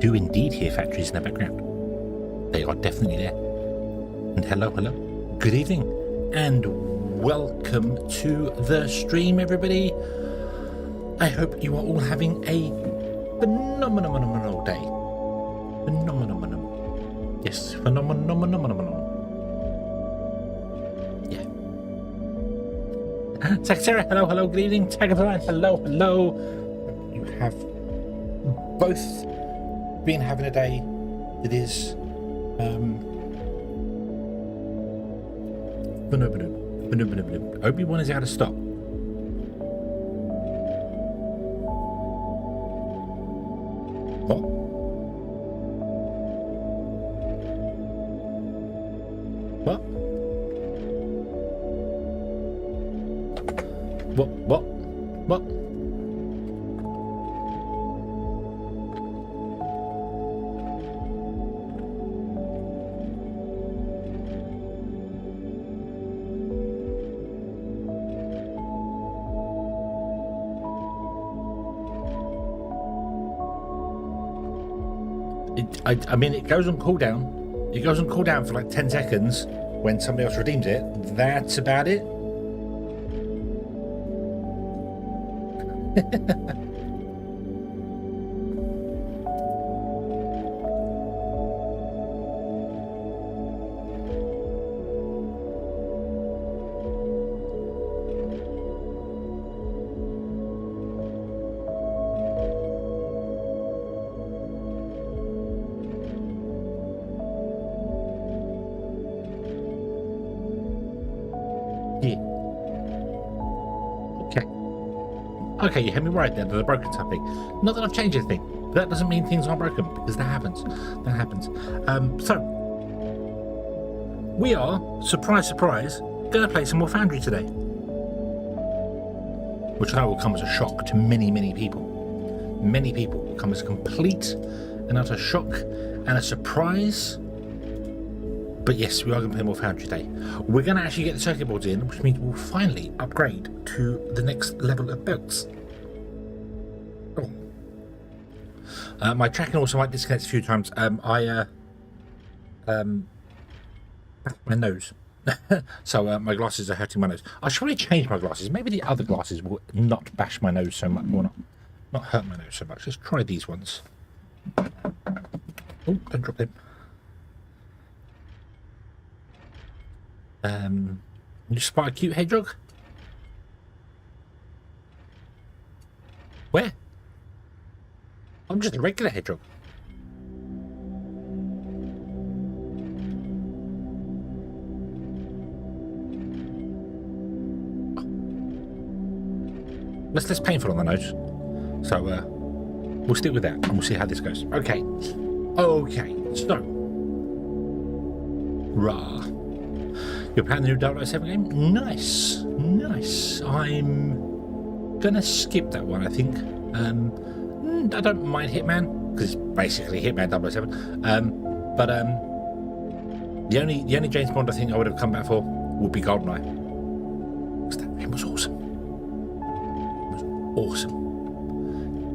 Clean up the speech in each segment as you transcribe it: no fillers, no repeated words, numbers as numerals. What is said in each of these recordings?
do indeed hear factories in the background. They are definitely there. And hello, good evening, and welcome to the stream, everybody. I hope you are all having a phenomenal day. Phenomenal. Yes, phenomenal. Yeah. Sarah, hello, good evening. Tagathan, hello. You have both been having a day that is phenomenal. Obi-Wan is out of stock. What? I mean, it goes on cooldown. It goes on cooldown for like 10 seconds when somebody else redeems it. That's about it. Okay, you had me right there. There's a broken something. Not that I've changed anything. That doesn't mean things aren't broken, because that happens. So we are, surprise, going to play some more Foundry today, which I know will come as a shock to many people. Many people will come as a complete and utter shock and a surprise. But yes, we are going to play more Foundry today. We're going to actually get the circuit boards in, which means we'll finally upgrade to the next level of belts. My tracking also might disconnect a few times. My nose. So my glasses are hurting my nose. I should probably change my glasses. Maybe the other glasses will not bash my nose so much, or not hurt my nose so much. Let's try these ones. Oh, don't drop them. You spot a cute hedgehog? Where? I'm just a regular hedgehog. That's less painful on the nose. So we'll stick with that and we'll see how this goes. Okay, so rah. You're playing the new 007 game? Nice. I'm gonna skip that one, I think. I don't mind Hitman, because it's basically Hitman 007. But the only James Bond I think I would have come back for would be GoldenEye. Because that game was awesome.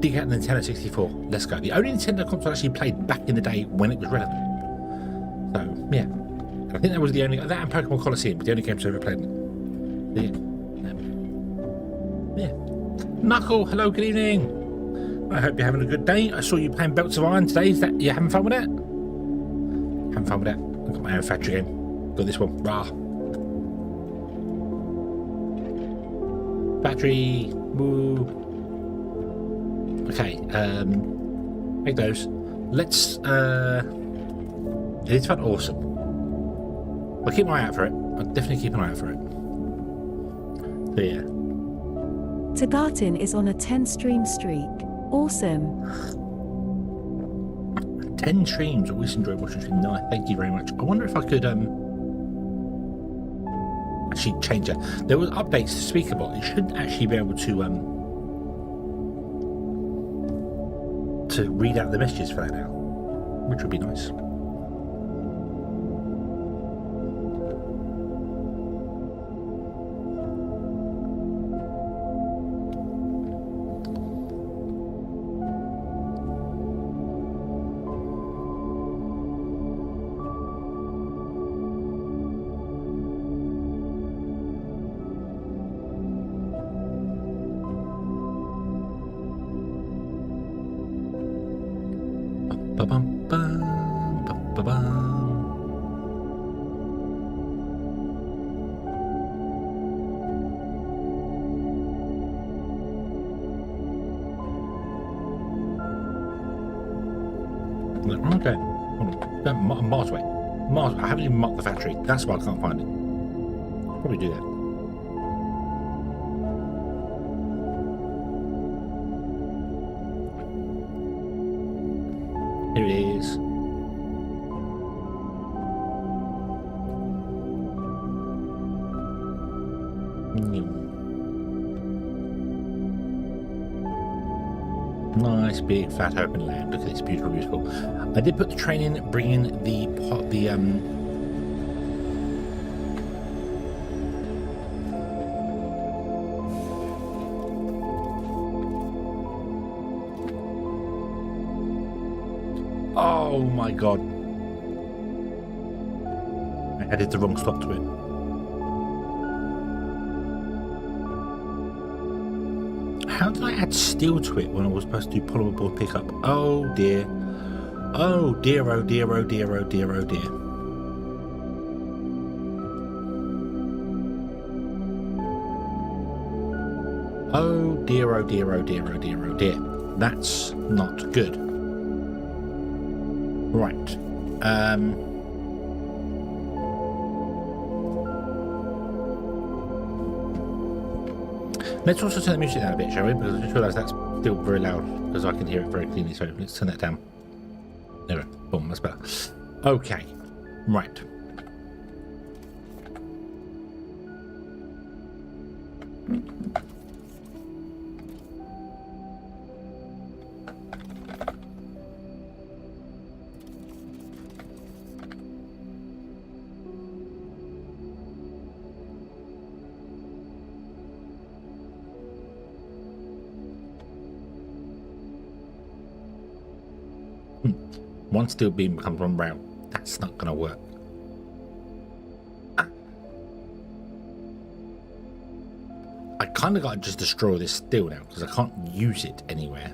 Dig out the Nintendo 64. Let's go. The only Nintendo console I actually played back in the day when it was relevant. So, yeah. I think that was the only... That and Pokemon Coliseum were the only games I ever played. Yeah. Knuckle, hello, good evening. I hope you're having a good day. I saw you playing Belts of Iron today. Is that you having fun with it? Having fun with that? I've got my own factory game. Got this one. Rah. Battery. Woo. Okay. Make those. Let's. It's fun. Awesome. I'll keep my eye out for it. I'll definitely keep an eye out for it. So yeah. Tagatin is on a 10-stream streak. Awesome. 10 streams. Always enjoy watching stream. No, thank you very much. I wonder if I could actually change it. There was updates to Speakable. It should actually be able to read out the messages for that now, which would be nice. Ba-bum, bum, ba-ba-bum. Okay. Hold on. Mars way. Mars. I haven't even marked the factory. That's why I can't find it. Probably do that. Here it is. Nice big fat open land. Look at this, beautiful, beautiful. I did put the train in, bring in the oh my god. I added the wrong stop to it. How did I add steel to it when I was supposed to do polymer board pickup? Oh dear. Oh dear, oh dear, oh dear, oh dear, oh dear. Oh dear, oh dear, oh dear, oh dear, oh dear. That's not good. Right. Let's also turn the music down a bit, shall we? Because I just realised that's still very loud, because I can hear it very clearly, so let's turn that down. There we go. Boom, that's better. Okay. Right. One steel beam becomes one rail. That's not going to work. I kind of got to just destroy this steel now because I can't use it anywhere.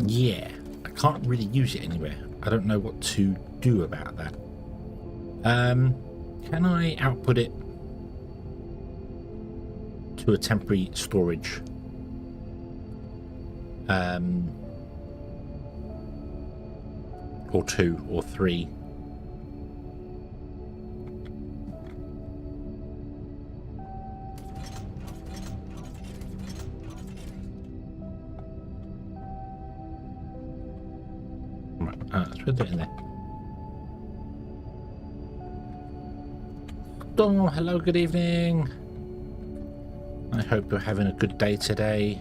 Yeah, I can't really use it anywhere. I don't know what to do about that. Can I output it to a temporary storage? Or 2 or 3. Let's put it in there. Oh, hello, good evening. I hope you're having a good day today.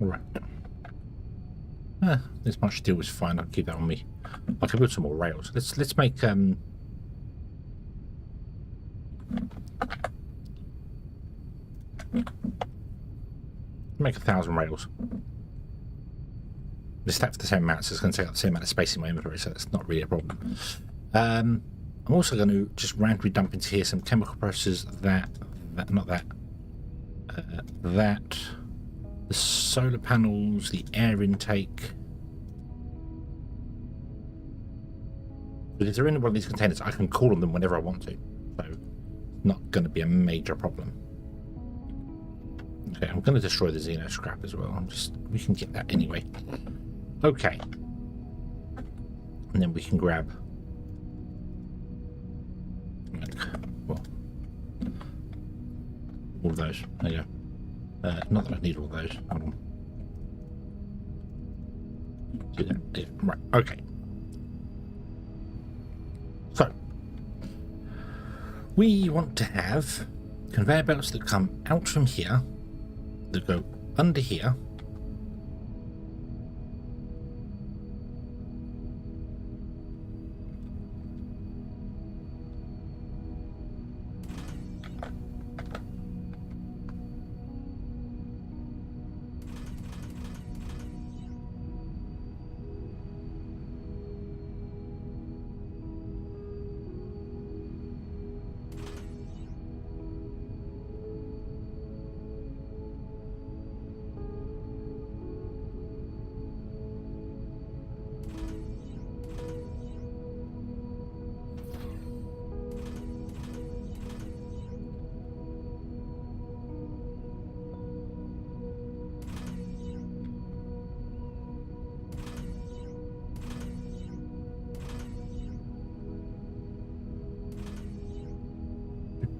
Right. This much steel is fine. I'll keep that on me. I can build some more rails. Let's make make 1,000 rails. They're stacked for the same amount, so it's going to take up the same amount of space in my inventory, so that's not really a problem. I'm also going to just randomly dump into here some chemical processes that the solar panels, the air intake. But if they're in one of these containers, I can call on them whenever I want to. So, not going to be a major problem. Okay, I'm going to destroy the Xeno scrap as well. We can get that anyway. Okay. And then we can grab... well, all of those. There you go. Not that I need all those. Hold on. Do that. Yeah, right. Okay. So, we want to have conveyor belts that come out from here, that go under here,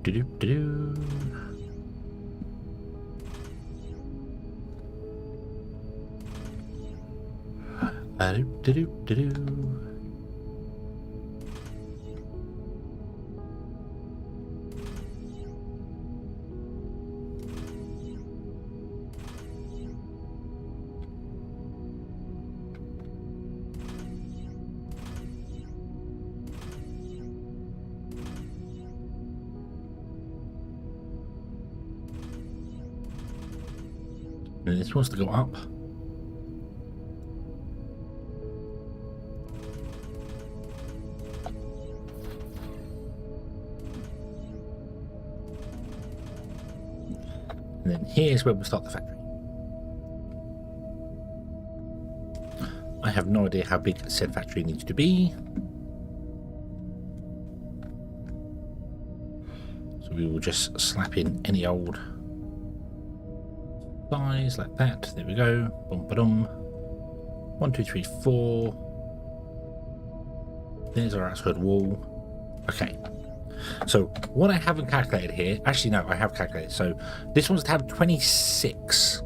do-do-do-do. Do-do-do-do-do. And this wants to go up. And then here's where we'll start the factory. I have no idea how big said factory needs to be. So we will just slap in any old size like that. There we go. Boom, ba-dum. 1, 2, 3, 4. There's our outside wall. Okay. So what I haven't calculated here, actually no, I have calculated. So this one's to have 26.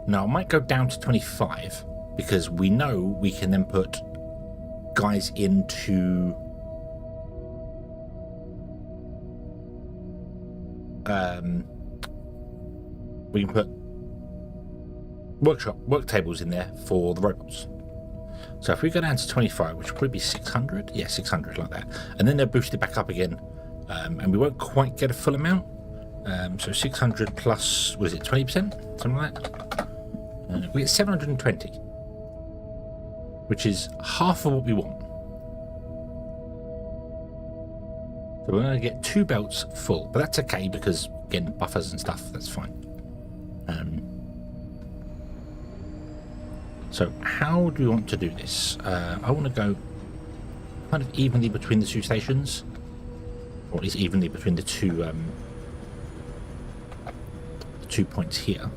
Now I might go down to 25 because we know we can then put guys into we can put work tables in there for the robots. So if we go down to 25, which would probably be 600, yeah, 600 like that, and then they're boosted back up again, and we won't quite get a full amount. So 600 plus, what is it, 20%, something like that. We get 720, which is half of what we want. So we're going to get 2 belts full, but that's okay because again, buffers and stuff, that's fine. So how do we want to do this? I want to go kind of evenly between the 2 stations, or at least evenly between the two points here.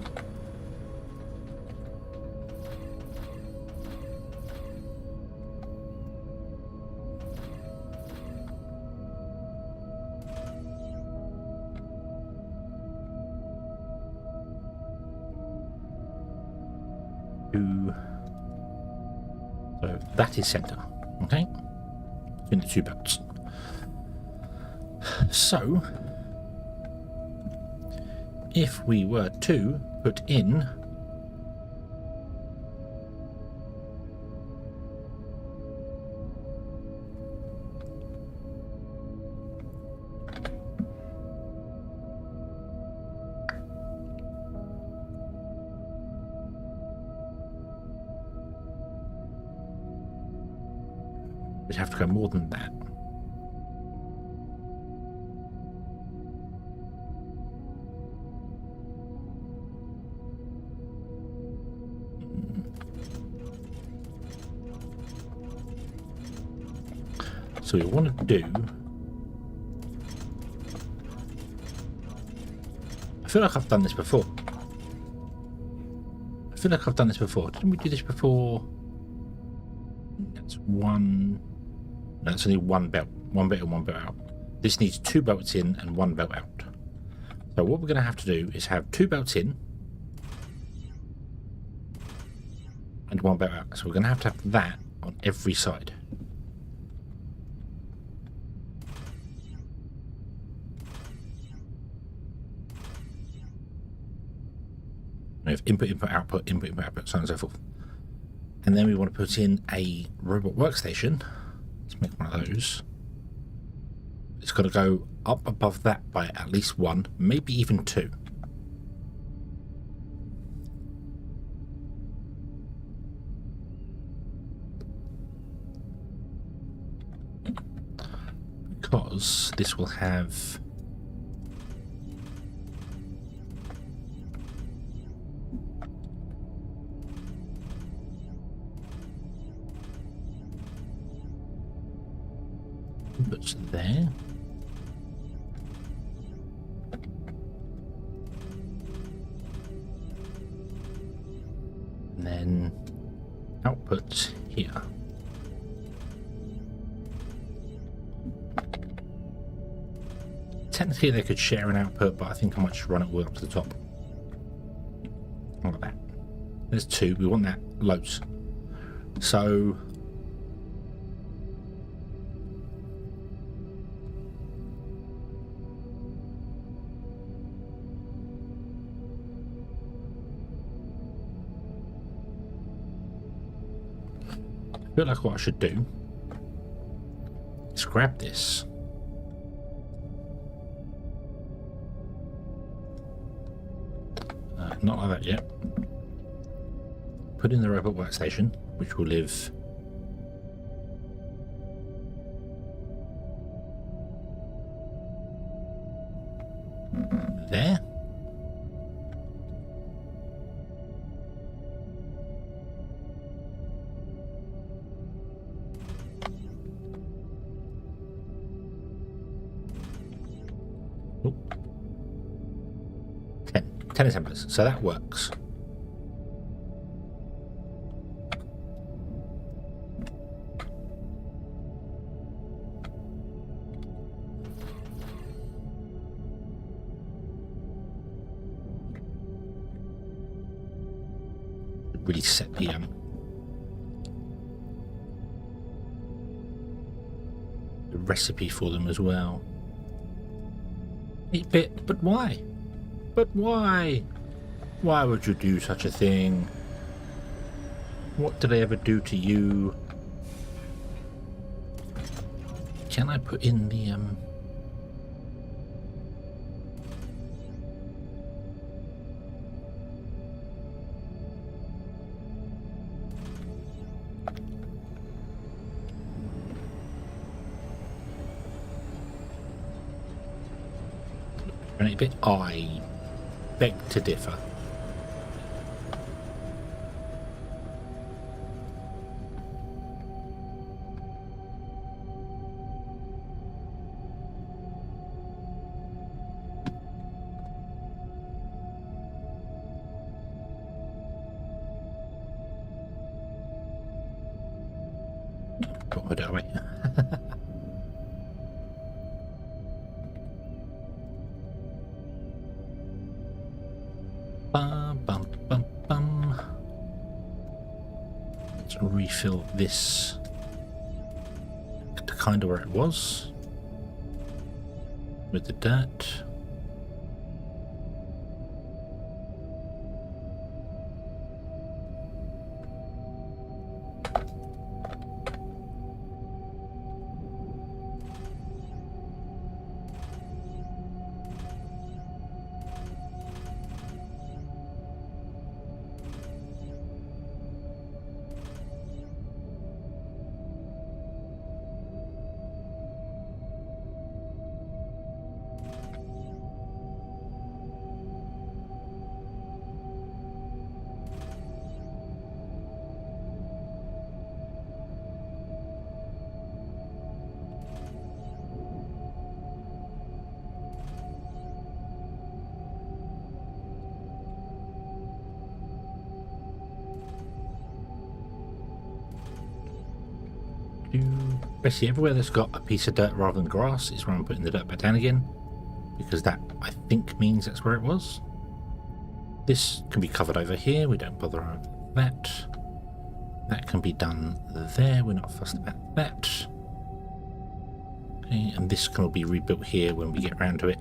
So that is center, okay? In the 2 belts. So if we were to put in we'd have to go more than that. So we want to do... I feel like I've done this before. Didn't we do this before? That's one... No, that's only one belt. One belt in, one belt out. This needs 2 belts in and 1 belt out. So what we're going to have to do is have 2 belts in and 1 belt out. So we're going to have that on every side. We have input, input, output, input, input, output, so on and so forth. And then we want to put in a robot workstation. Let's make one of those. It's got to go up above that by at least 1, maybe even 2. Because this will have... inputs there. And then outputs here. Technically they could share an output, but I think I might just run it all up to the top. Like that. There's 2, we want that loads. So I feel like what I should do is grab this. Not like that yet. Put in the robot workstation, which will live there. Oh. 10 assemblers, so that works. Really set the recipe for them as well. 8-bit, but why? But why? Why would you do such a thing? What did I ever do to you? Can I put in the an 8-bit? I beg to differ. Put it away. Let's refill this to kind of where it was with the dirt. Basically everywhere that's got a piece of dirt rather than grass is where I'm putting the dirt back down again, because that, I think, means that's where it was. This can be covered over here, we don't bother about that. That can be done there, we're not fussed about that. Okay, and this can all be rebuilt here when we get around to it.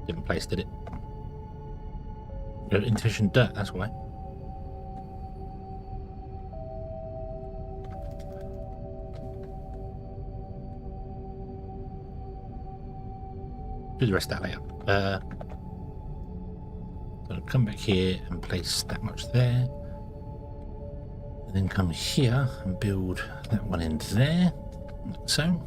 Different place, did it? Insufficient dirt, that's why. Do the rest of that later. Gonna come back here and place that much there. And then come here and build that one in there. Like so.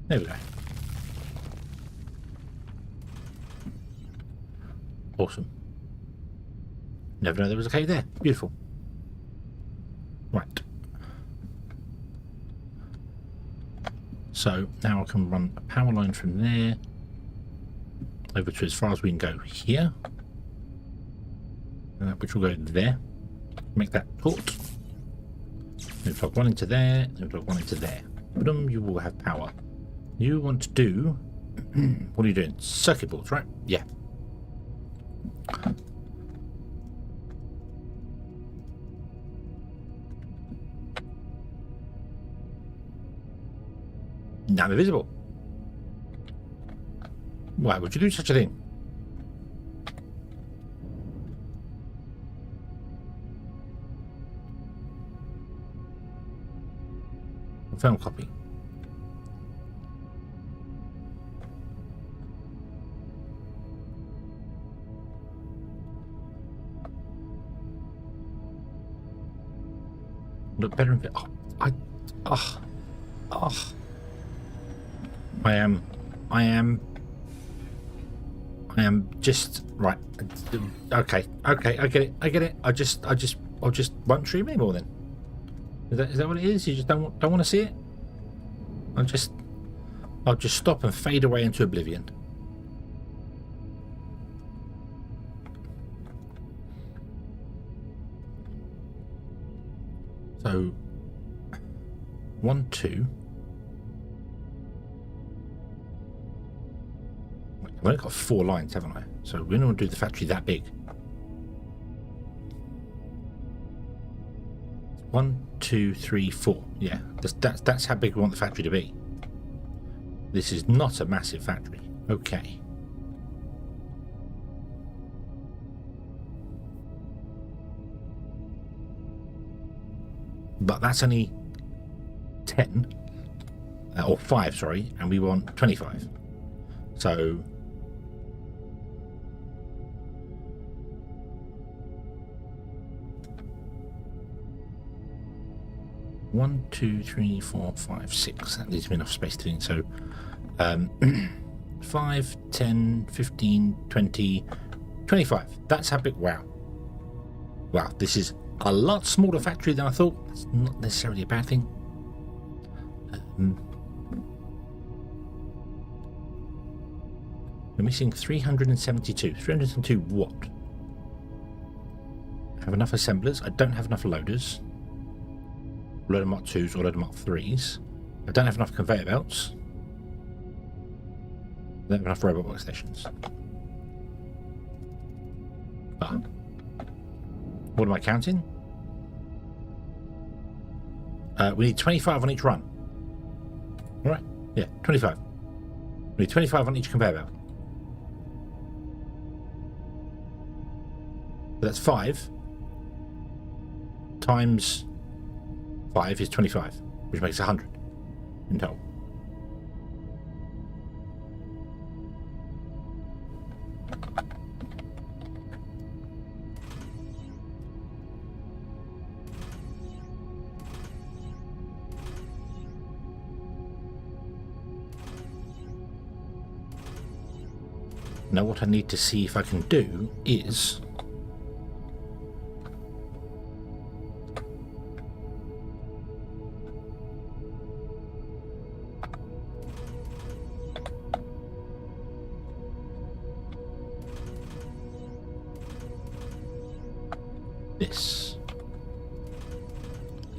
There we go. Awesome. Never know there was a cave there. Beautiful. Right. So now I can run a power line from there over to as far as we can go here, which will go there. Make that taut. Then plug one into there, then plug one into there. Boom, you will have power. You want to do... what are you doing? Circuit boards, right? Yeah. Now they're visible. Why would you do such a thing? Film copy. Look better in oh, I am just right. Okay, I get it. I'll just won't stream anymore then. Is that what it is? You just don't want to see it? I'll just stop and fade away into oblivion. So 1, 2. I've only got 4 lines, haven't I? So we're going to do the factory that big. 1, 2, 3, 4. Yeah, that's how big we want the factory to be. This is not a massive factory. Okay. But that's only 10 or 5, sorry, and we want 25. So 1, 2, 3, 4, 5, 6. That leaves me enough space to think. So 5, 10, 15, 20, 25. That's how big. Wow. Wow, this is a lot smaller factory than I thought. That's not necessarily a bad thing. We're missing 372. 372 what? I have enough assemblers. I don't have enough loaders. A load of Mark 2s or a load of Mark 3s. I don't have enough conveyor belts. I don't have enough robot workstations. Ah. What am I counting? We need 25 on each run. Alright, yeah, 25. We need 25 on each conveyor belt. But that's 5 times 5 is 25, which makes 100 in total. Now what I need to see if I can do is this.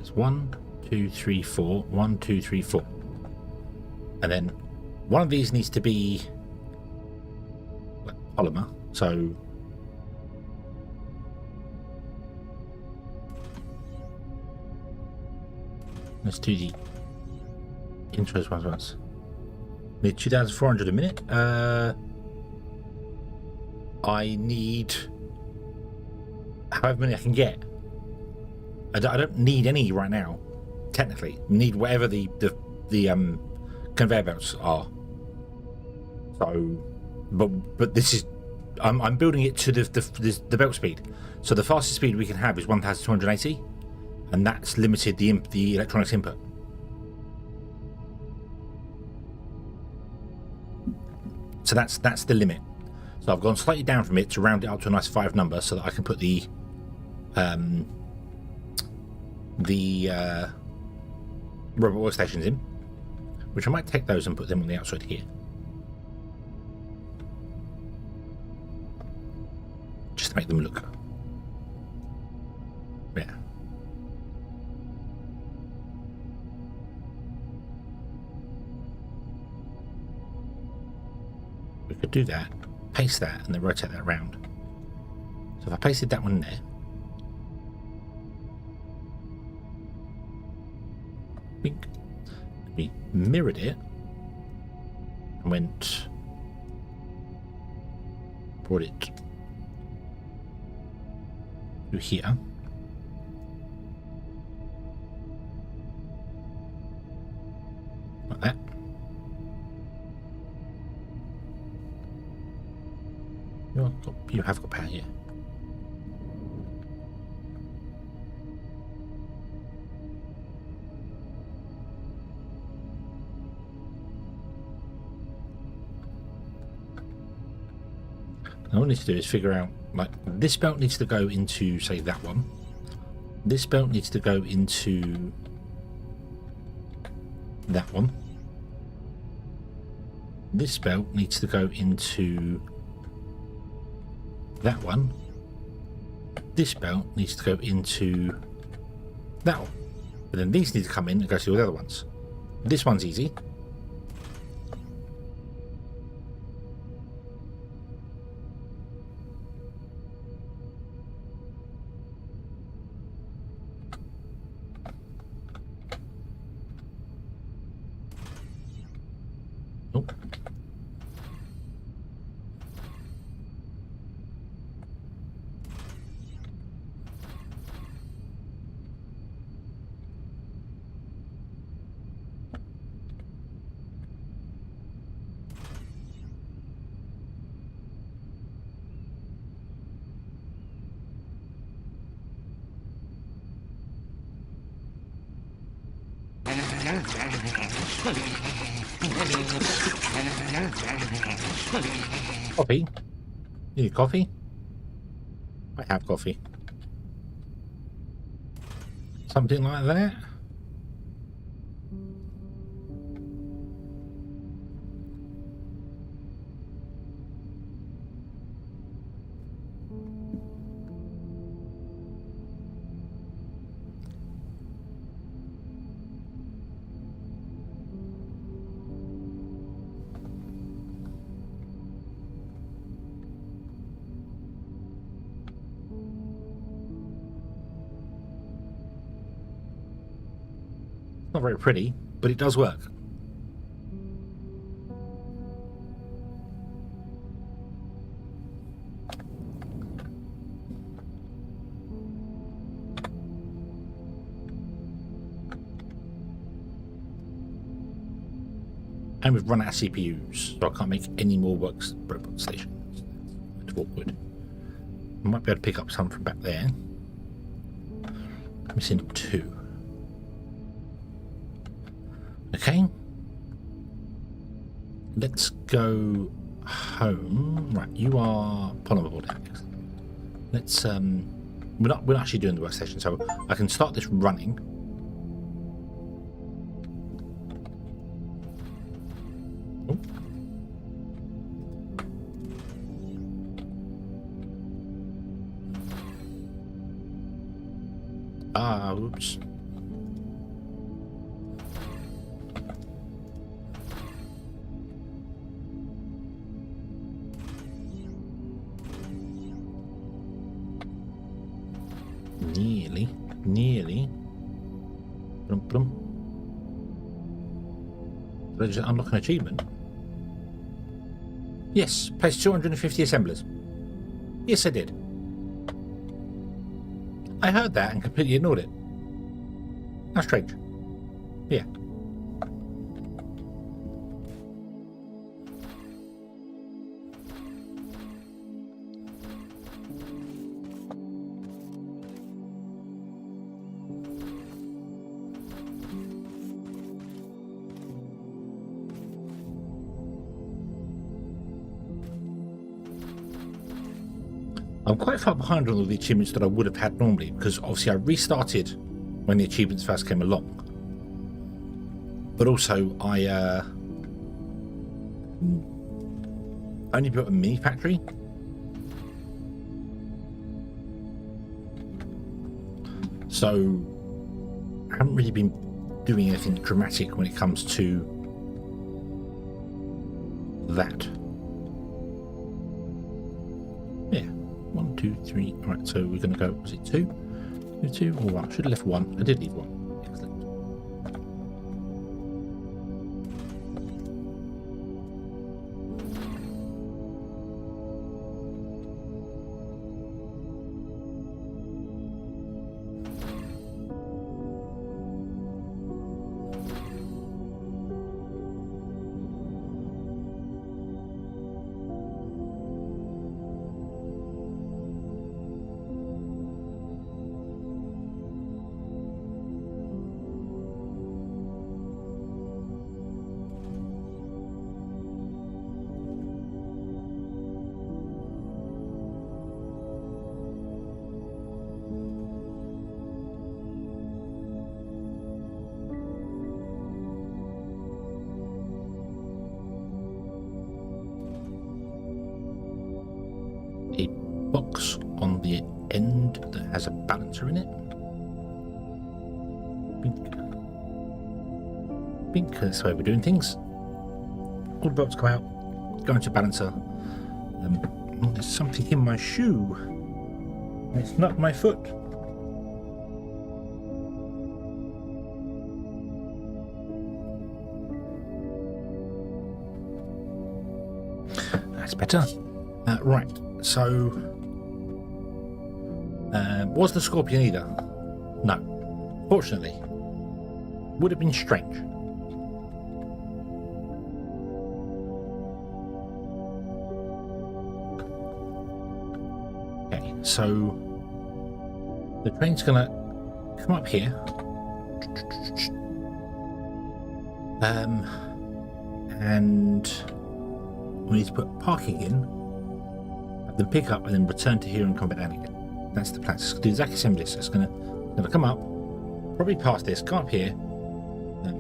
It's 1, 2, 3, 4. 1, 2, 3, 4. And then one of these needs to be like polymer. So let's do the intros once. Need 2,400 a minute. I need however many I can get. I don't need any right now. Technically, need whatever the conveyor belts are. So, but this is I'm building it to the belt speed. So the fastest speed we can have is 1,280, and that's limited the electronics input. So that's the limit. So I've gone slightly down from it to round it up to a nice 5 number, so that I can put the robot workstations in, which I might take those and put them on the outside here, just to make them look. Yeah. We could do that, paste that, and then rotate that around. So if I pasted that one there, we mirrored it and brought it to here. Like that. You have got power here. All I need to do is figure out, like, this belt needs to go into, say, that one. This belt needs to go into that one. This belt needs to go into that one. This belt needs to go into that one. But then these need to come in and go to all the other ones. This one's easy. Coffee? You need coffee? I have coffee. Something like that. Not very pretty, but it does work. And we've run out of CPUs, so I can't make any more robot stations. It's awkward. I might be able to pick up some from back there. Missing 2. Okay. Let's go home. Right, you are polymer board. Let's we're not actually doing the workstation, so I can start this running. Oops. Nearly. Did I just unlock an achievement? Yes, place 250 assemblers. Yes, I did. I heard that and completely ignored it. How strange. Yeah. I'm quite far behind on all the achievements that I would have had normally, because obviously I restarted when the achievements first came along. But also I only built a mini factory. So I haven't really been doing anything dramatic when it comes to that. Yeah, 1, 2, 3. All right, so we're going to go. Was it 2? 2 or 1? I should have left 1. I did leave 1. Excellent. Box on the end that has a balancer in it. Bink, that's the way we're doing things. All the bolts come out, go into balancer. Oh, there's something in my shoe. It's not my foot. That's better. Right, so was the Scorpion either? No. Fortunately. Would have been strange. Okay, so the train's gonna come up here. And we need to put parking in, have them pick up and then return to here and come back down again. That's the plan. It's going to do exactly the same as this. It's going to come up, probably past this, come up here,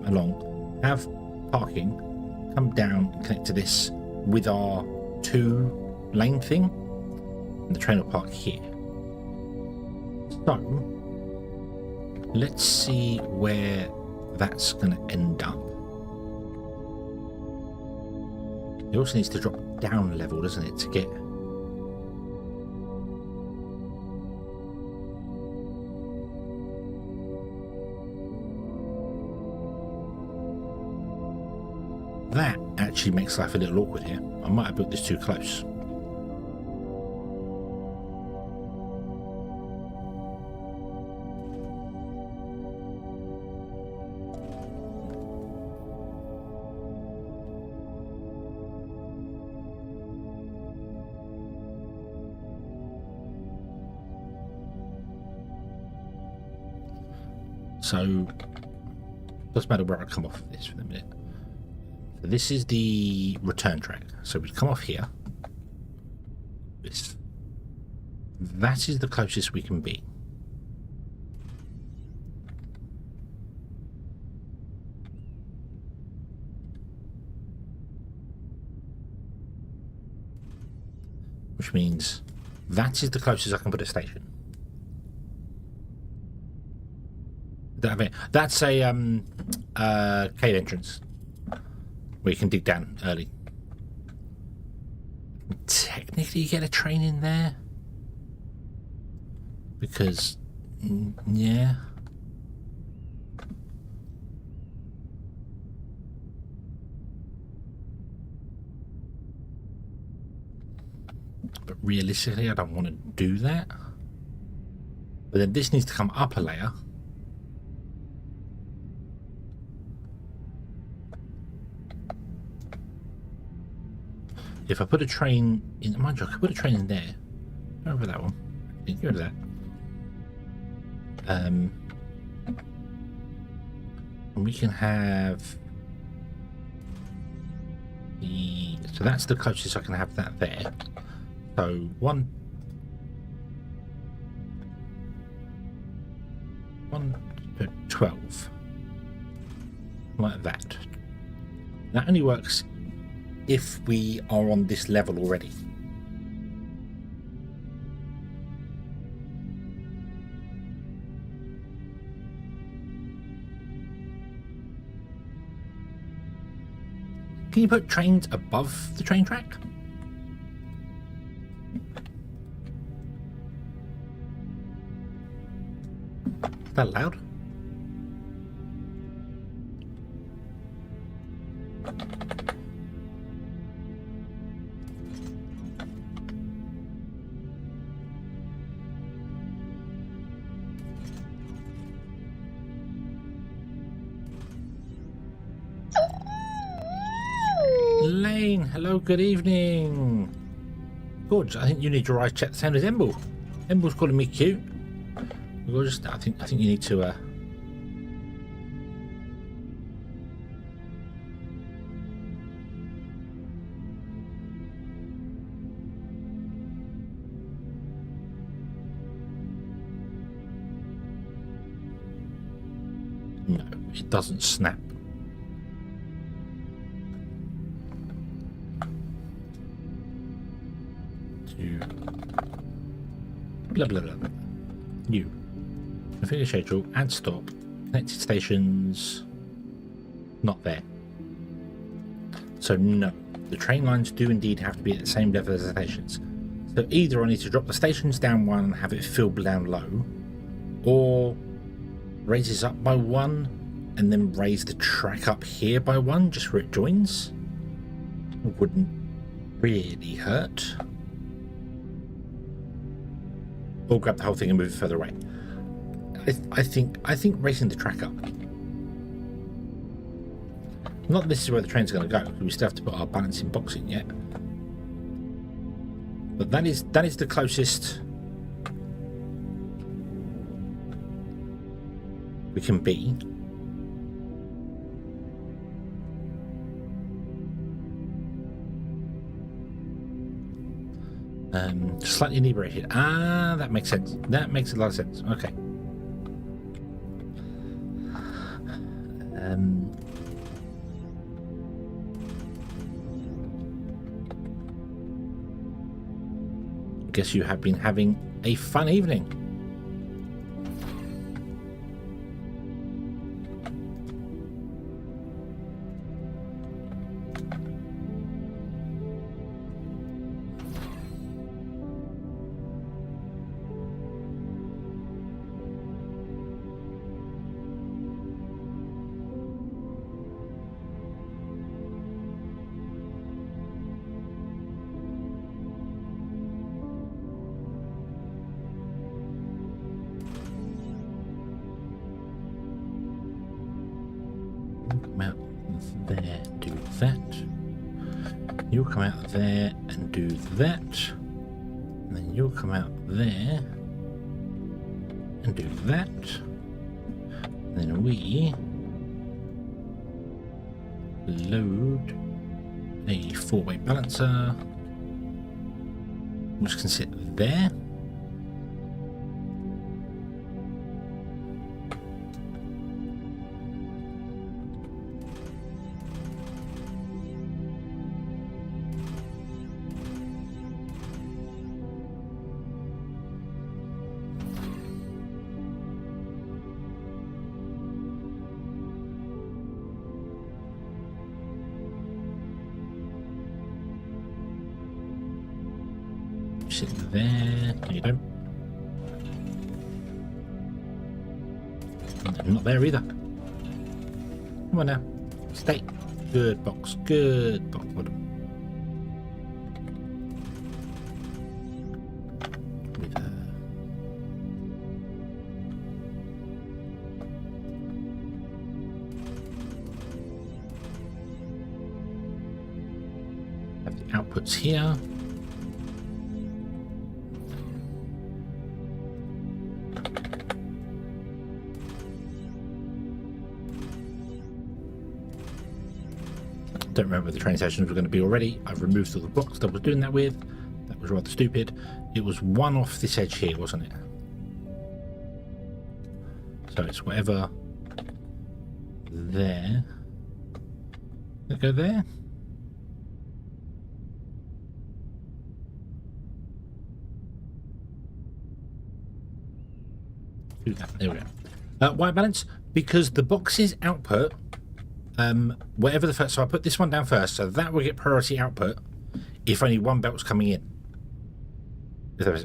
along, have parking, come down and connect to this with our 2-lane thing, and the train will park here. So, let's see where that's going to end up. It also needs to drop down a level, doesn't it, to get... That actually makes life a little awkward here. I might have built this too close. So doesn't matter where I come off of this for the minute. So this is the return track. So we come off here. That is the closest we can be. Which means that is the closest I can put a station. That's a cave entrance where you can dig down early. Technically, you get a train in there because, yeah. But realistically, I don't want to do that. But then this needs to come up a layer. If I put a train in, mind you, I could put a train in there. Go over that one. Get rid of that. And we can have the. So that's the closest I can have that there. So 1 to 12, like that. That only works if we are on this level already. Can you put trains above the train track? Is that loud? Lane, hello, good evening. Gorge, I think you need your eyes checked the same as Emble. Emble's calling me cute. Gorge, I think you need to No, it doesn't snap. Blah blah blah blah. New. Configure schedule, add stop, connected stations, not there. So no, the train lines do indeed have to be at the same level as the stations. So either I need to drop the stations down one and have it filled down low, or raise this up by 1 and then raise the track up here by 1 just where it joins. It wouldn't really hurt. Or grab the whole thing and move it further away. I think raising the track up. Not that this is where the train's going to go, because we still have to put our balancing box in yet. But that is the closest we can be. Slightly inebriated. Ah, that makes sense. That makes a lot of sense. Okay. Guess you have been having a fun evening. Come out there, do that. You'll come out there and do that. And then you'll come out there and do that. And then we load a 4-way balancer, which can sit there. Sit there. There you go. Not there either. Come on now. Stay. Good box. Good box. With have the outputs here. Don't remember the train stations were going to be already. I've removed all the blocks that I was doing that with. That was rather stupid. It was one off this edge here, wasn't it? So it's whatever there. Let's go there. Do that. There we go. White balance, because the box's output, whatever the first, so I put this one down first, so that will get priority output if only one belt's coming in.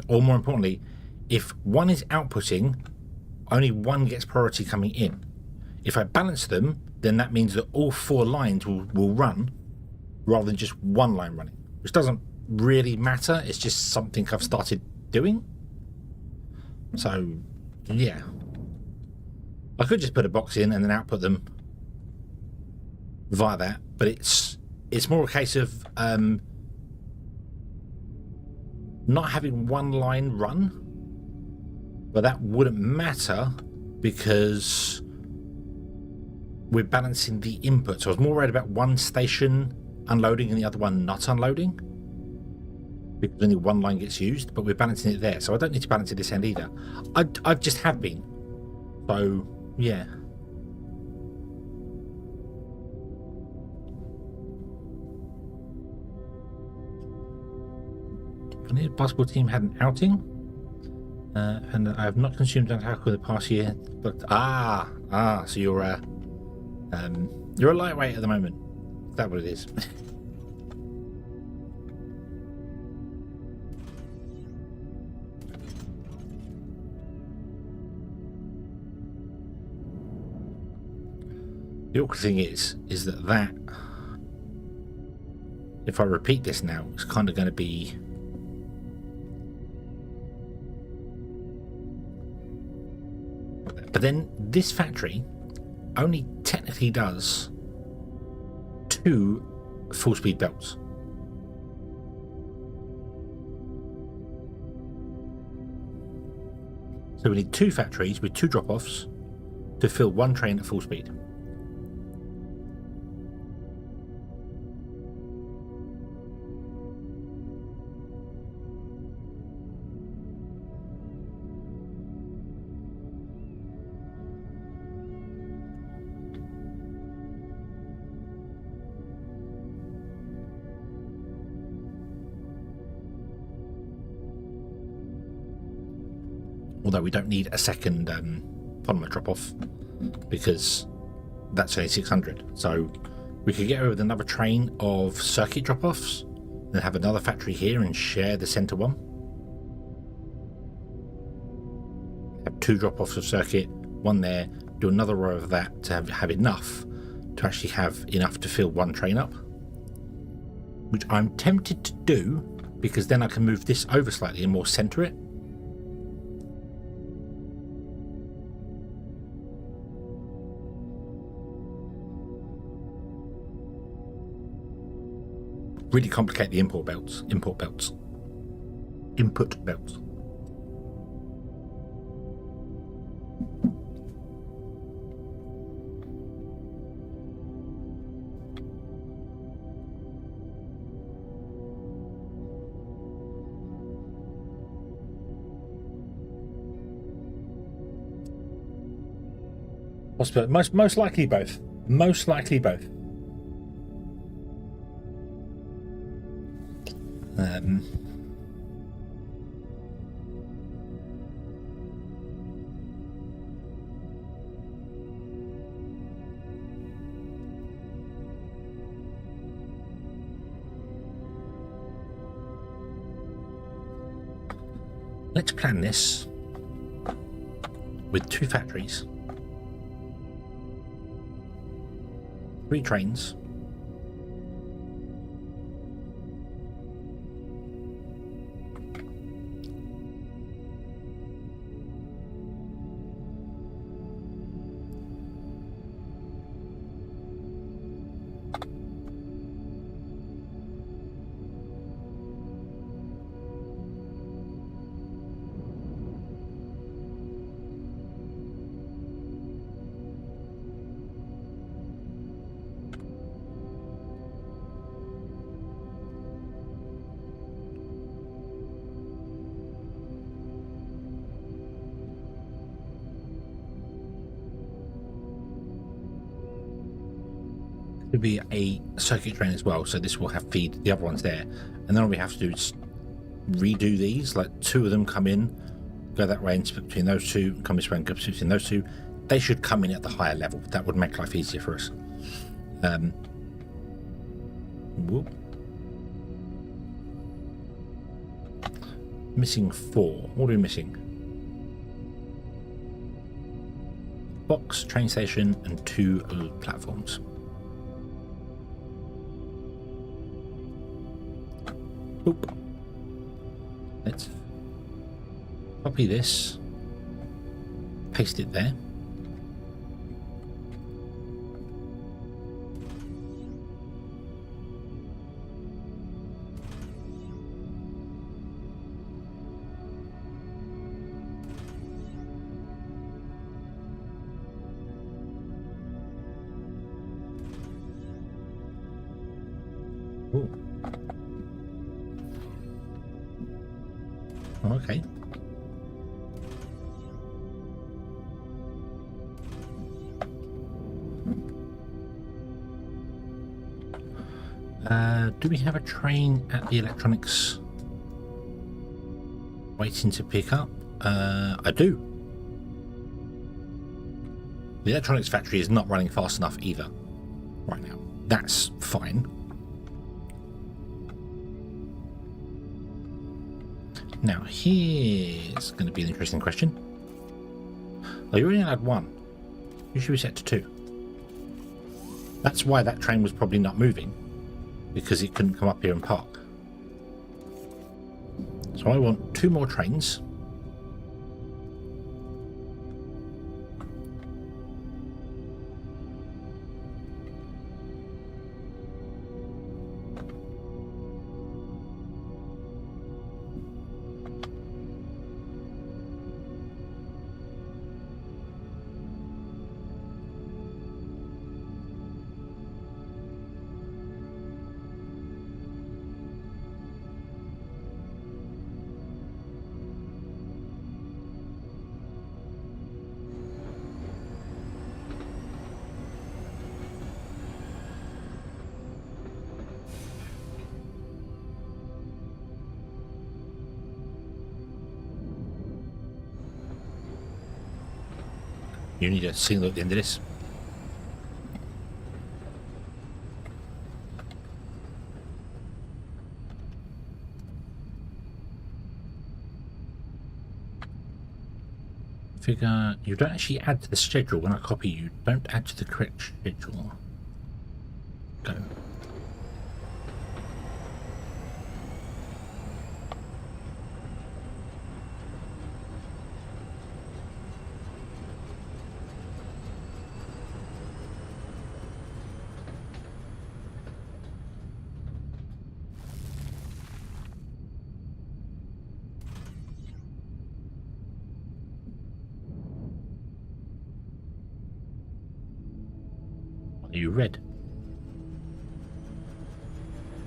Or more importantly, if one is outputting, only one gets priority coming in. If I balance them, then that means that all 4 lines will run rather than just one line running, which doesn't really matter. It's just something I've started doing. So yeah, I could just put a box in and then output them via that, but it's more a case of not having one line run, but that wouldn't matter because we're balancing the input. So I was more worried about one station unloading and the other one not unloading because only one line gets used, but we're balancing it there, so I don't need to balance it this end either. I just have been, so yeah. The basketball team had an outing, and I have not consumed alcohol in the past year. But so you're a lightweight at the moment. Is that what it is? The awkward thing is that if I repeat this now, it's kind of going to be. But then this factory only technically does 2 full speed belts. So we need 2 factories with 2 drop-offs to fill 1 train at full speed. Although we don't need a second polymer drop-off because that's only 600. So we could get away with another train of circuit drop-offs, then have another factory here and share the center one. Have 2 drop-offs of circuit, 1 there, do another row of that to have enough to actually have enough to fill 1 train up. Which I'm tempted to do because then I can move this over slightly and more center it. Really complicate the input belts. Possibly, most likely both. Most likely both. Let's plan this with 2 factories, 3 trains, to be a circuit train as well, so this will have feed the other ones there, and then all we have to do is redo these, like 2 of them come in, go that way and split between those 2, come this way and go between those 2. They should come in at the higher level. That would make life easier for us. Whoop. Missing 4. What are we missing? Box, train station, and 2 platforms. Oop. Let's copy this, paste it there. Ooh. Okay. Do we have a train at the electronics waiting to pick up? I do. The electronics factory is not running fast enough either right now. That's fine. Now, here's going to be an interesting question. Oh, you only allowed 1. You should be set to 2. That's why that train was probably not moving, because it couldn't come up here and park. So I want 2 more trains. You need a signal at the end of this. Figure you don't actually add to the schedule when I copy you. Don't add to the correct schedule. Go. Are you red?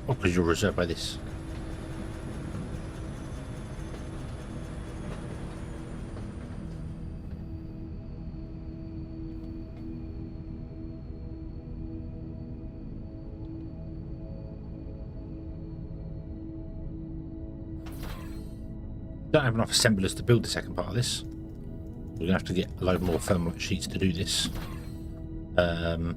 Oh, because you're reserved by this. Don't have enough assemblers to build the second part of this. We're going to have to get a load more thermalite sheets to do this. And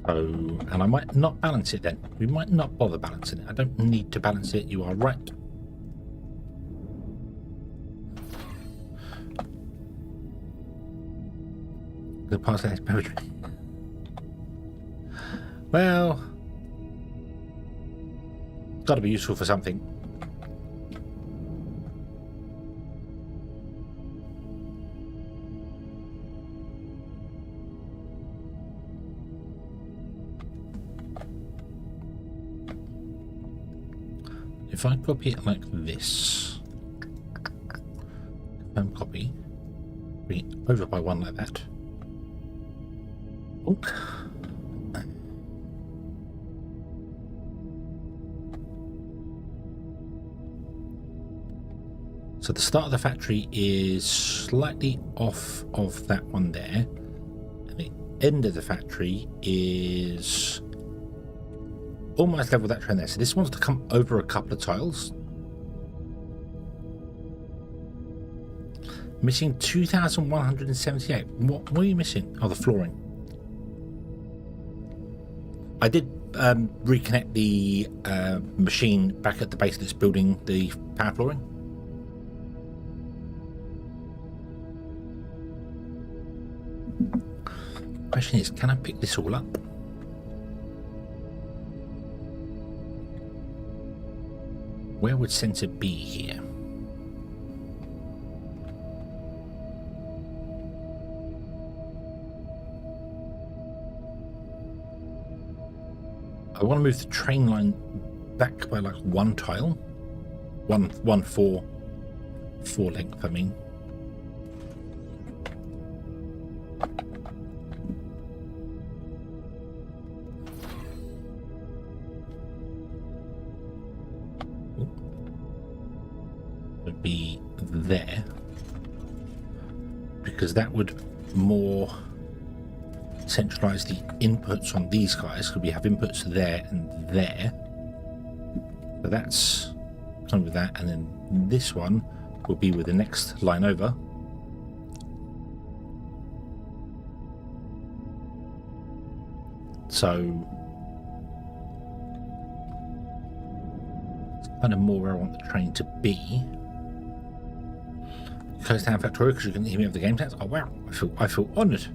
I might not balance it then. We might not bother balancing it. I don't need to balance it. You are right. The parts of this poetry. Well, it's got to be useful for something. If I copy it like this, copy, bring it over by one like that. Oh. So the start of the factory is slightly off of that one there, and the end of the factory is almost level with that train there. So this wants to come over a couple of tiles. Missing 2,178. What are you missing? Oh, the flooring. I did reconnect the machine back at the base that's building the power flooring. Question is, can I pick this all up? Where would sensor be here? I want to move the train line back by like one tile. One four length, I mean. Be there, because that would more centralize the inputs on these guys, because we have inputs there and there. So that's kind of with that, and then this one will be with the next line over. So it's kind of more where I want the train to be. Close down Factorio because you can hear me over the game tags. Oh wow, I feel honoured.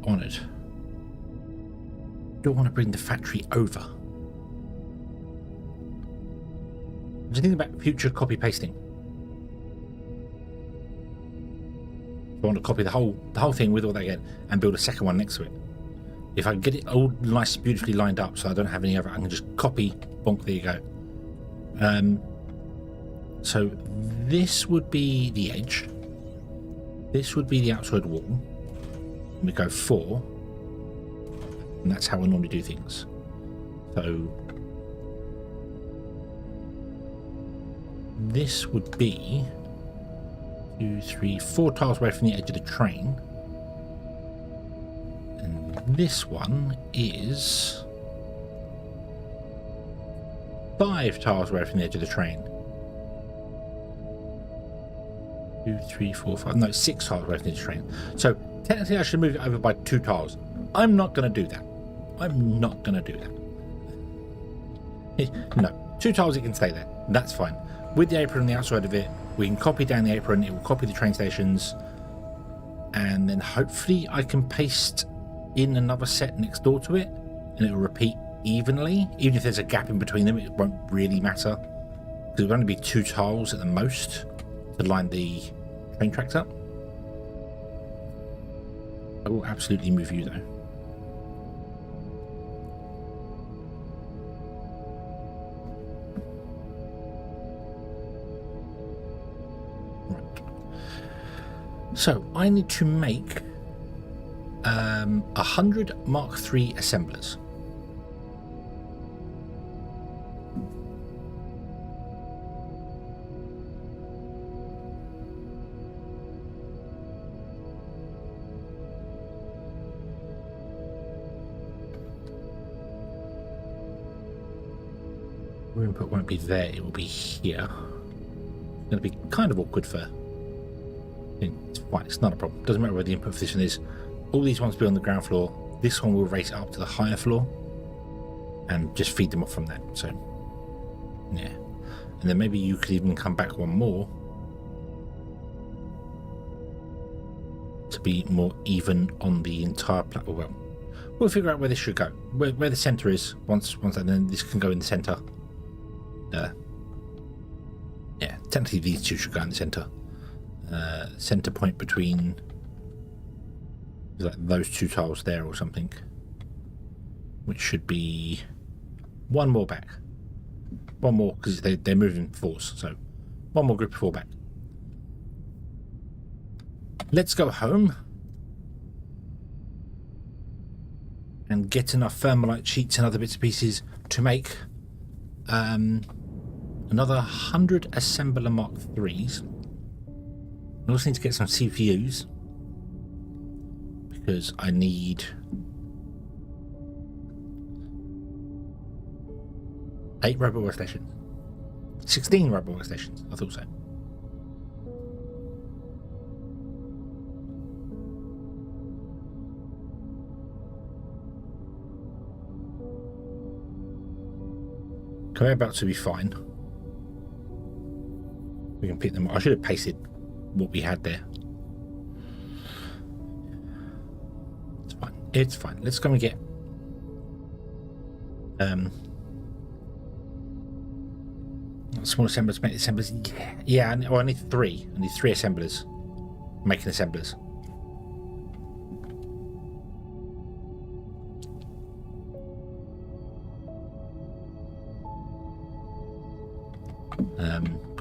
Honoured. Don't want to bring the factory over. What do you think about future copy pasting? I want to copy the whole thing with all that again and build a second one next to it. If I get it all nice, beautifully lined up, so I don't have any other, I can just copy. Bonk. There you go. So this would be the edge. This would be the outside wall. And we go 4. And that's how I normally do things. So this would be 2, 3, 4 tiles away from the edge of the train. And this one is 5 tiles away from the edge of the train. 2, 3, 4, 5. No, 6 tiles away from the train. So technically I should move it over by 2 tiles. I'm not going to do that. I'm not going to do that. No, 2 tiles, it can stay there. That's fine. With the apron on the outside of it, we can copy down the apron. It will copy the train stations. And then hopefully I can paste in another set next door to it. And it will repeat evenly. Even if there's a gap in between them, it won't really matter. Because it will only be 2 tiles at the most to line the train tracks up. I will absolutely move you though. Right. So I need to make 100 Mark III assemblers. Rubber input won't be there, it will be here. It's going to be kind of awkward for... It's fine, it's not a problem. Doesn't matter where the input for this one is. All these ones will be on the ground floor. This one will race up to the higher floor and just feed them off from that. So, yeah. And then maybe you could even come back one more to be more even on the entire platform. Well, we'll figure out where this should go, where the center is. Once that, then this can go in the center. Yeah, technically these two should go in the center. Center point between like those two tiles there or something, which should be one more back. One more, because they're moving fours, so one more group of four back. Let's go home and get enough thermalite sheets and other bits and pieces to make another 100 assembler Mark IIIs. I also need to get some CPUs because I need 8 robot workstations. 16 robot workstations, I thought so. Conveyor belts will be fine. We can pick them up. I should have pasted what we had there. It's fine. It's fine. Let's go and get small assemblers, make assemblers. Yeah. I need 3. I need 3 assemblers. Making assemblers.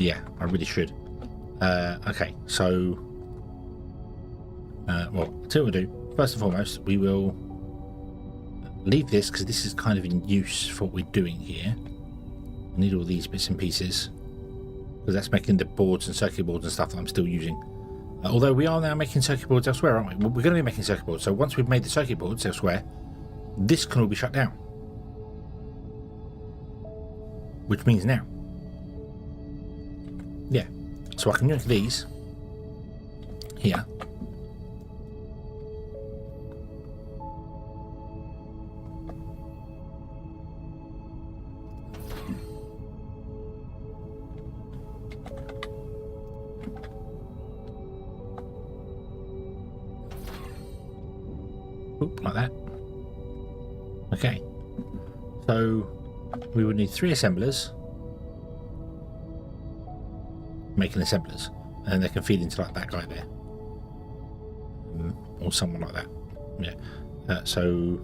Yeah, I really should. Okay, so well, I'll tell you what we'll do. First and foremost, we will leave this because this is kind of in use for what we're doing here. I need all these bits and pieces because that's making the boards and circuit boards and stuff that I'm still using. Although we are now making circuit boards elsewhere, aren't we? We're going to be making circuit boards. So once we've made the circuit boards elsewhere, this can all be shut down. Which means now. Yeah. So I can make these here. Oop, like that. Okay. So we would need 3 assemblers. Making assemblers, and they can feed into like that guy there, or someone like that. Yeah. So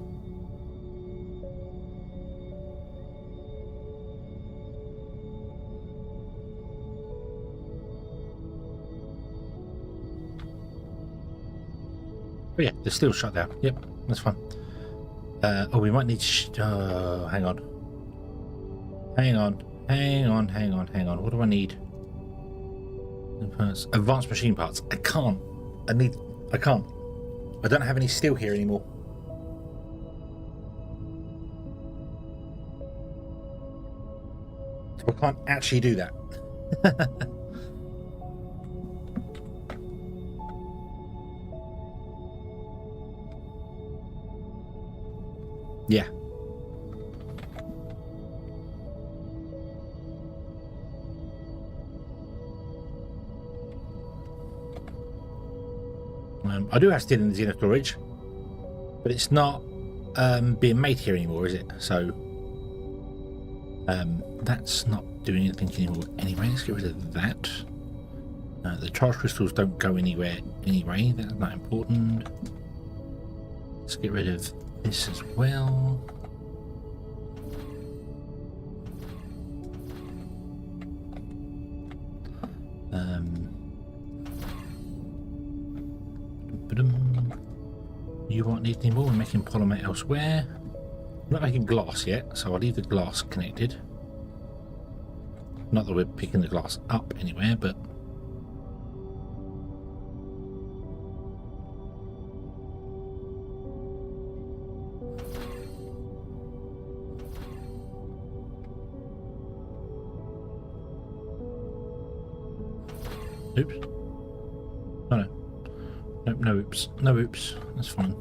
oh yeah, they're still shut down. Yep, that's fine. Oh, we might need hang on. What do I need? Advanced machine parts. I can't. I can't. I don't have any steel here anymore. So I can't actually do that. Yeah. I do have steel in the Xeno storage, but it's not being made here anymore, is it? So that's not doing anything anymore anyway. Let's get rid of that. The charge crystals don't go anywhere anyway. That's not important. Let's get rid of this as well. You won't need any more. We're making polymer elsewhere. I'm not making glass yet, so I'll leave the glass connected. Not that we're picking the glass up anywhere, but Oops. Oh no. Nope, no oops. No oops. That's fine.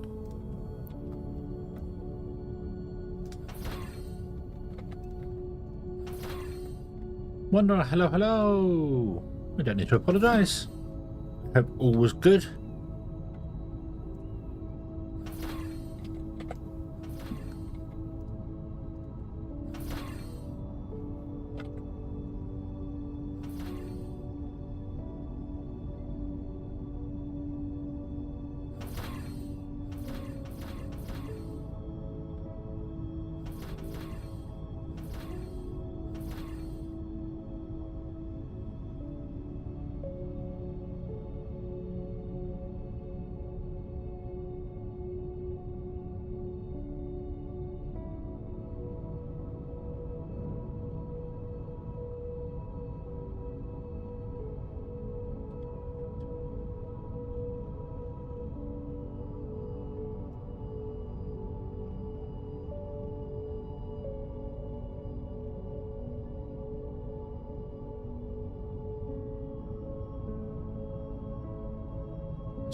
Wanderer, hello, hello. We don't need to apologise. Hope all was good.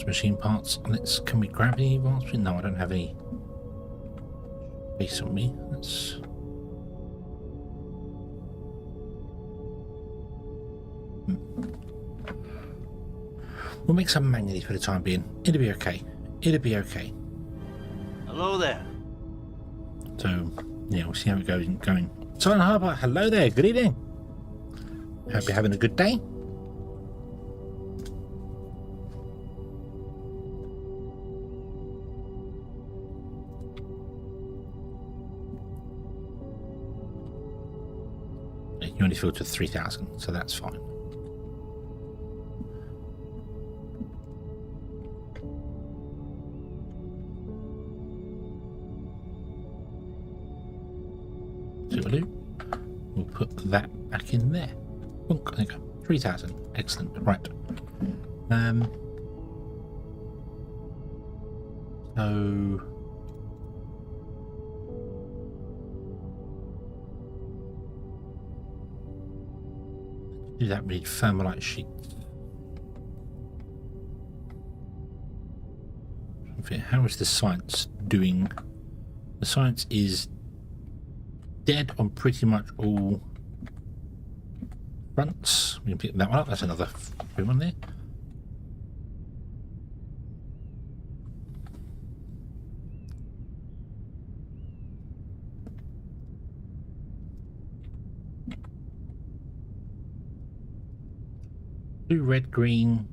Machine parts. Can we grab any whilst we? No, I don't have any base on me. We'll make some manually for the time being. It'll be okay. It'll be okay. Hello there. So yeah, we'll see how it goes. Going. Silent Harbour, hello there. Good evening. Hope you're having a good day. You only filtered 3,000, so that's fine. So we'll do. We'll put that back in there. Boink, there you go. 3,000. Excellent. Right. So. Do that, we need thermalite sheets. How is the science doing? The science is dead on pretty much all fronts. We can pick that one up. That's another free one there. Blue, red, green.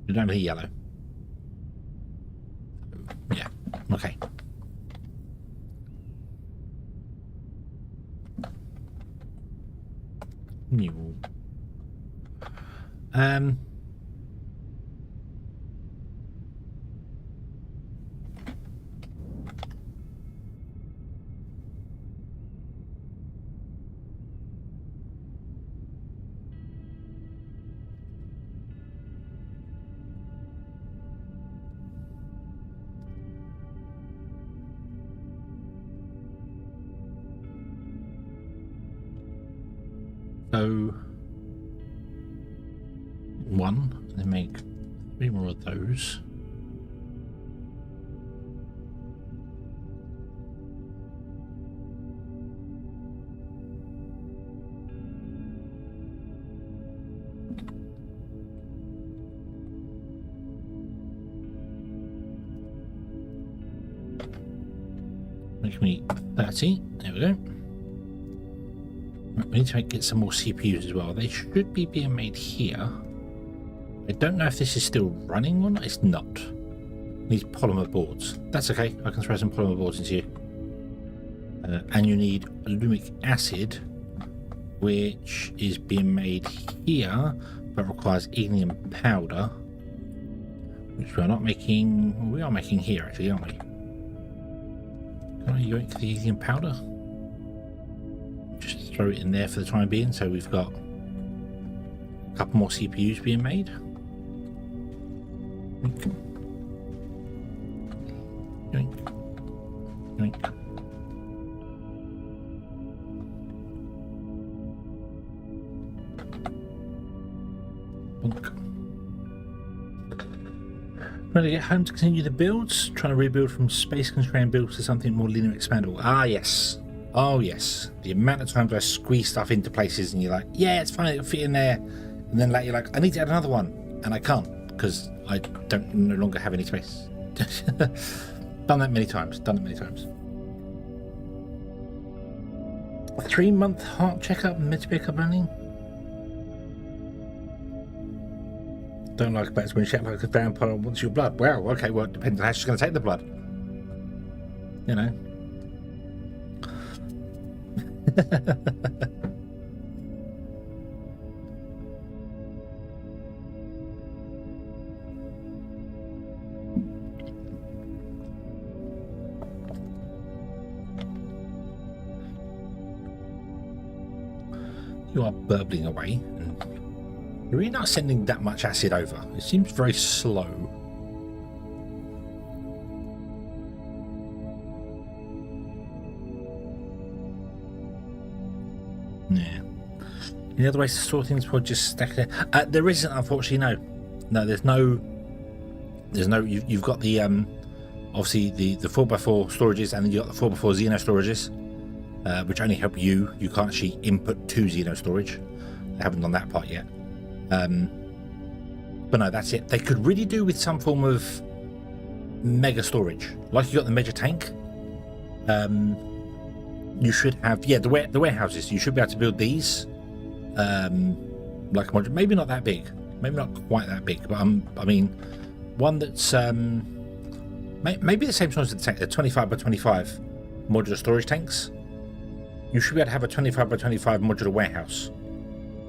We don't have any yellow. Yeah, okay. New. So, one, and then make 3 more of those. Make me 30. There we go. We need to get some more CPUs as well. They should be being made here. I don't know if this is still running or not. It's not. Needs polymer boards. That's okay. I can throw some polymer boards into you. And you need alumic acid, which is being made here, but requires helium powder, which we are not making. We are making here, actually, aren't we? Can I yoink the helium powder? Just throw it in there for the time being, so we've got a couple more CPUs being made. Yoink. Yoink. Yoink. Bonk. Ready to get home to continue the builds? Trying to rebuild from space-constrained builds to something more linear expandable. Ah, yes. Oh, yes. The amount of times I squeeze stuff into places and you're like, yeah, it's fine, it'll fit in there. And then later you're like, I need to add another one. And I can't because I don't no longer have any space. Done that many times. Done it many times. A 3-month heart checkup meant to be a couple only. Don't like bats when you shout like a vampire wants your blood. Wow, okay, well, it depends on how she's going to take the blood. You know. You are burbling away. You're really not sending that much acid over. It seems very slow. Yeah. Any other ways to store things before just stack it? There isn't, unfortunately. No, there's no. You've got the obviously the 4x4 storages, and then you've got the 4x4 Xeno storages, which only help you. You can't actually input to Xeno storage. They haven't done that part yet. But no, that's it. They could really do with some form of mega storage, like you got the Major Tank. You should have, the warehouses. You should be able to build these, like a module. Maybe not that big, maybe not quite that big, but I mean, one that's maybe the same size as the tank. The 25 by 25 modular storage tanks. You should be able to have a 25 by 25 modular warehouse,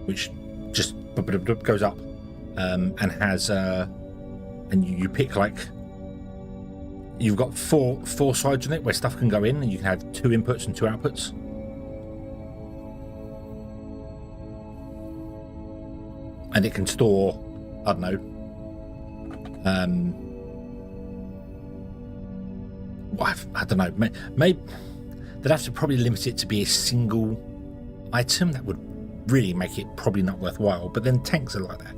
which just goes up and has and you pick, like, you've got four sides on it where stuff can go in, and you can have 2 inputs and 2 outputs. And it can store, I don't know, I don't know, maybe they'd have to probably limit it to be a single item. That would really make it probably not worthwhile, but then tanks are like that.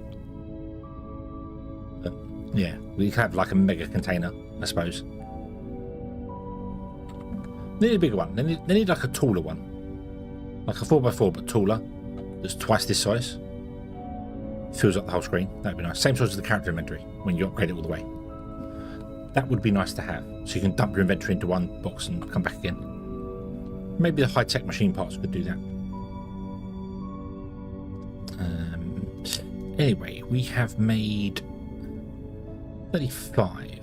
But yeah, we could have like a mega container, I suppose. They need a bigger one. They need like a taller one, like a 4x4 but taller, that's twice this size. Fills up the whole screen. That'd be nice. Same size as the character inventory when you upgrade it all the way. That would be nice to have, so you can dump your inventory into one box and come back again. Maybe the high-tech machine parts could do that. Anyway, we have made 35.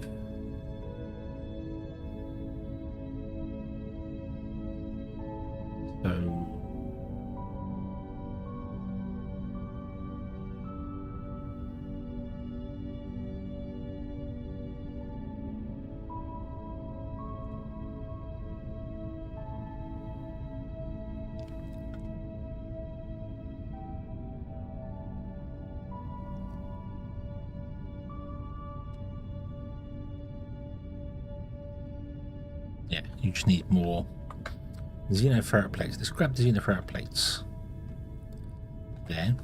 So yeah, you just need more Xeno plates. Let's grab the Xeno plates. There.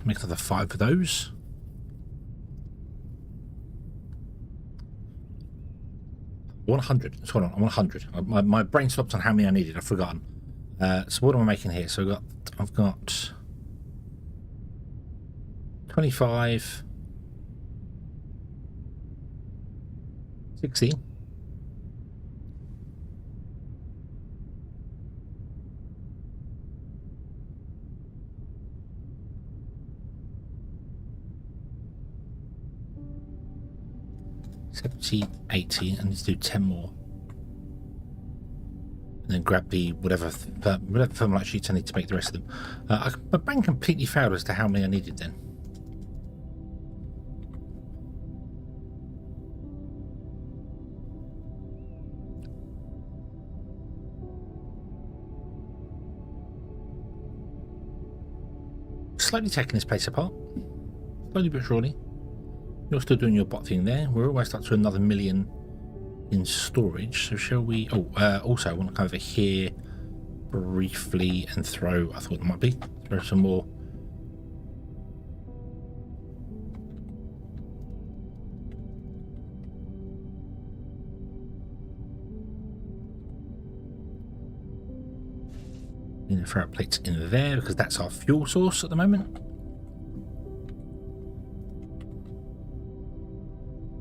Make another 5 of those. I want 100. Hold on, I want 100. My brain stopped on how many I needed. I've forgotten. So what am I making here? So I've got 25, 16. $70, $80, and let's do 10 more. And then grab the whatever thermalite sheets I need to make the rest of them. My brain completely failed as to how many I needed then. Slowly taking this place apart. Slowly but surely. You're still doing your bot thing there. We're almost up to another 1 million in storage. So shall we... Oh, also I want to come over here briefly and throw, I thought there might be, throw some more. Need to throw out plates in there because that's our fuel source at the moment.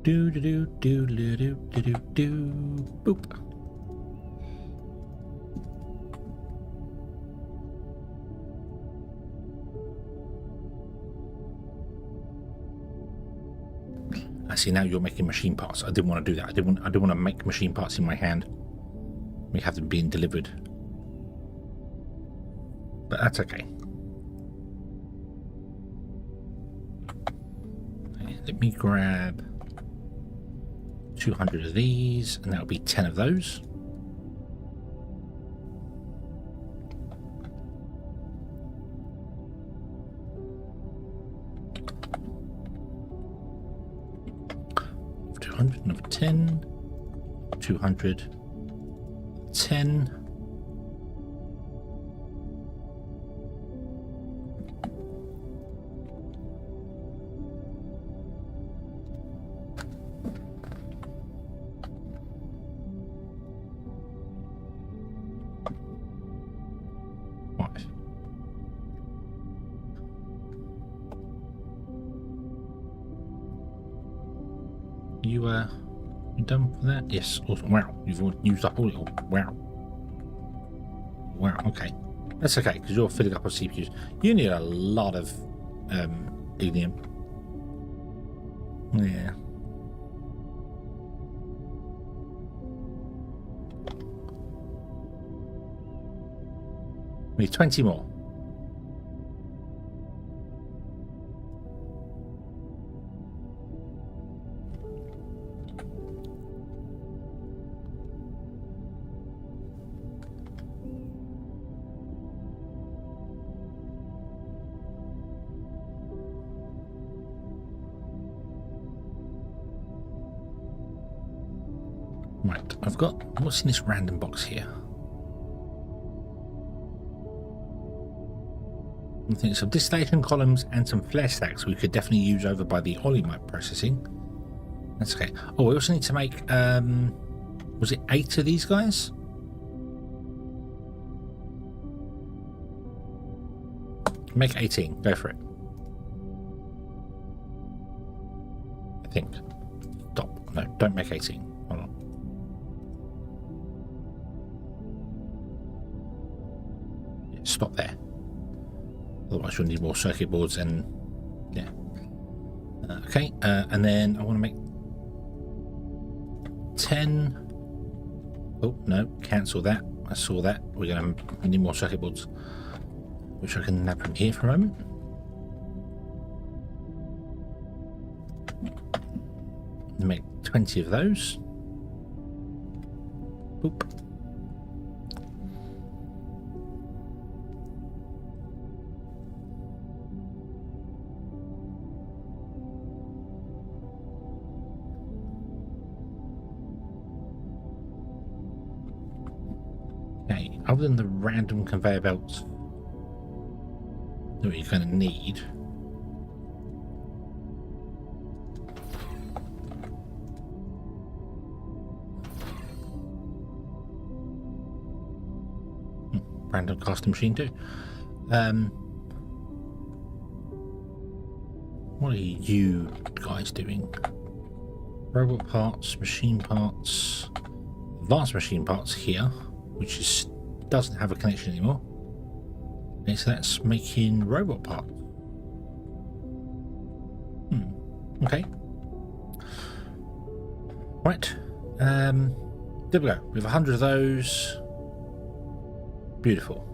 Do do do do do do do do do boop. I see now you're making machine parts. I didn't want to do that. I didn't want to make machine parts in my hand. We have them being delivered. But that's okay. Let me grab 200 of these, and that'll be 10 of those. Another 10, 200, 10. You done for that? Yes, awesome. Wow, you've used up all it. Wow. Wow, okay. That's okay, because you're filling up on CPUs. You need a lot of helium. Yeah. We need 20 more. Right, I've got, what's in this random box here? I think some distillation columns and some flare stacks we could definitely use over by the oligmite processing. That's okay. Oh, we also need to make, was it 8 of these guys? Make 18, go for it. I think. Stop. No, don't make 18. Hold on. Yeah, stop there. Otherwise you'll need more circuit boards and yeah. Okay, and then I want to make 10. Oh no, cancel that. I saw that. We need more circuit boards, which I can nab from here for a moment. Make 20 of those. Boop. Okay, other than the random conveyor belts that you're going to need, random casting machine too. What are you guys doing? Robot parts, machine parts, advanced machine parts here, which is doesn't have a connection anymore. Okay, so that's making robot parts. Okay. Right. There we go. We have 100 of those. Beautiful.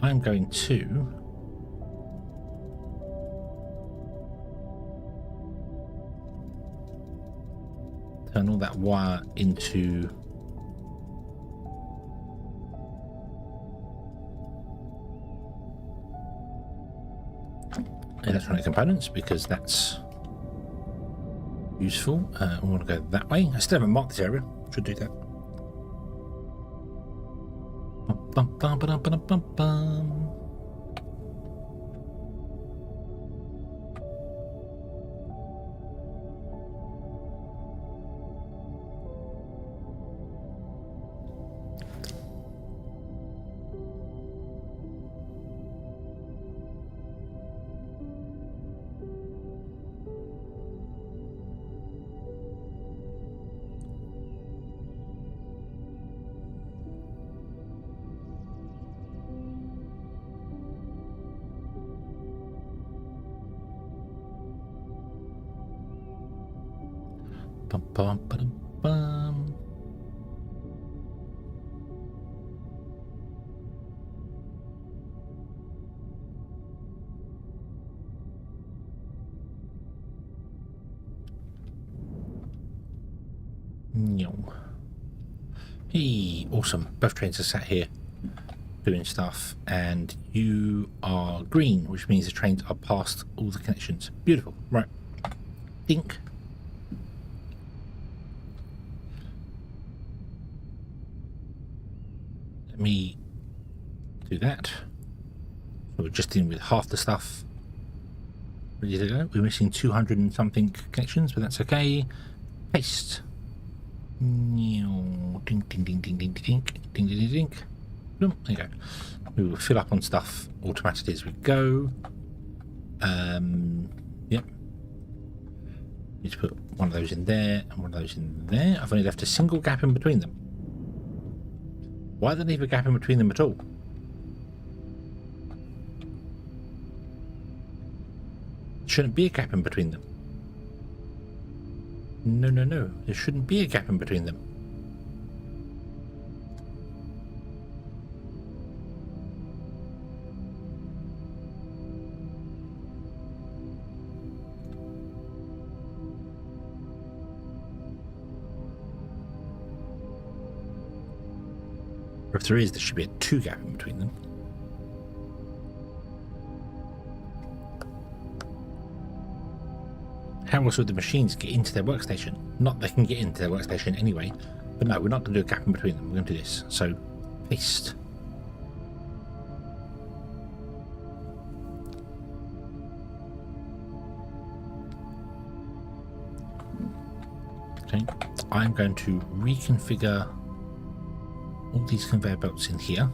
I'm going to turn all that wire into electronic components because that's useful. I want to go that way. I still haven't marked this area. Should do that. Bum, bum, ba-dum, ba-dum, bum, bum. Bum, bum, ba-dum, bum. No. Hey, awesome. Both trains are sat here doing stuff, and you are green, which means the trains are past all the connections. Beautiful. Right. Think. Let me do that. So we're just in with half the stuff ready to go. We're missing 200 and something connections, but that's okay. Paste. Ding, ding, ding, ding, ding, ding, ding, ding, ding, ding. Boom, there you go. We will fill up on stuff automatically as we go. Yep. Need to put one of those in there and one of those in there. I've only left a single gap in between them. Why do they leave a gap in between them at all? Shouldn't be a gap in between them. No, no, no. There shouldn't be a gap in between them. Or if there is, there should be a 2 gap in between them. How else would the machines get into their workstation? Not they can get into their workstation anyway, but no, we're not going to do a gap in between them. We're going to do this. So, paste. Okay, I'm going to reconfigure all these conveyor belts in here.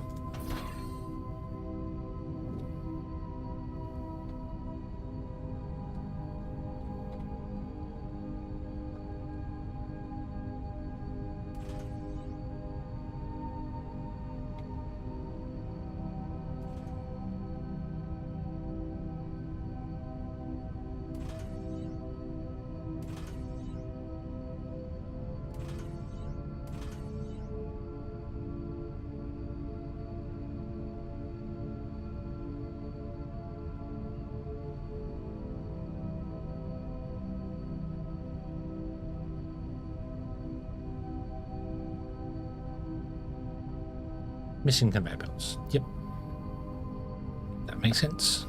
Missing conveyor belts. Yep. That makes sense.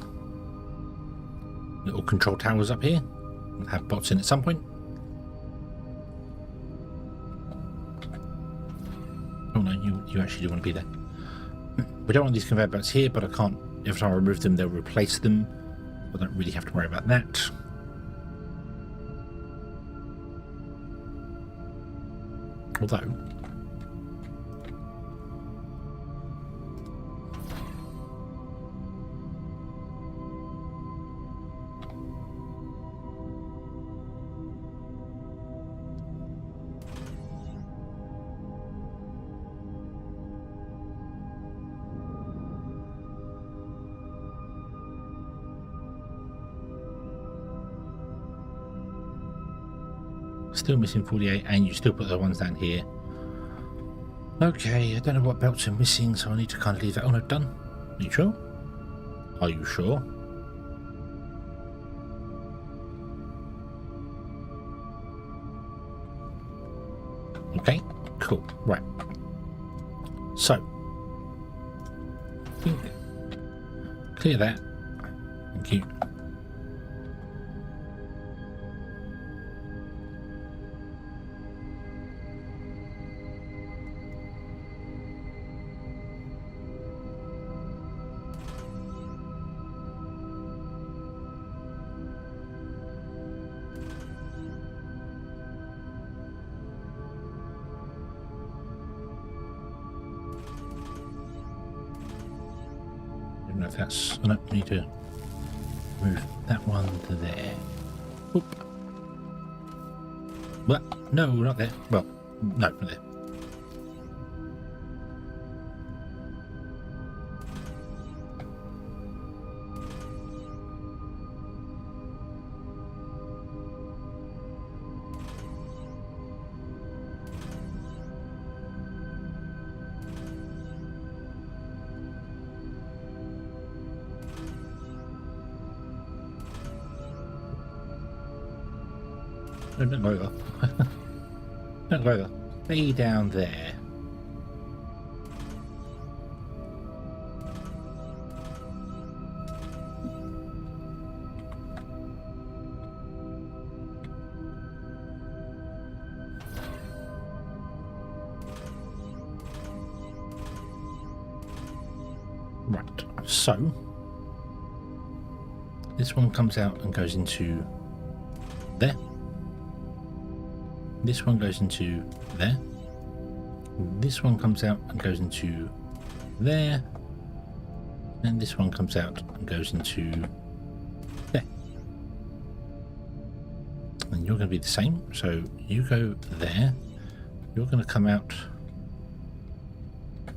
Little control towers up here. We'll have bots in at some point. Oh no, you actually do want to be there. We don't want these conveyor belts here, but I can't. Every time I remove them, they'll replace them. I don't really have to worry about that. Although, still missing 48, and you still put the ones down here. Okay, I don't know what belts are missing, so I need to kind of leave that. Oh no, done. Are you sure? Are you sure? Okay, cool. Right. So, clear that. Thank you. know if that's... I don't need to move that one to there. Oop. What? No, not there. Well, no, not there. No, don't go over. Don't go over. Stay down there. Right, so this one comes out and goes into there. This one goes into there. This one comes out and goes into there. And this one comes out and goes into there. And you're going to be the same. So you go there. You're going to come out,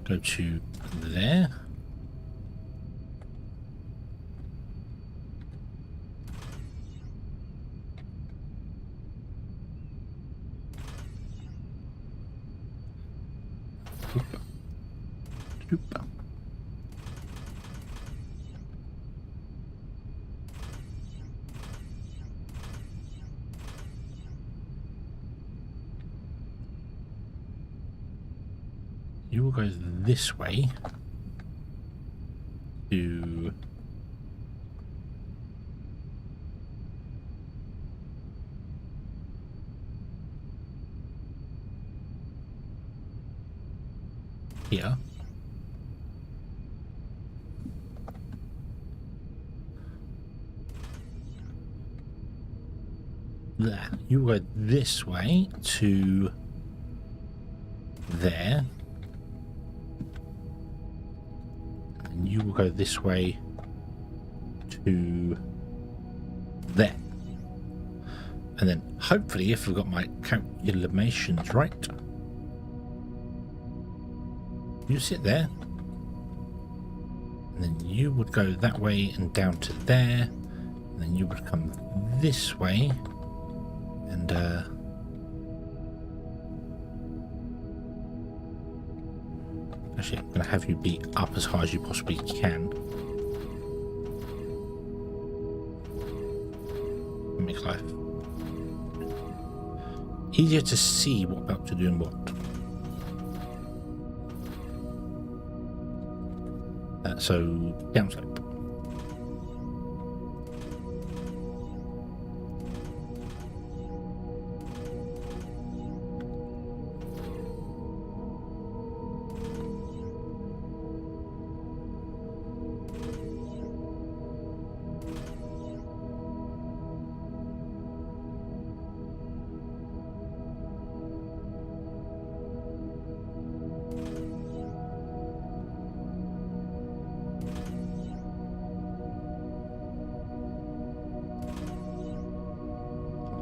go to there. You will go this way to here. There. You go this way to there. And you will go this way to there. And then hopefully, if I've got my calculations right, you sit there. And then you would go that way and down to there. And then you would come this way. And actually, I'm going to have you be up as high as you possibly can. Make life easier to see what about to do and what. So downslope.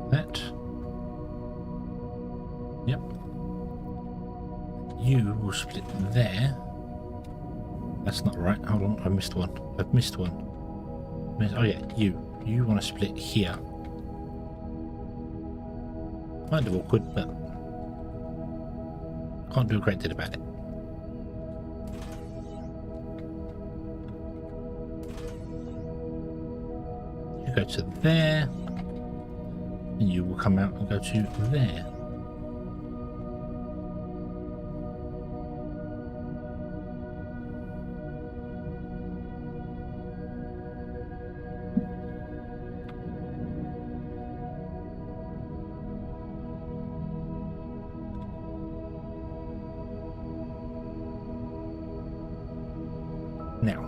That. Yep. You will split there. That's not right. Hold on, I missed one. I've missed one. Oh yeah, you want to split here. Kind of awkward, but can't do a great deal about it. You go to there. And you will come out and go to there. Now,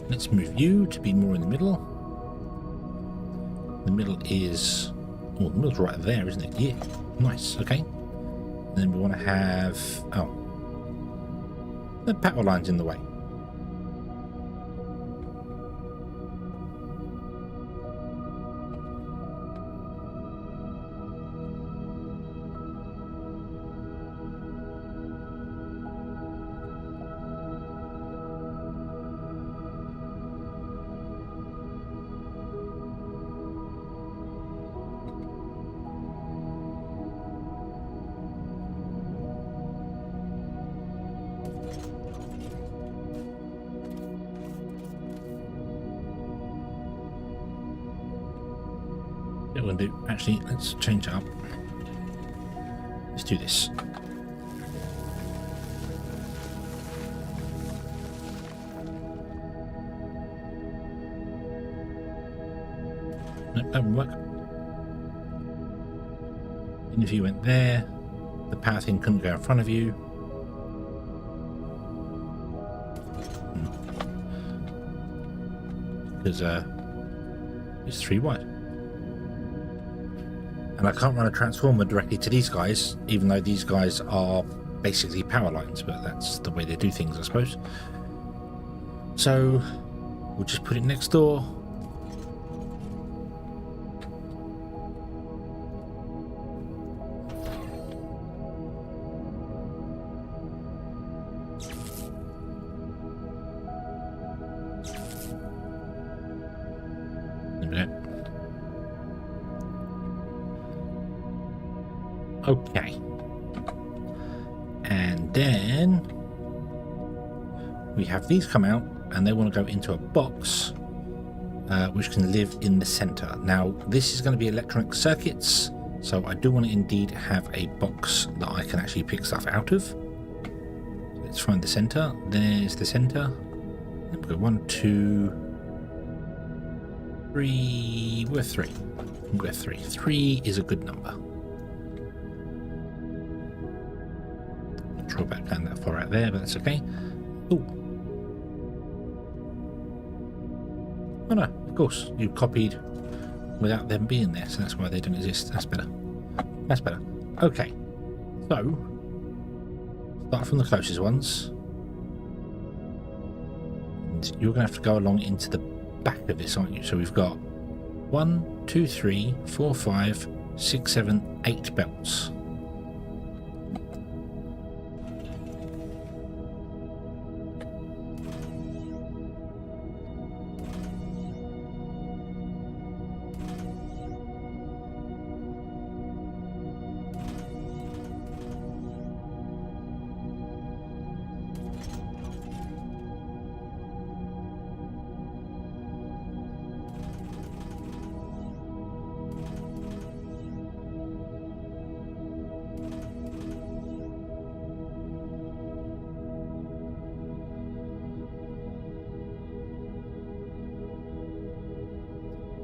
let's move you to be more in the middle. The middle is... oh, the middle's right there, isn't it? Yeah. Nice. Okay. And then we want to have... Oh. The power line's in the way. What we'll do, actually, let's change it up. Let's do this. Nope, that won't work. And if you went there, the power thing couldn't go in front of you. Because it's 3 wide. And I can't run a transformer directly to these guys, even though these guys are basically power lines, but that's the way they do things, I suppose. So we'll just put it next door. There we go. Okay, and then we have these come out and they want to go into a box which can live in the center. Now this is going to be electronic circuits, so I do want to indeed have a box that I can actually pick stuff out of. Let's find the center. There's the center. Then we've got 1, 2, 3. We're 3. We're 3. 3 is a good number. Draw back down that far out there, but that's okay. Oh. Oh no, of course, you copied without them being there, so that's why they don't exist. That's better. That's better. Okay. So, start from the closest ones. And you're going to have to go along into the back of this, aren't you? So we've got 1, 2, 3, 4, 5, 6, 7, 8 belts.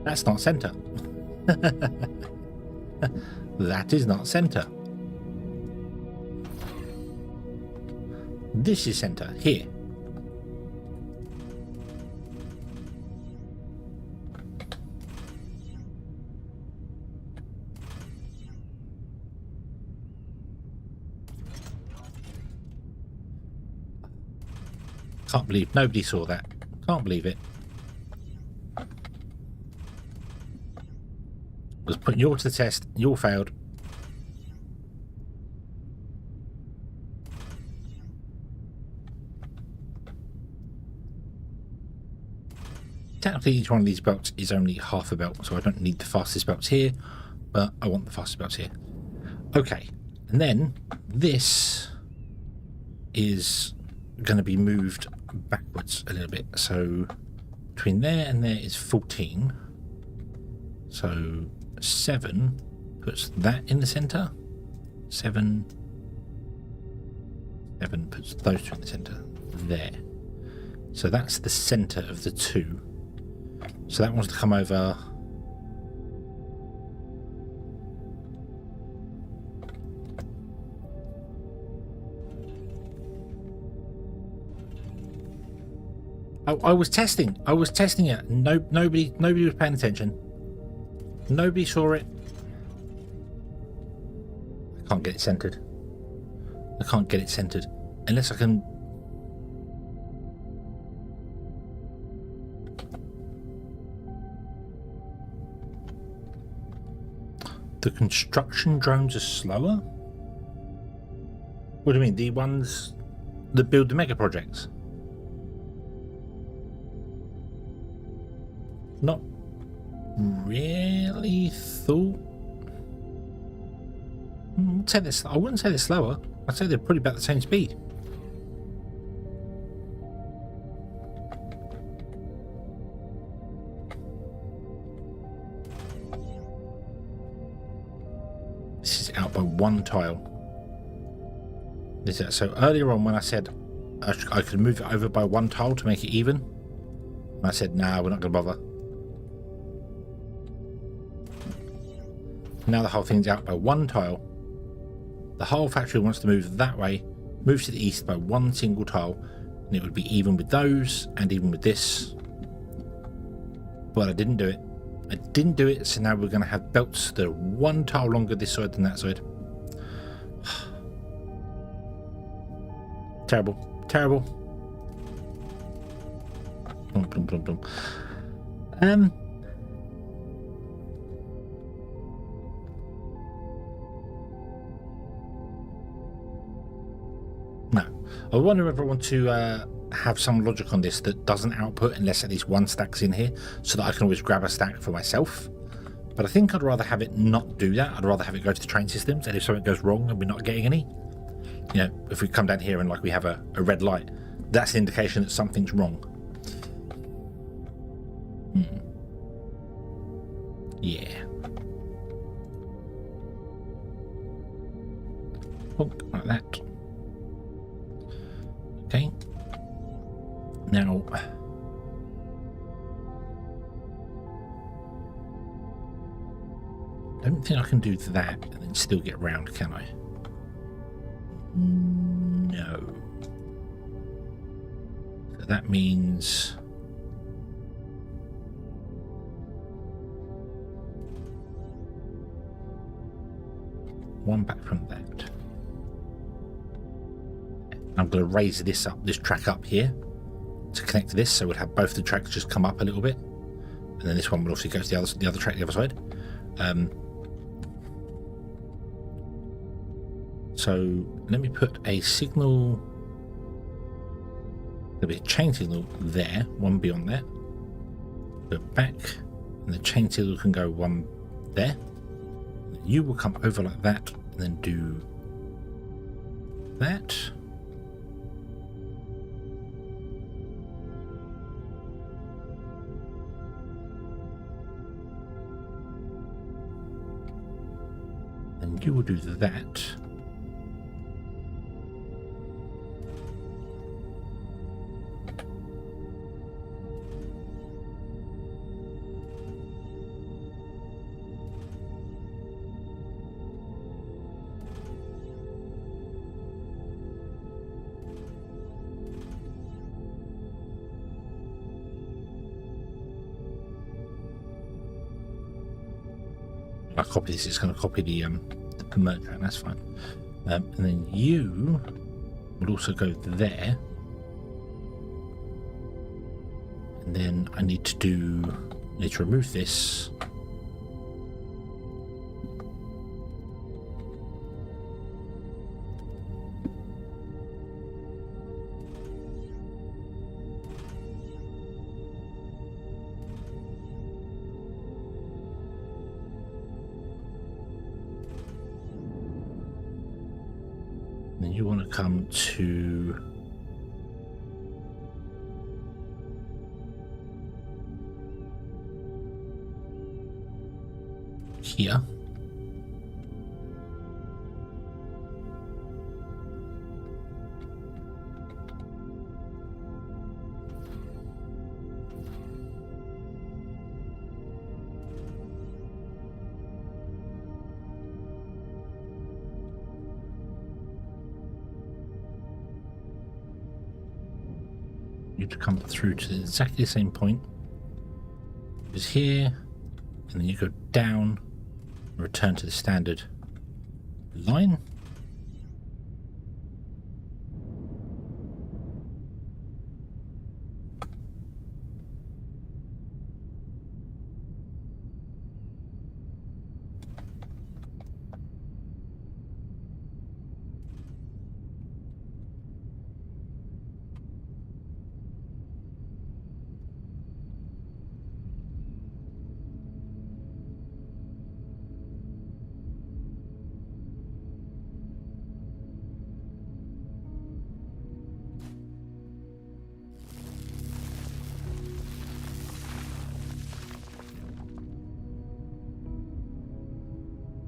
That's not center. That is not center. This is center, here. Can't believe nobody saw that. Can't believe it. Was putting you all to the test. You all failed. Technically, each one of these belts is only half a belt, so I don't need the fastest belts here, but I want the fastest belts here. Okay, and then this is going to be moved backwards a little bit. So between there and there is 14. So 7 puts that in the center. 7 puts those two in the center. There. So that's the center of the two. So that wants to come over. I was testing. I was testing it. Nobody was paying attention. Nobody saw it. I can't get it centered. I can't get it centered unless I can. The construction drones are slower? What do you mean? The ones that build the mega projects? Not really thought. I wouldn't say they're slower. I'd say they're probably about the same speed. This is out by one tile. So earlier on when I said I could move it over by one tile to make it even, I said, nah, we're not going to bother. Now the whole thing's out by one tile. The whole factory wants to move that way, move to the east by one single tile, and it would be even with those and even with this. But I didn't do it. I didn't do it, so now we're going to have belts that are one tile longer this side than that side. Terrible. Terrible. Blum, blum, blum, blum. No. I wonder if I want to have some logic on this that doesn't output unless at least one stack's in here, so that I can always grab a stack for myself. But I think I'd rather have it not do that. I'd rather have it go to the train systems, and if something goes wrong and we're not getting any, you know, if we come down here and like we have a red light, that's an indication that something's wrong. Yeah. Oh, like that. Okay. Now, I don't think I can do that and then still get round, can I? No. So that means one back from that. I'm going to raise this track up here to connect to this, so we'll have both the tracks just come up a little bit, and then this one will obviously go to the other track the other side. So let me put a signal. There'll be a chain signal there, one beyond there. Go back, and the chain signal can go one there. You will come over like that, and then do that. And you will do that. I copy this, it's going to copy the merge track, that's fine. And then you will also go there. And then I need to remove this. Then you want to come to here. To come through to exactly the same point. It's here, and then you go down and return to the standard line.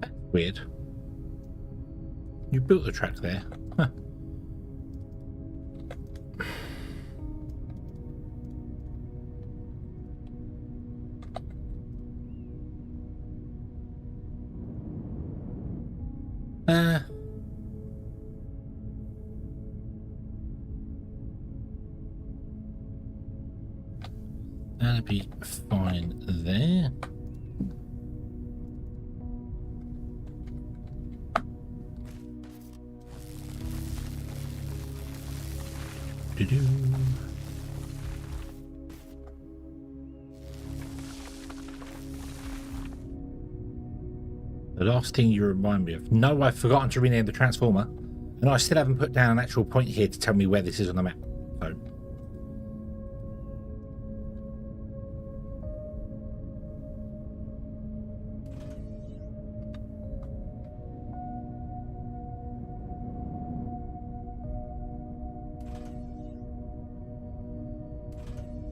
That's weird. You built the track there. Huh. That'll be fine there. Do-do. The last thing you remind me of. No, I've forgotten to rename the transformer, and I still haven't put down an actual point here to tell me where this is on the map. So.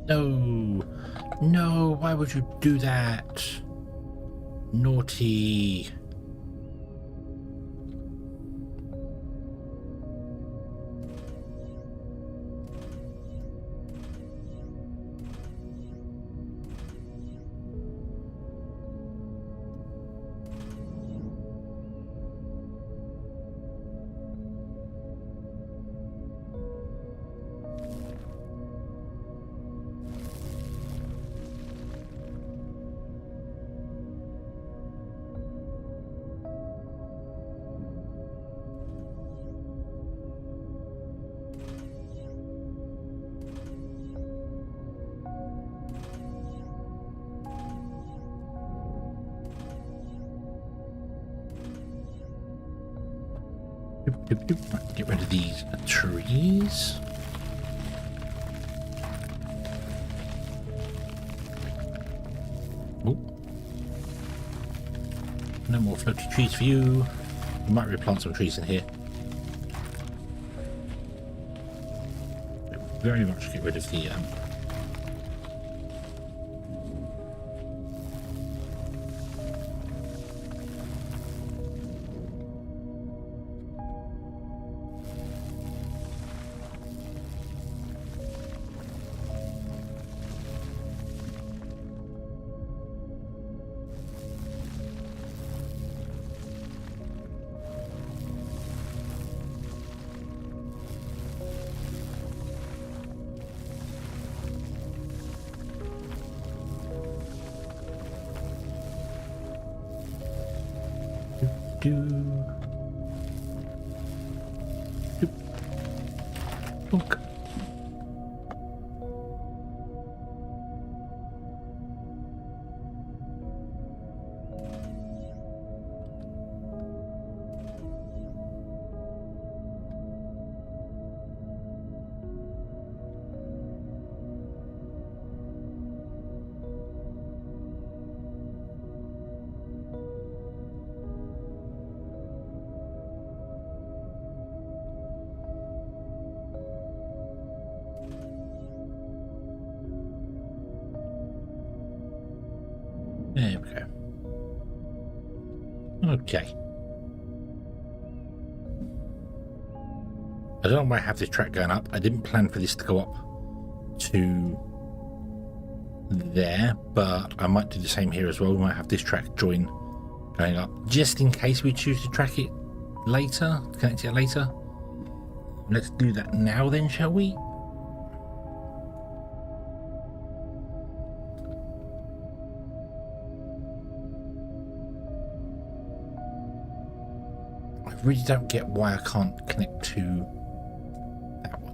No, no, why would you do that? Naughty. Get rid of these trees. Oh. No more floaty trees for you. We might replant some trees in here. Very much get rid of the Bonk. There we go. Okay. I don't know why I have this track going up. I didn't plan for this to go up to there, but I might do the same here as well. We might have this track join going up, just in case we choose to track it later, connect it later. Let's do that now then, shall we? I really don't get why I can't connect to that one.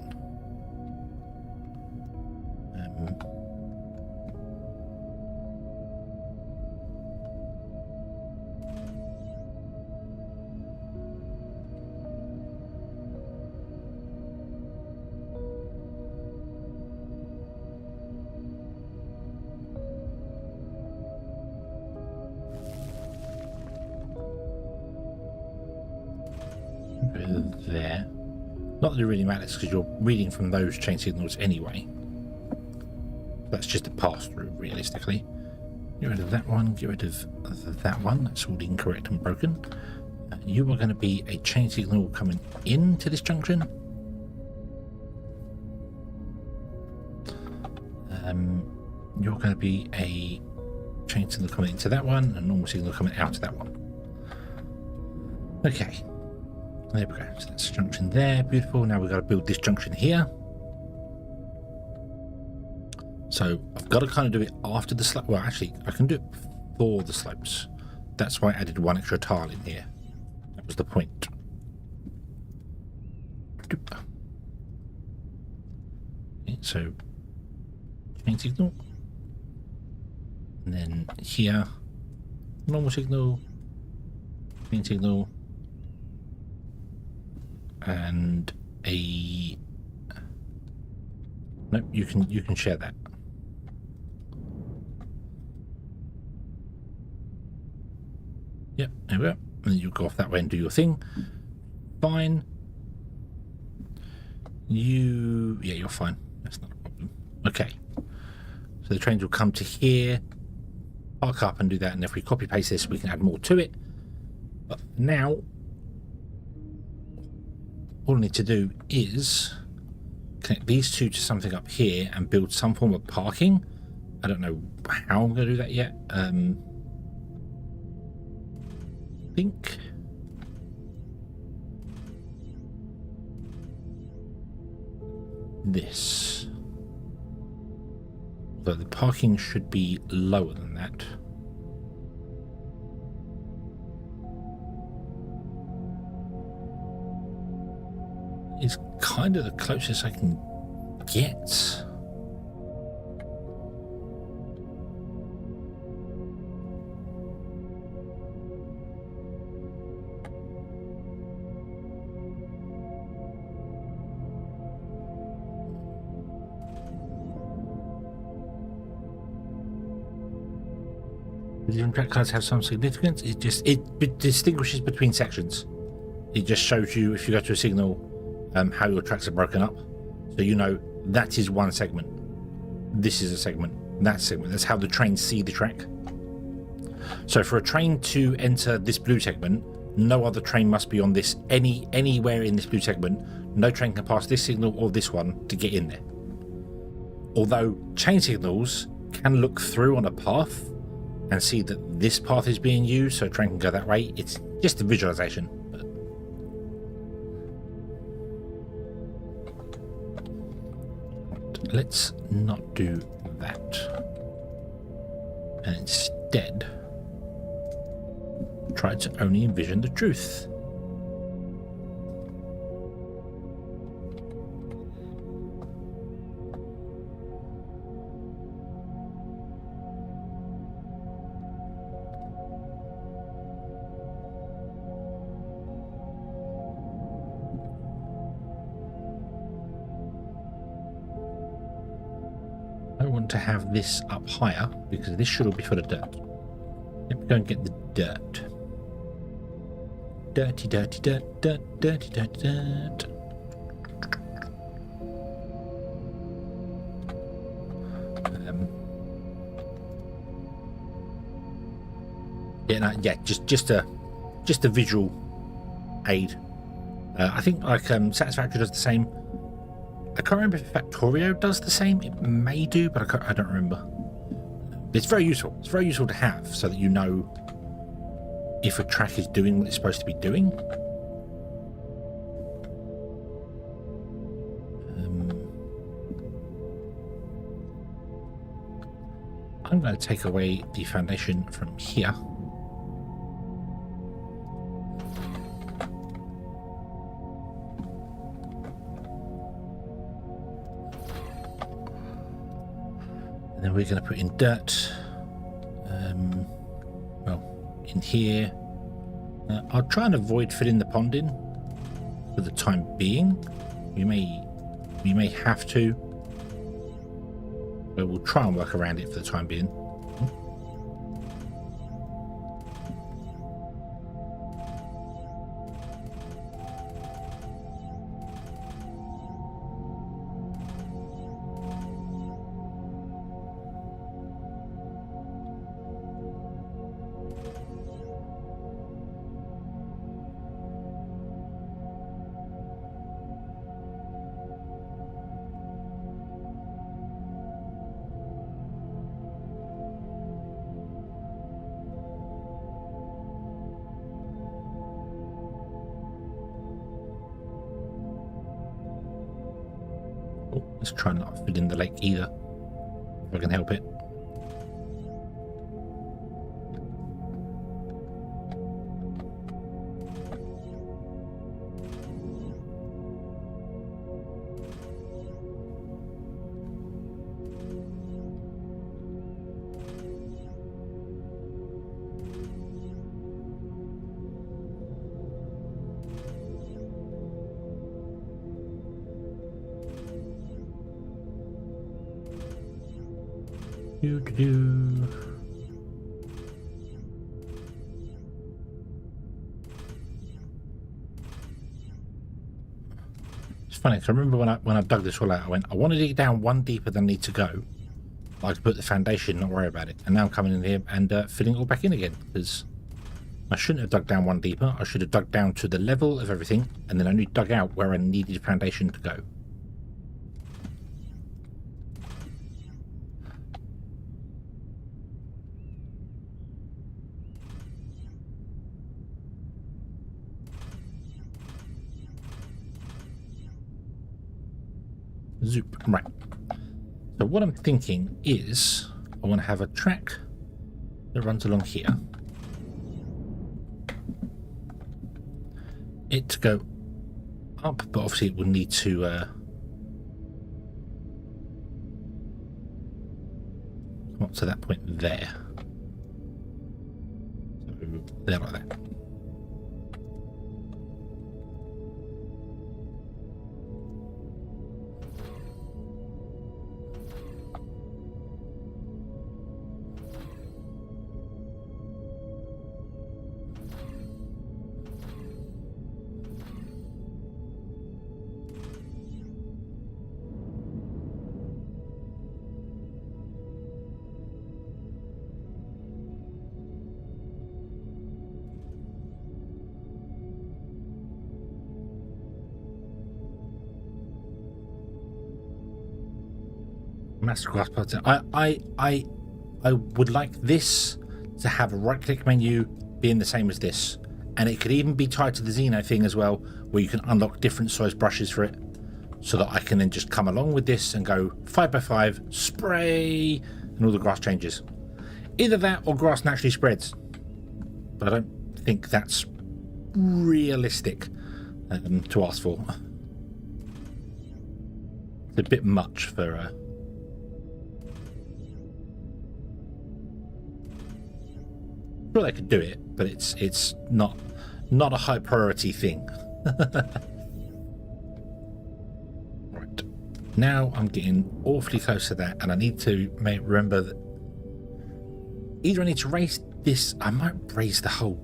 There. Not that it really matters because you're reading from those chain signals anyway. That's just a pass through realistically. Get rid of that one, get rid of that one. That's all incorrect and broken. You are going to be a chain signal coming into this junction. You're going to be a chain signal coming into that one, and a normal signal coming out of that one. Okay, there we go. So that's a junction there, beautiful. Now we've got to build this junction here. So I've got to kind of do it after the slope. Well, actually, I can do it before the slopes. That's why I added one extra tile in here. That was the point. Okay, so chain signal. And then here, normal signal, chain signal, and a. Nope, you can share that. Yep, there we go. And then you go off that way and do your thing. Fine. Yeah, you're fine. That's not a problem. Okay. So the trains will come to here, park up and do that, and if we copy paste this we can add more to it. But now all I need to do is connect these two to something up here and build some form of parking. I don't know how I'm going to do that yet. I think this. Although the parking should be lower than that. It's kind of the closest I can get. Different track cards have some significance. It distinguishes between sections. It just shows you, if you go to a signal, how your tracks are broken up, so you know that is one segment, this is a segment, that's a segment. That's how the trains see the track. So for a train to enter this blue segment, no other train must be on this anywhere in this blue segment. No train can pass this signal or this one to get in there. Although chain signals can look through on a path and see that this path is being used, so a train can go that way. It's just a visualization. Let's not do that, and instead try to only envision the truth. I want to have this up higher because this should all be full of dirt. Let me go and get the dirt. Dirty, dirty, dirt, dirt, dirty, dirty, dirt. Just a visual aid. I think like Satisfactory does the same. I can't remember if Factorio does the same. It may do, but I don't remember. It's very useful. It's very useful to have so that you know if a track is doing what it's supposed to be doing. I'm going to take away the foundation from here. And then we're going to put in dirt. Well, in here. I'll try and avoid filling the pond in for the time being. We may have to, but we'll try and work around it for the time being. Let's try not to fill in the lake either, if I can help it. It's funny, because I remember when I dug this all out, I went, I want to dig down one deeper than I need to go. I could put the foundation, not worry about it. And now I'm coming in here and filling it all back in again, because I shouldn't have dug down one deeper. I should have dug down to the level of everything, and then only dug out where I needed foundation to go. Zoop. Right. So what I'm thinking is I want to have a track that runs along here. It to go up, but obviously it will need to come up to that point there. So there, like that. Masterclass button. I would like this to have a right-click menu being the same as this, and it could even be tied to the Xeno thing as well, where you can unlock different size brushes for it, so that I can then just come along with this and go 5x5 spray, and all the grass changes. Either that or grass naturally spreads, but I don't think that's realistic to ask for. It's a bit much for. Sure, they could do it, but it's not a high priority thing. Right, now I'm getting awfully close to that, and I need to remember that either I need to raise this. I might raise the whole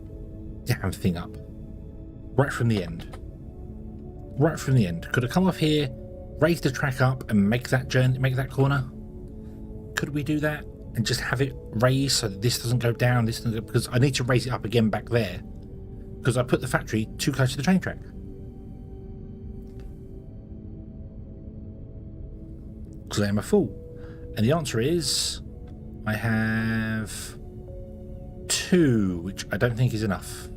damn thing up right from the end. Right from the end. Could I come off here, raise the track up, and make that journey, make that corner? Could we do that? And just have it raised so that this doesn't go down, this doesn't go, because I need to raise it up again back there because I put the factory too close to the train track. Because I am a fool. And the answer is I have 2, which I don't think is enough.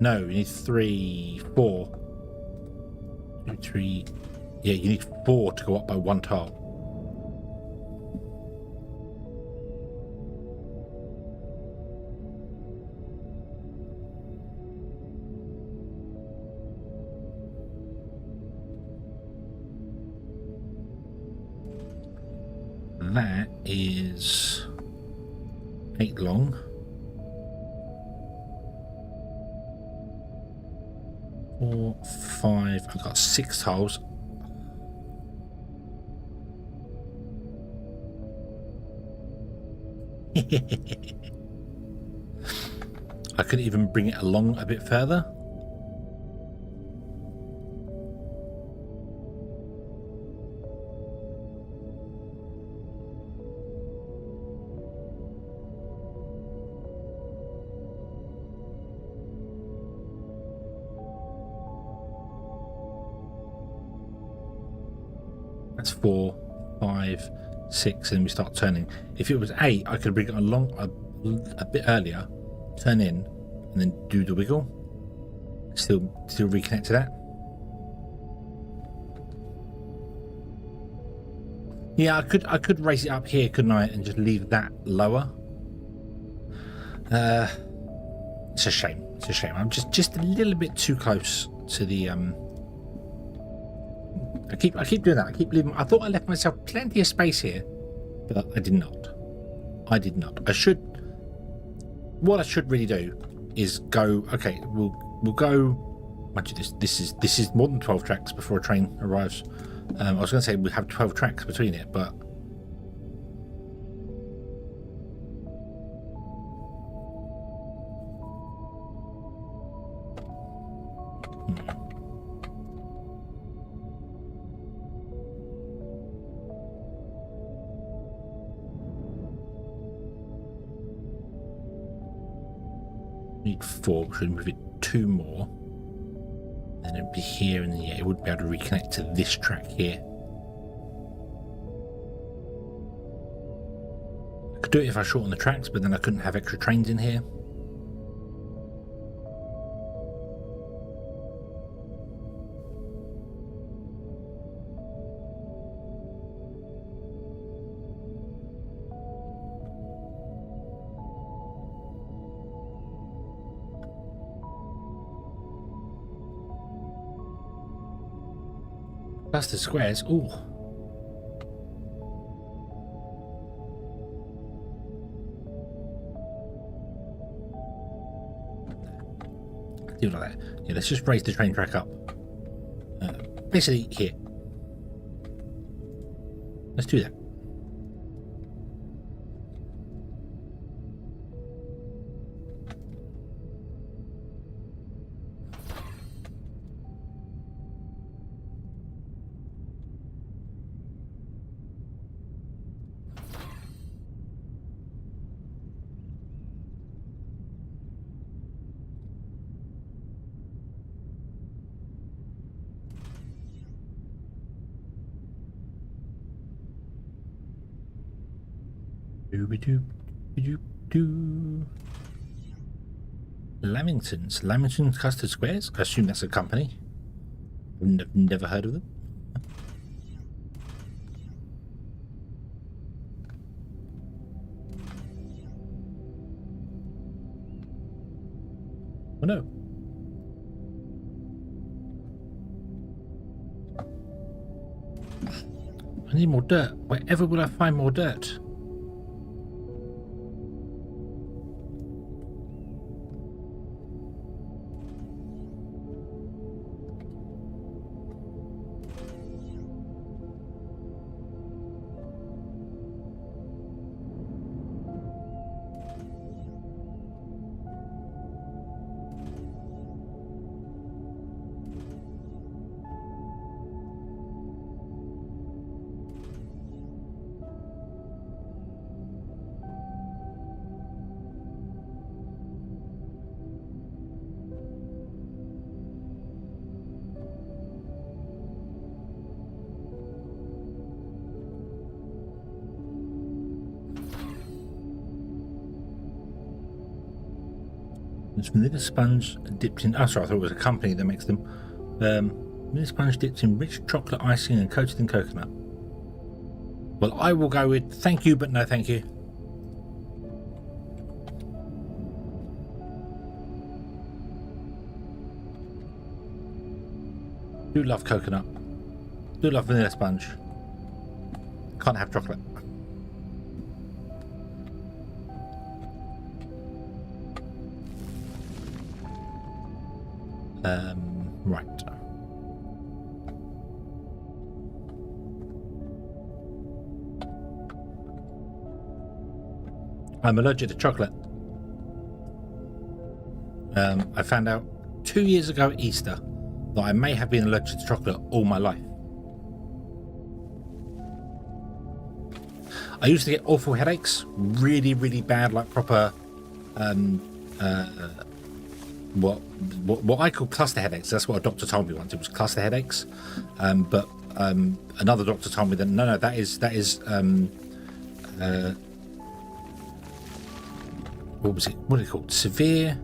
No, you need 3, 4. 2, 3. Yeah, you need 4 to go up by 1 tile. That is 8 long. 4, 5. I've got 6 tiles. I could even bring it along a bit further. That's 4, 5, 6, and we start turning. If it was 8, I could bring it along a bit earlier, turn in, and then do the wiggle. Still reconnect to that. Yeah, I could raise it up here, couldn't I, and just leave that lower. It's a shame. It's a shame. I'm just a little bit too close to the I keep doing that. I keep leaving. I thought I left myself plenty of space here, but I did not. I did not. What I should really do is go. Okay, we'll go. Mind you, this is more than 12 tracks before a train arrives. I was going to say we have 12 tracks between it, but need 4. We should move it 2 more. Then it'd be here, and then yeah, it wouldn't be able to reconnect to this track here. I could do it if I shorten the tracks, but then I couldn't have extra trains in here. Plus the squares. Ooh. Do it like that. Yeah, let's just raise the train track up. Basically here. Let's do that. Lamington's Custard Squares. I assume that's a company. I've never heard of them. Oh no. I need more dirt. Wherever will I find more dirt? It's vanilla sponge dipped in. Oh, sorry, I thought it was a company that makes them. Vanilla sponge dipped in rich chocolate icing and coated in coconut. Well, I will go with thank you, but no thank you. Do love coconut. Do love vanilla sponge. Can't have chocolate. Right. I'm allergic to chocolate. I found out 2 years ago at Easter that I may have been allergic to chocolate all my life. I used to get awful headaches, really, really bad, like proper what I call cluster headaches. That's what a doctor told me once. It was cluster headaches, but another doctor told me that no, that is what was it? What are they called? Severe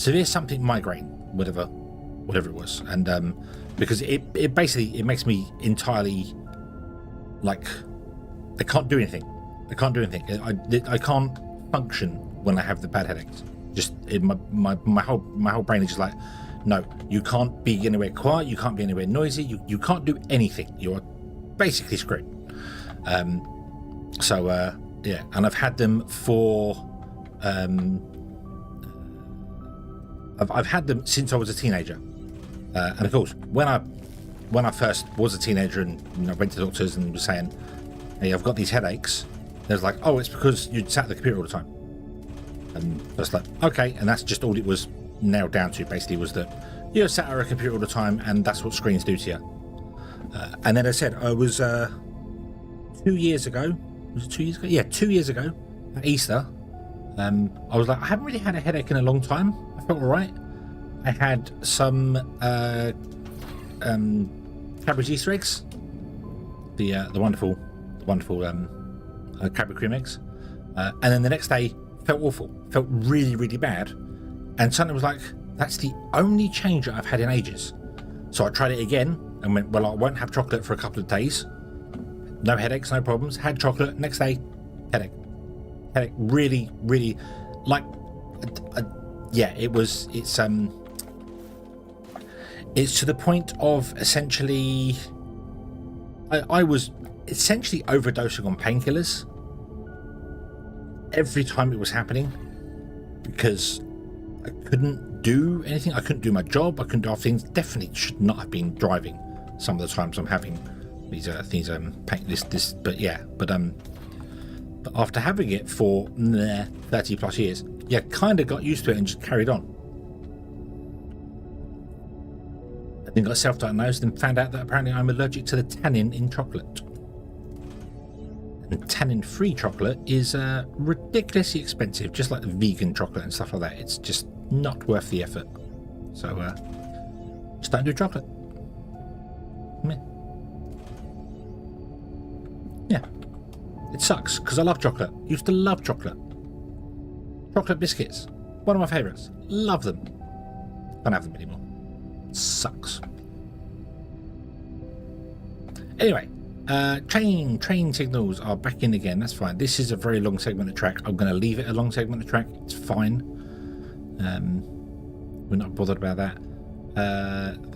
severe something migraine, whatever it was, and because it basically makes me entirely like I can't do anything. I can't function when I have the bad headaches. Just my whole brain is just like, no, you can't be anywhere quiet, you can't be anywhere noisy, you can't do anything. You're basically screwed. Yeah, and I've had them for I've had them since I was a teenager, and of course when I first was a teenager and went to doctors and was saying, hey, I've got these headaches, there's like, oh, it's because you'd sat at the computer all the time. And I was like, okay, and that's just all it was nailed down to, basically, was that you're sat at a computer all the time and that's what screens do to you. And then I said, I was 2 years ago, was it 2 years ago? Yeah, 2 years ago at Easter, I was like, I haven't really had a headache in a long time. I felt all right. I had some Cadbury's Easter eggs, the wonderful Cadbury cream eggs, and then the next day felt awful, felt really bad, and suddenly was like, that's the only change that I've had in ages. So I tried it again and went, well, I won't have chocolate for a couple of days. No headaches, no problems. Had chocolate, next day headache, really like yeah, it's to the point of essentially I was essentially overdosing on painkillers every time it was happening, because I couldn't do anything. I couldn't do my job. I couldn't do other things. Definitely should not have been driving some of the times I'm having these but after having it for 30 plus years, yeah, kind of got used to it and just carried on. I then got self-diagnosed and found out that apparently I'm allergic to the tannin in chocolate. And tannin-free chocolate is ridiculously expensive, just like the vegan chocolate and stuff like that. It's just not worth the effort. So, just don't do chocolate. Yeah. It sucks, because I love chocolate. Used to love chocolate. Chocolate biscuits. One of my favourites. Love them. Don't have them anymore. Sucks. Anyway. Train signals are back in again. That's fine. This is a very long segment of track. I'm going to leave it a long segment of track. It's fine. We're not bothered about that.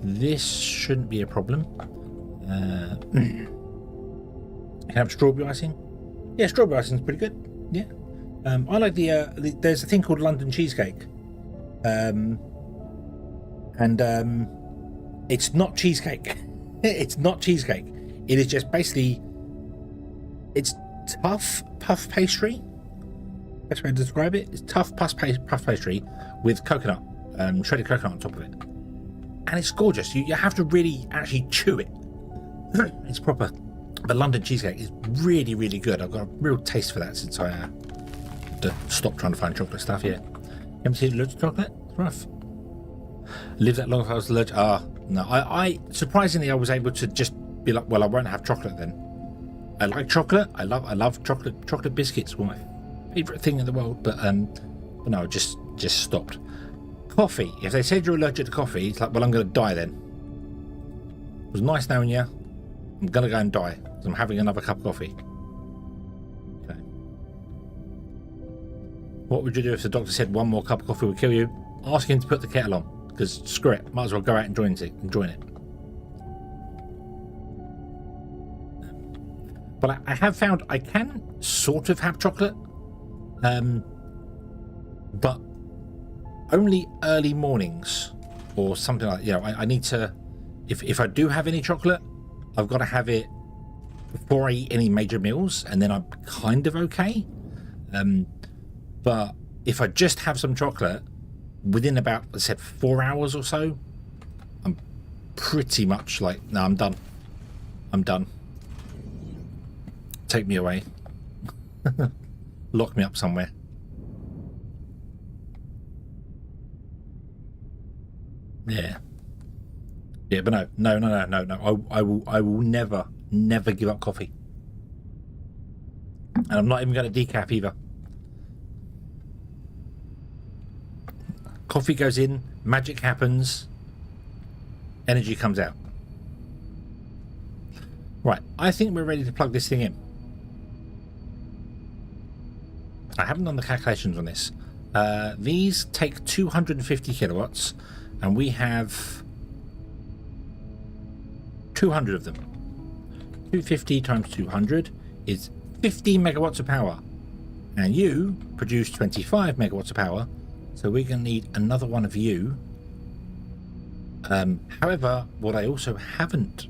This shouldn't be a problem. Can I have strawberry icing? Yeah, strawberry icing is pretty good. Yeah. I like there's a thing called London cheesecake. It's not cheesecake. It's not cheesecake. It is just basically, it's tough puff pastry. Best way to describe it is tough puff pastry with coconut, shredded coconut on top of it, and it's gorgeous. You have to really actually chew it. It's proper. But London cheesecake is really good. I've got a real taste for that since I had to stop trying to find chocolate stuff. Yeah, you haven't seen allergic to chocolate? It's rough. Lived that long if I was allergic. No. I surprisingly I was able to just be like, well, I won't have chocolate then. I like chocolate. I love chocolate biscuits. One of my favorite thing in the world. But no, just stopped. Coffee. If they said you're allergic to coffee, it's like, well, I'm going to die then. It was nice knowing you. I'm going to go and die because I'm having another cup of coffee. Okay. What would you do if the doctor said one more cup of coffee would kill you? Ask him to put the kettle on, because screw it. Might as well go out and join it. But I have found I can sort of have chocolate, but only early mornings or something like that. You know, I need to, if I do have any chocolate, I've got to have it before I eat any major meals, and then I'm kind of okay. But if I just have some chocolate within about, I said, 4 hours or so, I'm pretty much like, no, I'm done. Take me away. Lock me up somewhere. Yeah, but no. I will never give up coffee, and I'm not even going to decaf either. Coffee goes in, magic happens, energy comes out. Right, I think we're ready to plug this thing in. I haven't done the calculations on this. These take 250 kilowatts, and we have 200 of them. 250 times 200 is 50 megawatts of power. And you produce 25 megawatts of power, so we're going to need another one of you. However, what I also haven't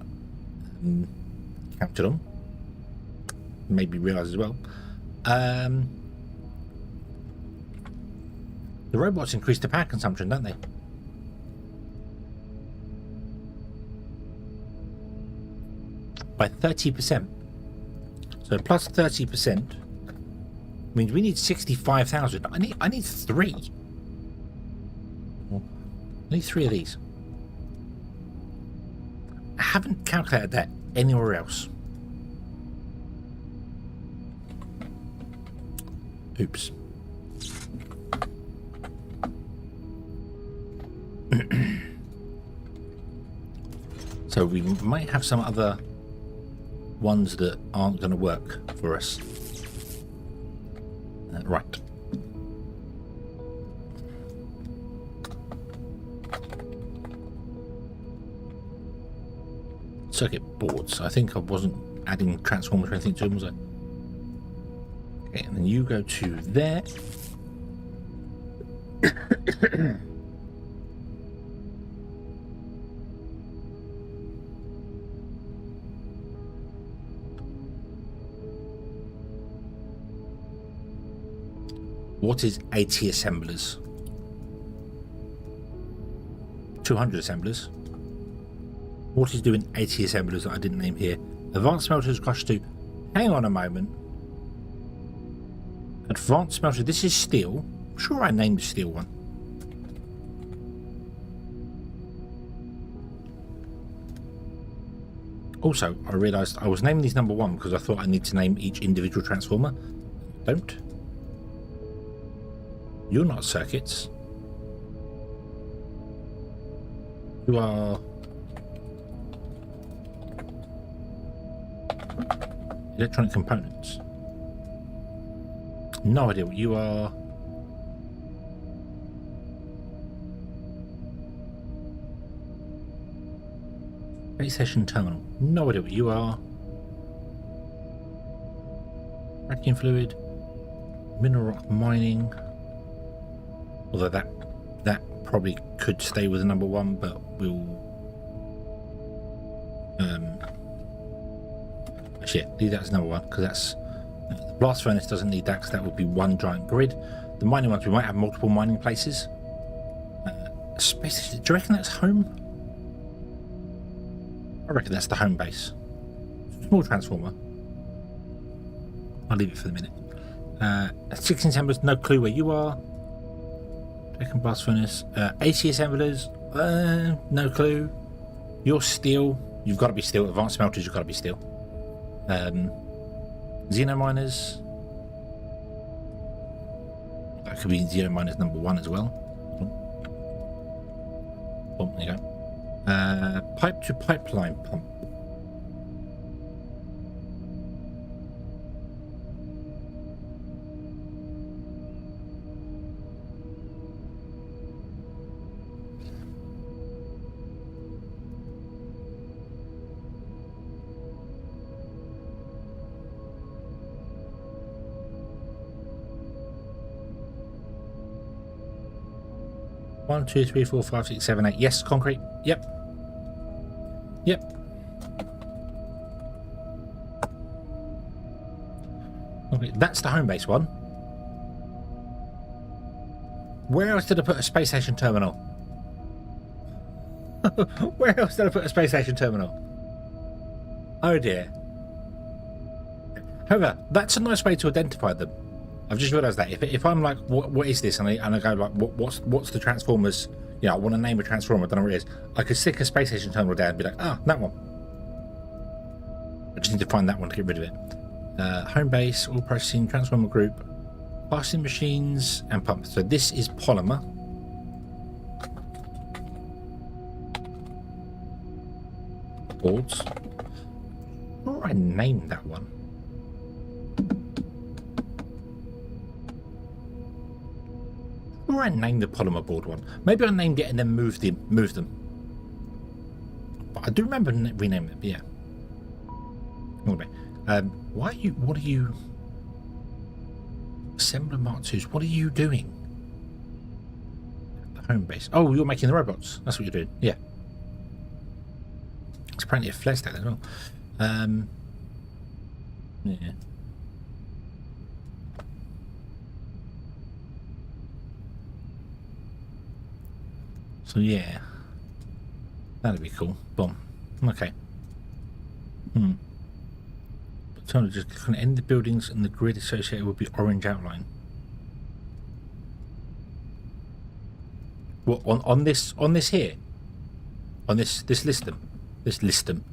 counted on, maybe realised as well, the robots increase the power consumption, don't they? By 30%. So plus 30% means we need 65,000. I need 3. I need 3 of these. I haven't calculated that anywhere else. Oops. So we might have some other ones that aren't going to work for us. Right. Circuit boards. I think I wasn't adding transformers or anything to them, was I? Okay, and then you go to there. What is 80 assemblers? 200 assemblers. What is doing 80 assemblers that I didn't name here? Advanced smelters crush 2. Hang on a moment. Advanced smelter. This is steel. I'm sure I named the steel one. Also, I realised I was naming these number 1 because I thought I need to name each individual transformer. Don't. You're not circuits. You are electronic components. No idea what you are. Base station terminal. No idea what you are. Vacuum fluid. Mineral rock mining. Although that probably could stay with the number 1, but we'll actually, yeah, leave that as number 1 because that's the blast furnace doesn't need that because that would be one giant grid. The mining ones, we might have multiple mining places. Space station, do you reckon that's home? I reckon that's the home base. Small transformer. I'll leave it for the minute. 16 assemblers, no clue where you are. Second blast furnace. 80 assemblers, no clue. You're steel. You've got to be steel. Advanced smelters, you've got to be steel. Xeno miners. That could be Xeno miners number 1 as well. Oh, there you go. Pipe to pipeline pump. One, 2, 3, 4, 5, 6, 7, 8. Yes, concrete. Yep. Yep. Okay, that's the home base one. Where else did I put a space station terminal? Where else did I put a space station terminal? Oh dear. However, that's a nice way to identify them. I've just realised that if I'm like, what is this, and I go like, what's the transformers? Yeah, I want to name a transformer. I don't know what it is. I could stick a space station terminal down and be like, that one. I just need to find that one to get rid of it. Home base, all processing, transformer group, casting machines, and pumps. So this is polymer. boards. What I named that one? Or I named the polymer board one. Maybe I named it and then moved them. But I do remember renaming it. But yeah. Anyway, what are you? Assembler Mark IIs. What are you doing? The home base. Oh, you're making the robots. That's what you're doing. Yeah. There's plenty of flares there as well. Yeah. So yeah, that'd be cool. Boom. Okay. But time to just click on any of the buildings and the grid associated with the orange outline. What on this here? On this list them.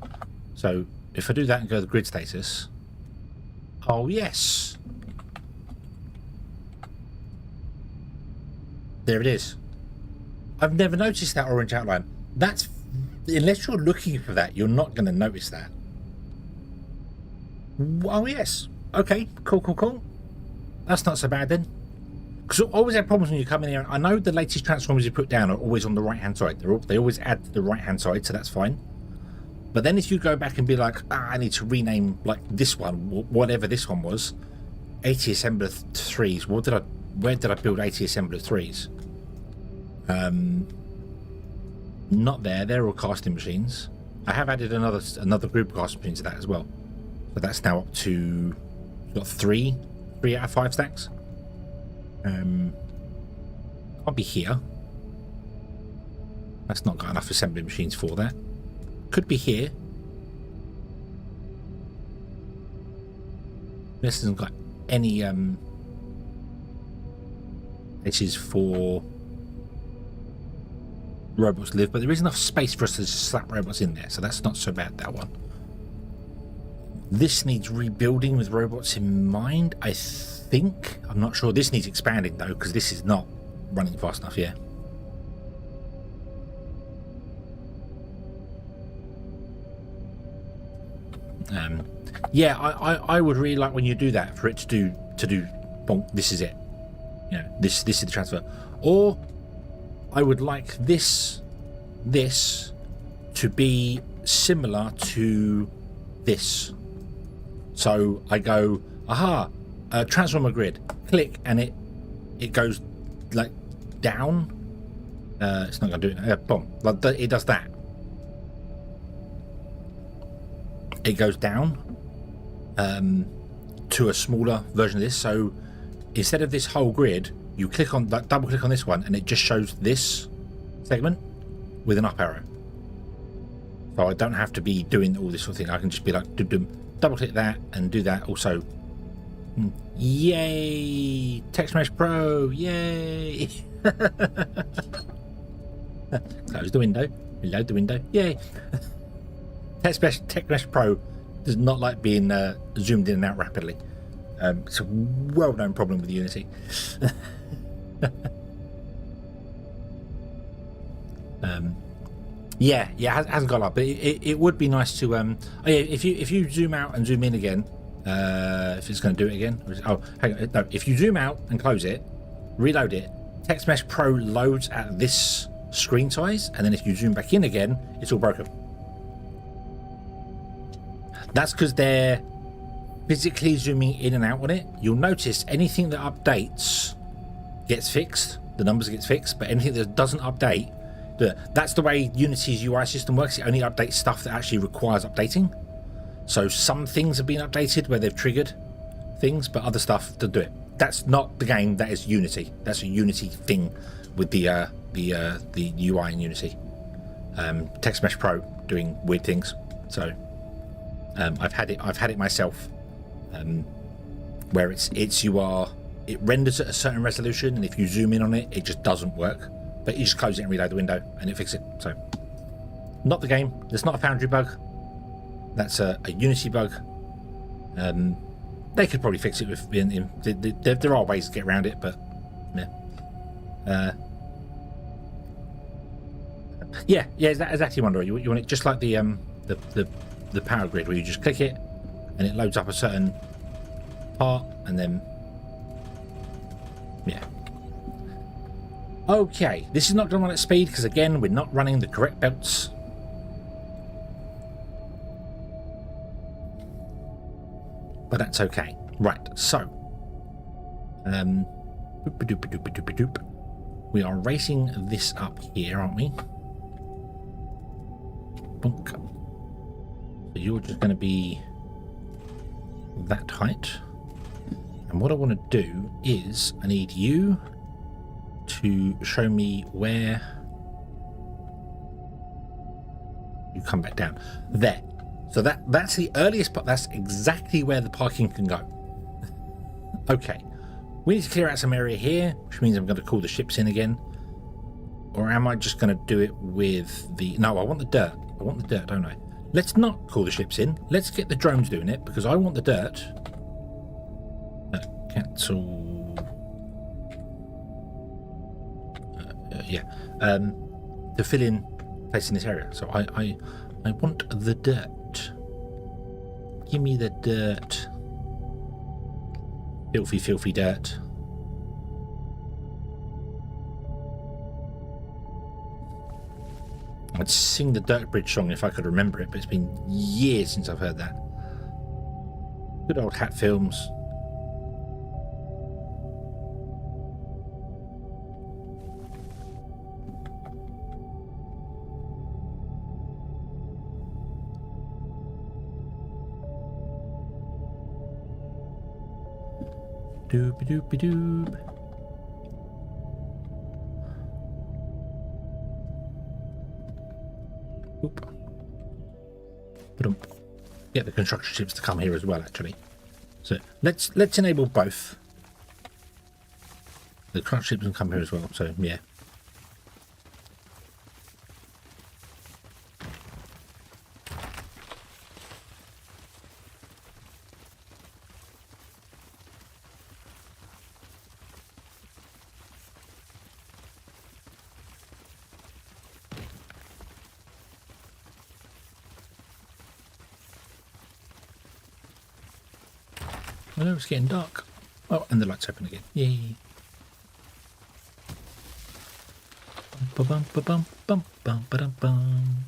So if I do that and go to the grid status. Oh yes. There it is. I've never noticed that orange outline. That's, unless you're looking for that, you're not going to notice that. Oh yes. Okay. Cool. That's not so bad then. Because I always have problems when you come in here. I know the latest transformers you put down are always on the right hand side. They always add to the right hand side, so that's fine. But then if you go back and be like, I need to rename like this one, whatever this one was, 80 assembler 3s. Where did I build 80 assembler 3s? Not there. They're all casting machines. I have added another group of casting machines to that as well. So that's now up to, got three out of 5 stacks. Can't be here. That's not got enough assembly machines for that. Could be here. This hasn't got any this is for robots to live, but there is enough space for us to just slap robots in there, so that's not so bad, that one. This needs rebuilding with robots in mind, I think. I'm not sure. This needs expanding though, because this is not running fast enough. Yeah. Yeah, I would really like when you do that for it to do bonk, this is it. You know, this is the transfer. Or I would like this to be similar to this. So I go, aha, transformer grid, click, and it goes like down. It's not gonna do it. Boom, like it does that. It goes down to a smaller version of this. So instead of this whole grid, you click on that, double click on this one, and it just shows this segment with an up arrow. So I don't have to be doing all this sort of thing. I can just be like, double click that and do that. Also, yay! Text Mesh Pro, yay! Close the window, reload the window, yay! Text Mesh Pro does not like being zoomed in and out rapidly. It's a well-known problem with Unity. Yeah, it hasn't got a lot, but it would be nice to if you zoom out and zoom in again, if it's going to do it again. Oh, hang on, no. If you zoom out and close it, reload it, Text Mesh Pro loads at this screen size, and then if you zoom back in again, it's all broken. That's because they're physically zooming in and out on it. You'll notice anything that updates gets fixed, the numbers gets fixed, but anything that doesn't update, that's the way Unity's UI system works. It only updates stuff that actually requires updating. So some things have been updated where they've triggered things, but other stuff to do it. That's not the game, that is Unity. That's a Unity thing with the UI in Unity. Text Mesh Pro doing weird things. So I've had it myself, where it renders at a certain resolution, and if you zoom in on it, it just doesn't work. But you just close it and reload the window, and it fixes it. So, not the game. It's not a Foundry bug. That's a Unity bug. They could probably fix it with. There are ways to get around it, but yeah. Is that exactly wondering? You want it just like the the power grid where you just click it and it loads up a certain part and then yeah. Okay, this is not going to run at speed because again we're not running the correct belts. But that's okay. Right, so we are racing this up here, aren't we? Bonk. So you're just going to be that height. And what I want to do is I need you to show me where you come back down. There. So that's the earliest, but that's exactly where the parking can go. Okay. We need to clear out some area here, which means I'm going to call the ships in again. Or am I just going to do it with the... No, I want the dirt. I want the dirt, don't I? Let's not call the ships in. Let's get the drones doing it, because I want the dirt. Cancel... yeah. To fill in place in this area. So I want the dirt. Give me the dirt. Filthy, filthy dirt. I'd sing the Dirt Bridge song if I could remember it, but it's been years since I've heard that. Good old Hat Films. Doop-a-doop-a-doop. Oop. Get the construction ships to come here as well, actually. So let's enable both. The construction ships can come here as well, so yeah. I know it's getting dark. Oh, and the light's open again. Yay. Bum bum bum bum bum bum bum.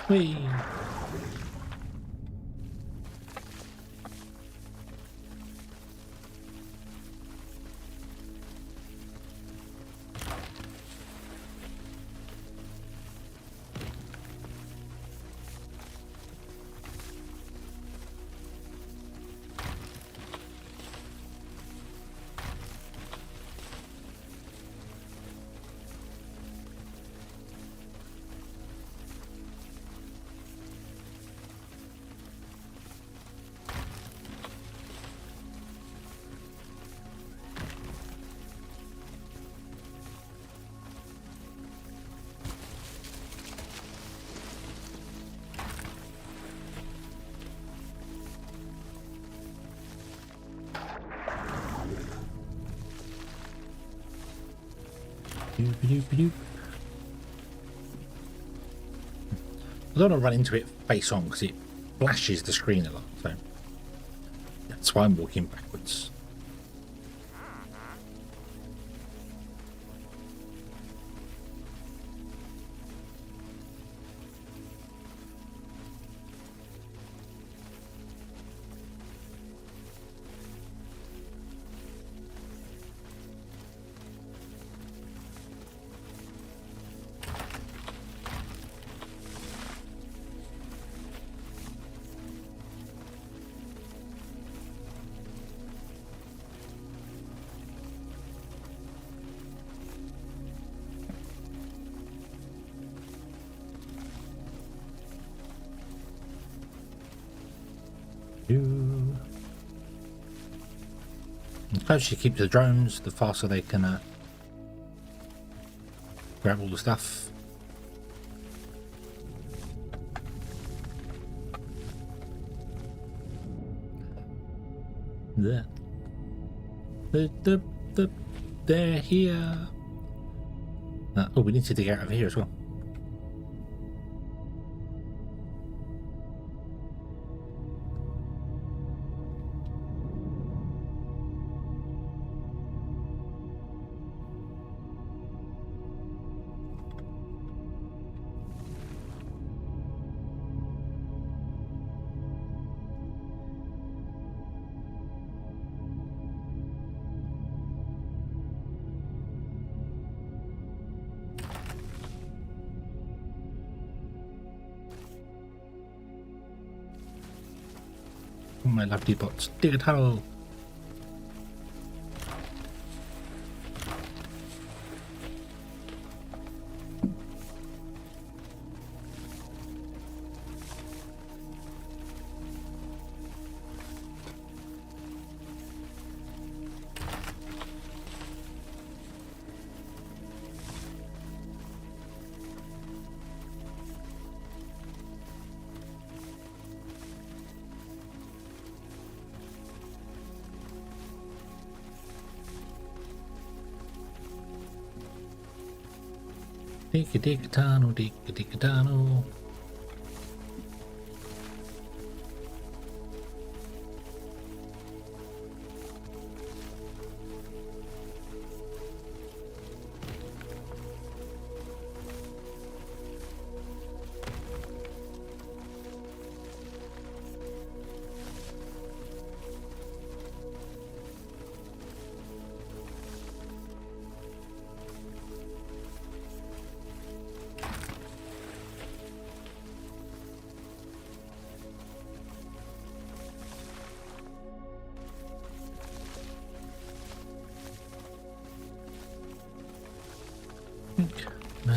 Whee. Doop-a-doop-a-doop. I don't want to run into it face on because it flashes the screen a lot, so that's why I'm walking backwards. The closer you keep to the drones, the faster they can grab all the stuff. There. They're here. Oh, we need to dig out of here as well. My lovely bots, dig a tunnel. Dig a tunnel, dig a tunnel. No.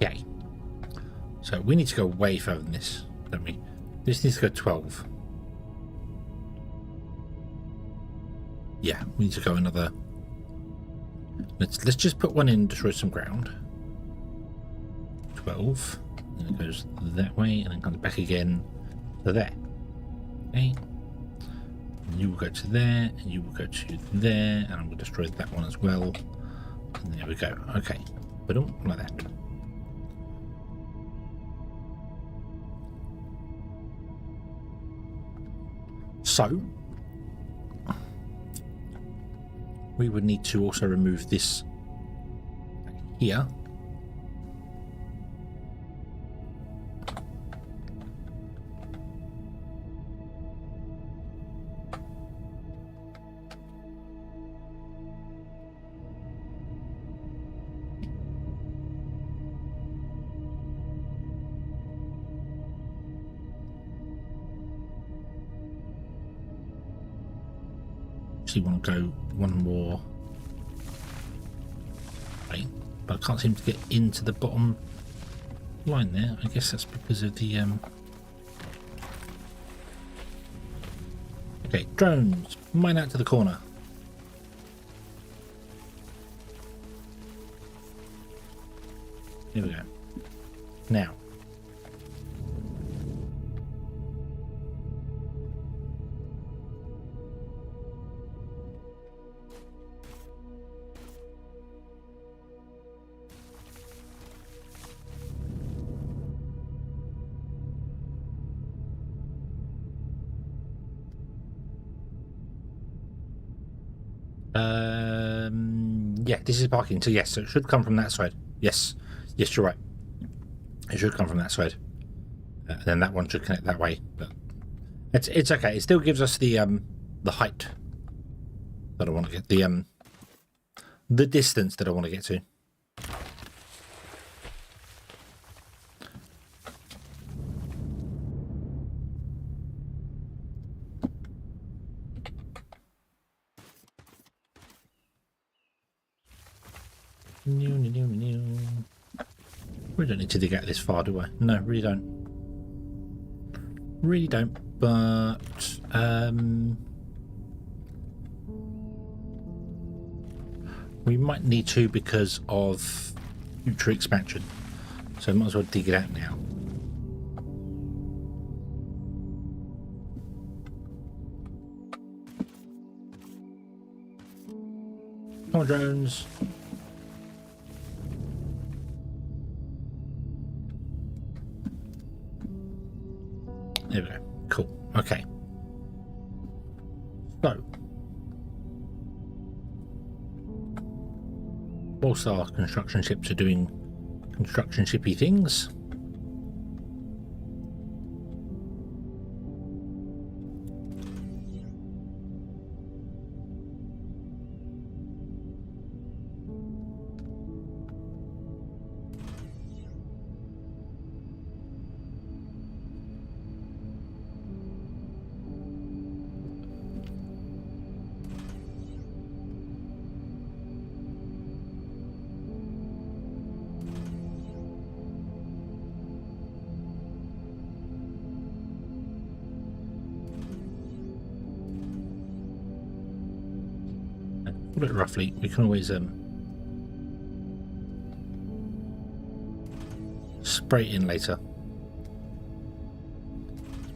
Okay, so we need to go way further than this, don't we? This needs to go 12. Yeah, we need to go another. Let's just put one in, destroy some ground. 12, and it goes that way, and then comes back again to there. Okay, and you will go to there, and you will go to there, and I'm going to destroy that one as well. And there we go. Okay, but like that. So, we would need to also remove this here. Want to go one more way, but I can't seem to get into the bottom line there. I guess that's because of the okay, drones, mine out to the corner. Here we go. Now yeah, this is parking, so yes, so it should come from that side. Yes, you're right. It should come from that side, and then that one should connect that way. But it's okay. It still gives us the height that I want to get, the distance that I want to get to. We don't need to dig out this far, do I? No, really don't. Really don't, but we might need to because of future expansion. So I might as well dig it out now. Come on, drones. There we go. Cool. Okay. So, whilst our construction ships are doing construction shippy things, put it roughly, we can always spray it in later.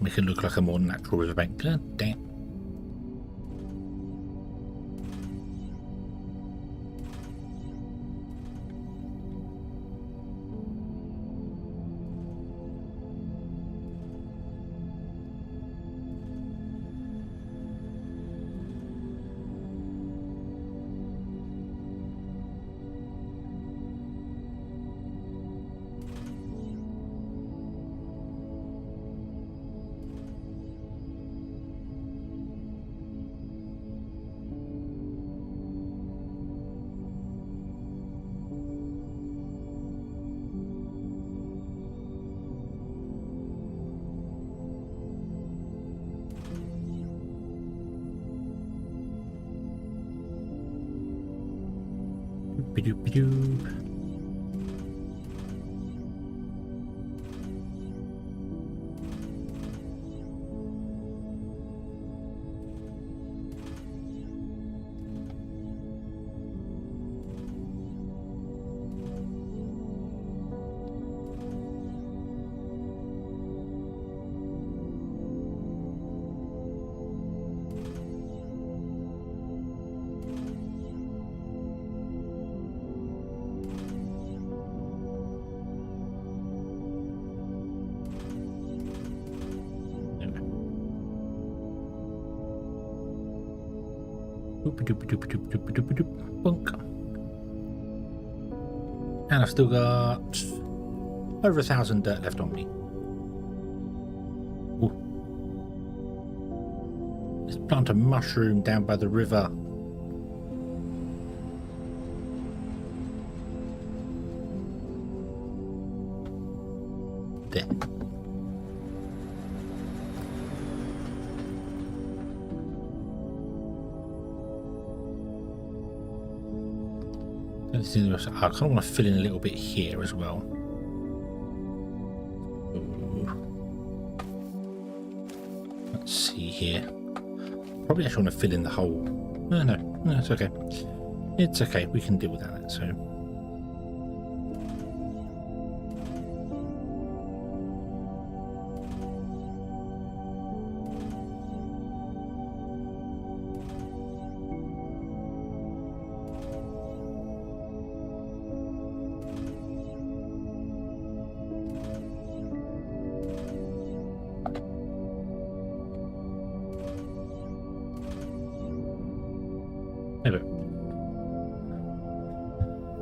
Make it look like a more natural riverbank. God damn. Doop-a-doop-a-doop. Doop-a-doop-a-doop-a-doop-a-doop-a-doop. Bunk. And I've still got over 1,000 dirt left on me. Ooh. Let's plant a mushroom down by the river. There. I kind of want to fill in a little bit here as well. Let's see here. Probably actually want to fill in the whole. No, it's okay. It's okay. We can deal with that. So.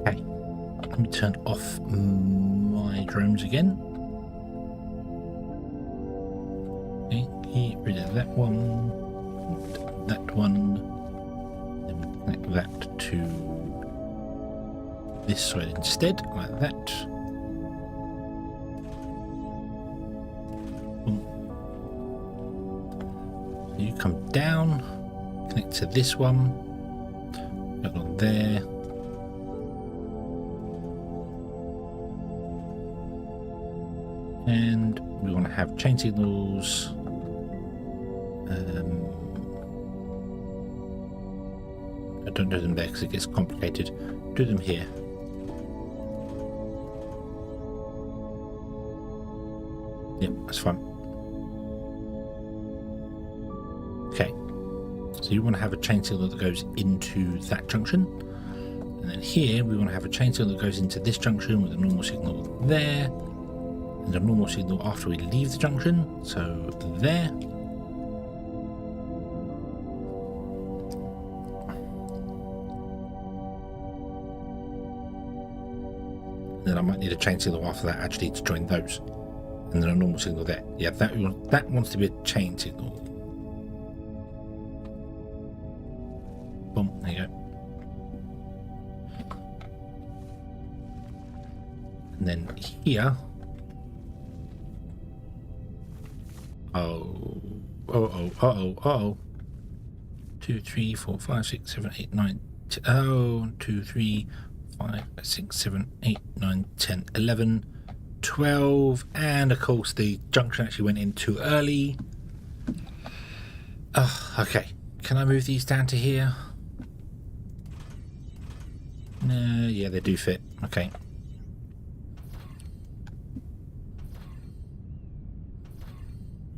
Okay, let me turn off my drones again. Okay, get rid of that one, then we connect that to this side instead, like that. Boom. So you come down, connect to this one. That one there. And we want to have chain signals. Don't do them there because it gets complicated. Do them here. Yep, that's fine. Okay. So you want to have a chain signal that goes into that junction. And then here we want to have a chain signal that goes into this junction with a normal signal there. And a normal signal after we leave the junction. So there. Then I might need a chain signal after that actually to join those, and then a normal signal there. Yeah, that wants to be a chain signal. Boom, there you go. And then here, oh, 2, 3, 4, 5, 6, 7, 8, 9, 10. Oh, 2, 3, 5, 6, 7, 8, 9, 10, 11, 12, and of course the junction actually went in too early. Okay, can I move these down to here? No, yeah, they do fit. Okay.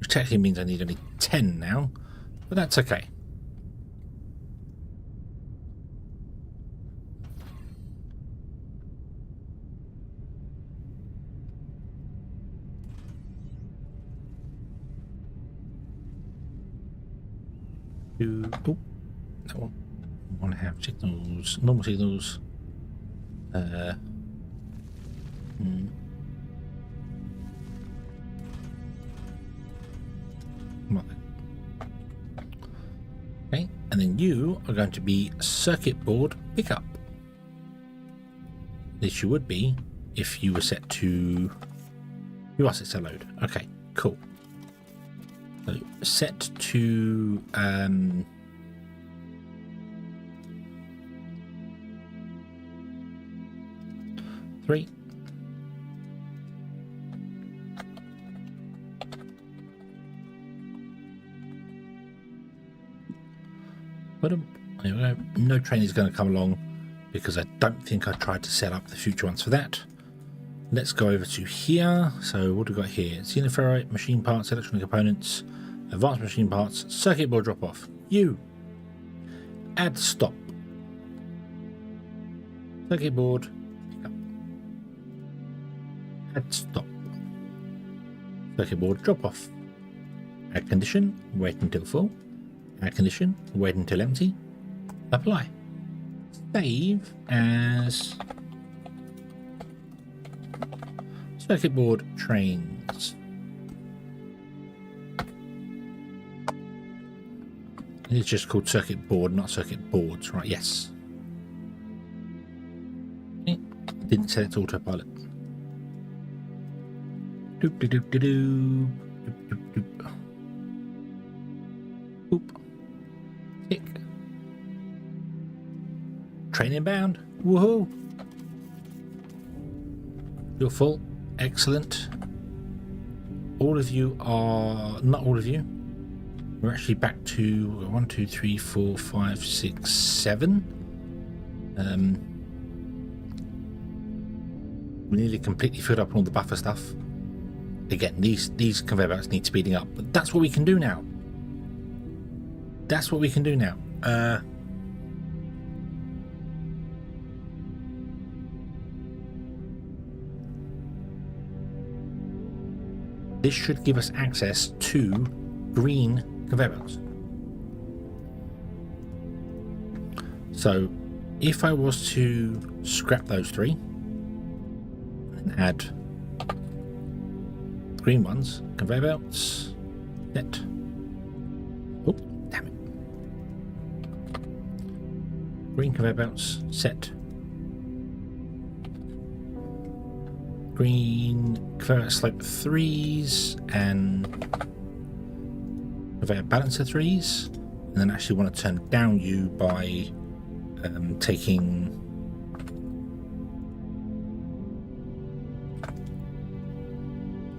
Which technically means I need only 10 now, but that's okay. Oh, that one. I want to have signals, normal signals. Okay, and then you are going to be circuit board pickup. This you would be if you were set to. You are set to load. Okay, cool. So set to 3. But there we go. No train is going to come along because I don't think I tried to set up the future ones for that. Let's go over to here. So what do we got here? Xenoferrite, machine parts, electronic components, advanced machine parts, circuit board drop off. You add stop. Circuit board pick up. Add stop. Circuit board drop off. Add condition, wait until full. Add condition, wait until empty. Apply. Save as circuit board trains. It's just called circuit board, not circuit boards, right? Yes. Okay. Didn't set it to autopilot. Doop doop doop doop doop doop doop. Boop. Tick. Train inbound. Woohoo! You're full. Excellent. All of you are... Not all of you. We're actually back to 1, 2, 3, 4, 5, 6, 7. We nearly completely filled up on all the buffer stuff. Again, these conveyor belts need speeding up, but that's what we can do now. That's what we can do now. This should give us access to green conveyor belts. So if I was to scrap those 3 and add green ones, conveyor belts, set. Oh, damn it. Green conveyor belts, set. Green conveyor slope 3s and conveyor balancer 3s, and then actually want to turn down you by taking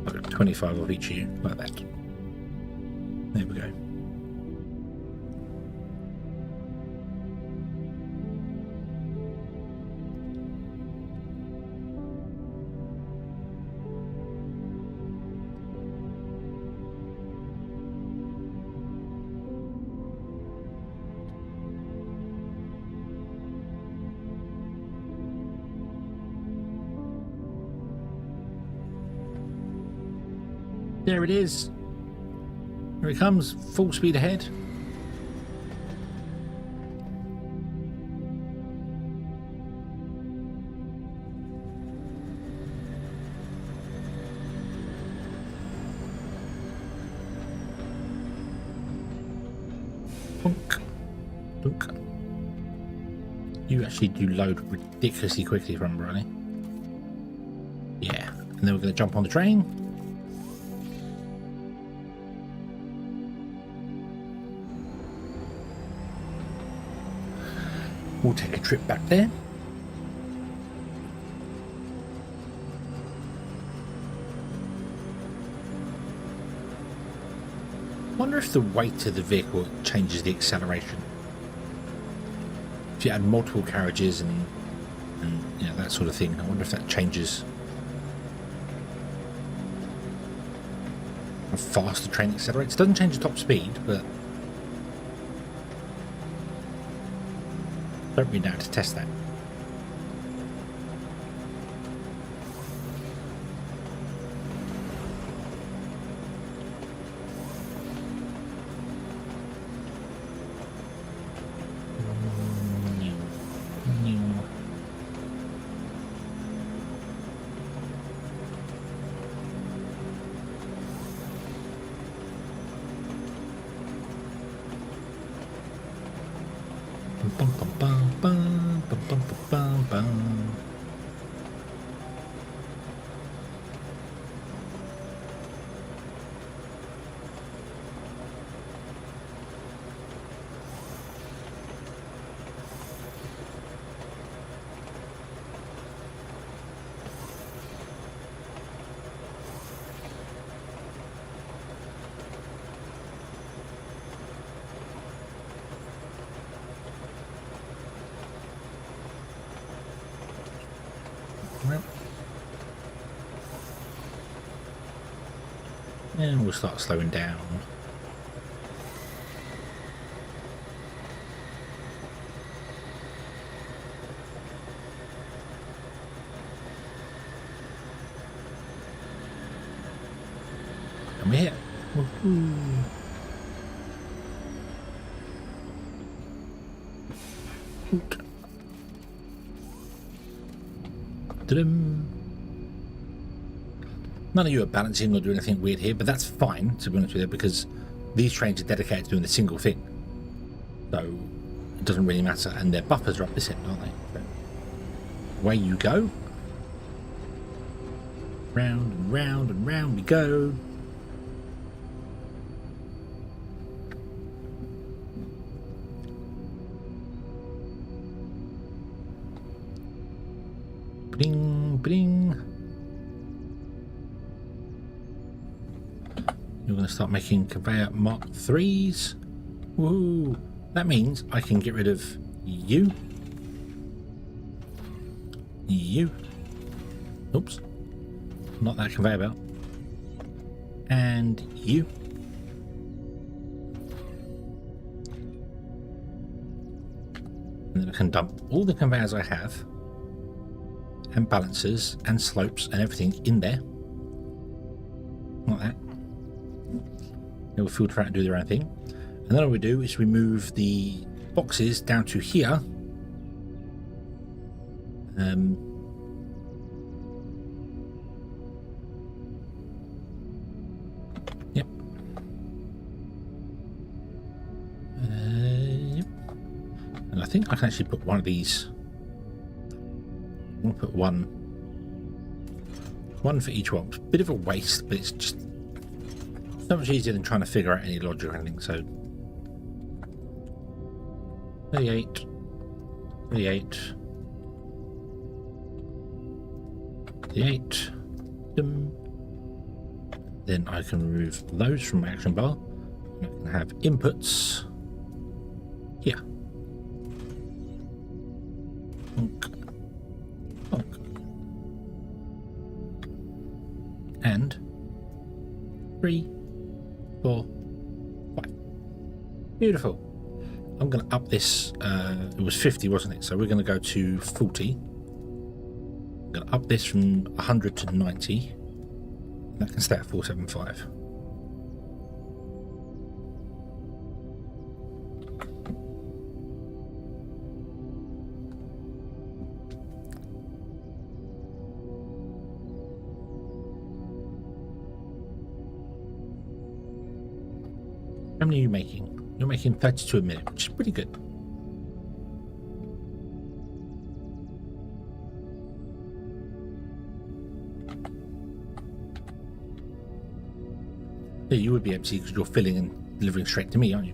I've got 25 of each of you, like that. There we go. There it is. Here it comes, full speed ahead. Bonk. Bonk. You actually do load ridiculously quickly from Ronnie. Yeah. And then we're going to jump on the train. We'll take a trip back there. Wonder if the weight of the vehicle changes the acceleration. If you add multiple carriages and you know, that sort of thing, I wonder if that changes how fast the train accelerates. It doesn't change the top speed, but don't really know how to test that. Bum, bum, bum, bum, bum, bum, bum, bum. And we'll start slowing down. And we're here. Woohoo. Da-dum. None of you are balancing or doing anything weird here, but that's fine, to be honest with you, because these trains are dedicated to doing a single thing. So it doesn't really matter, and their buffers are up this end, aren't they? So, away you go. Round and round and round we go. Bling, bling. You're going to start making conveyor Mark 3s. Woohoo! That means I can get rid of you. You. Oops. Not that conveyor belt. And you. And then I can dump all the conveyors I have, and balancers, and slopes, and everything in there. Like that. They will filter out and do their own thing. And then all we do is we move the boxes down to here. Yep. Yep. And I think I can actually put one of these. I'll put one for each one. It's a bit of a waste, but it's just so much easier than trying to figure out any logic or anything. So 38, 38, 38, Then I can remove those from my action bar. And I can have inputs here. And 3, 4, 5. Beautiful. I'm going to up this. It was 50, wasn't it? So we're going to go to 40. I'm going to up this from 100 to 90. That can stay at 475. How many are you making? You're making 32 a minute, which is pretty good. Yeah, you would be empty because you're filling and delivering straight to me, aren't you?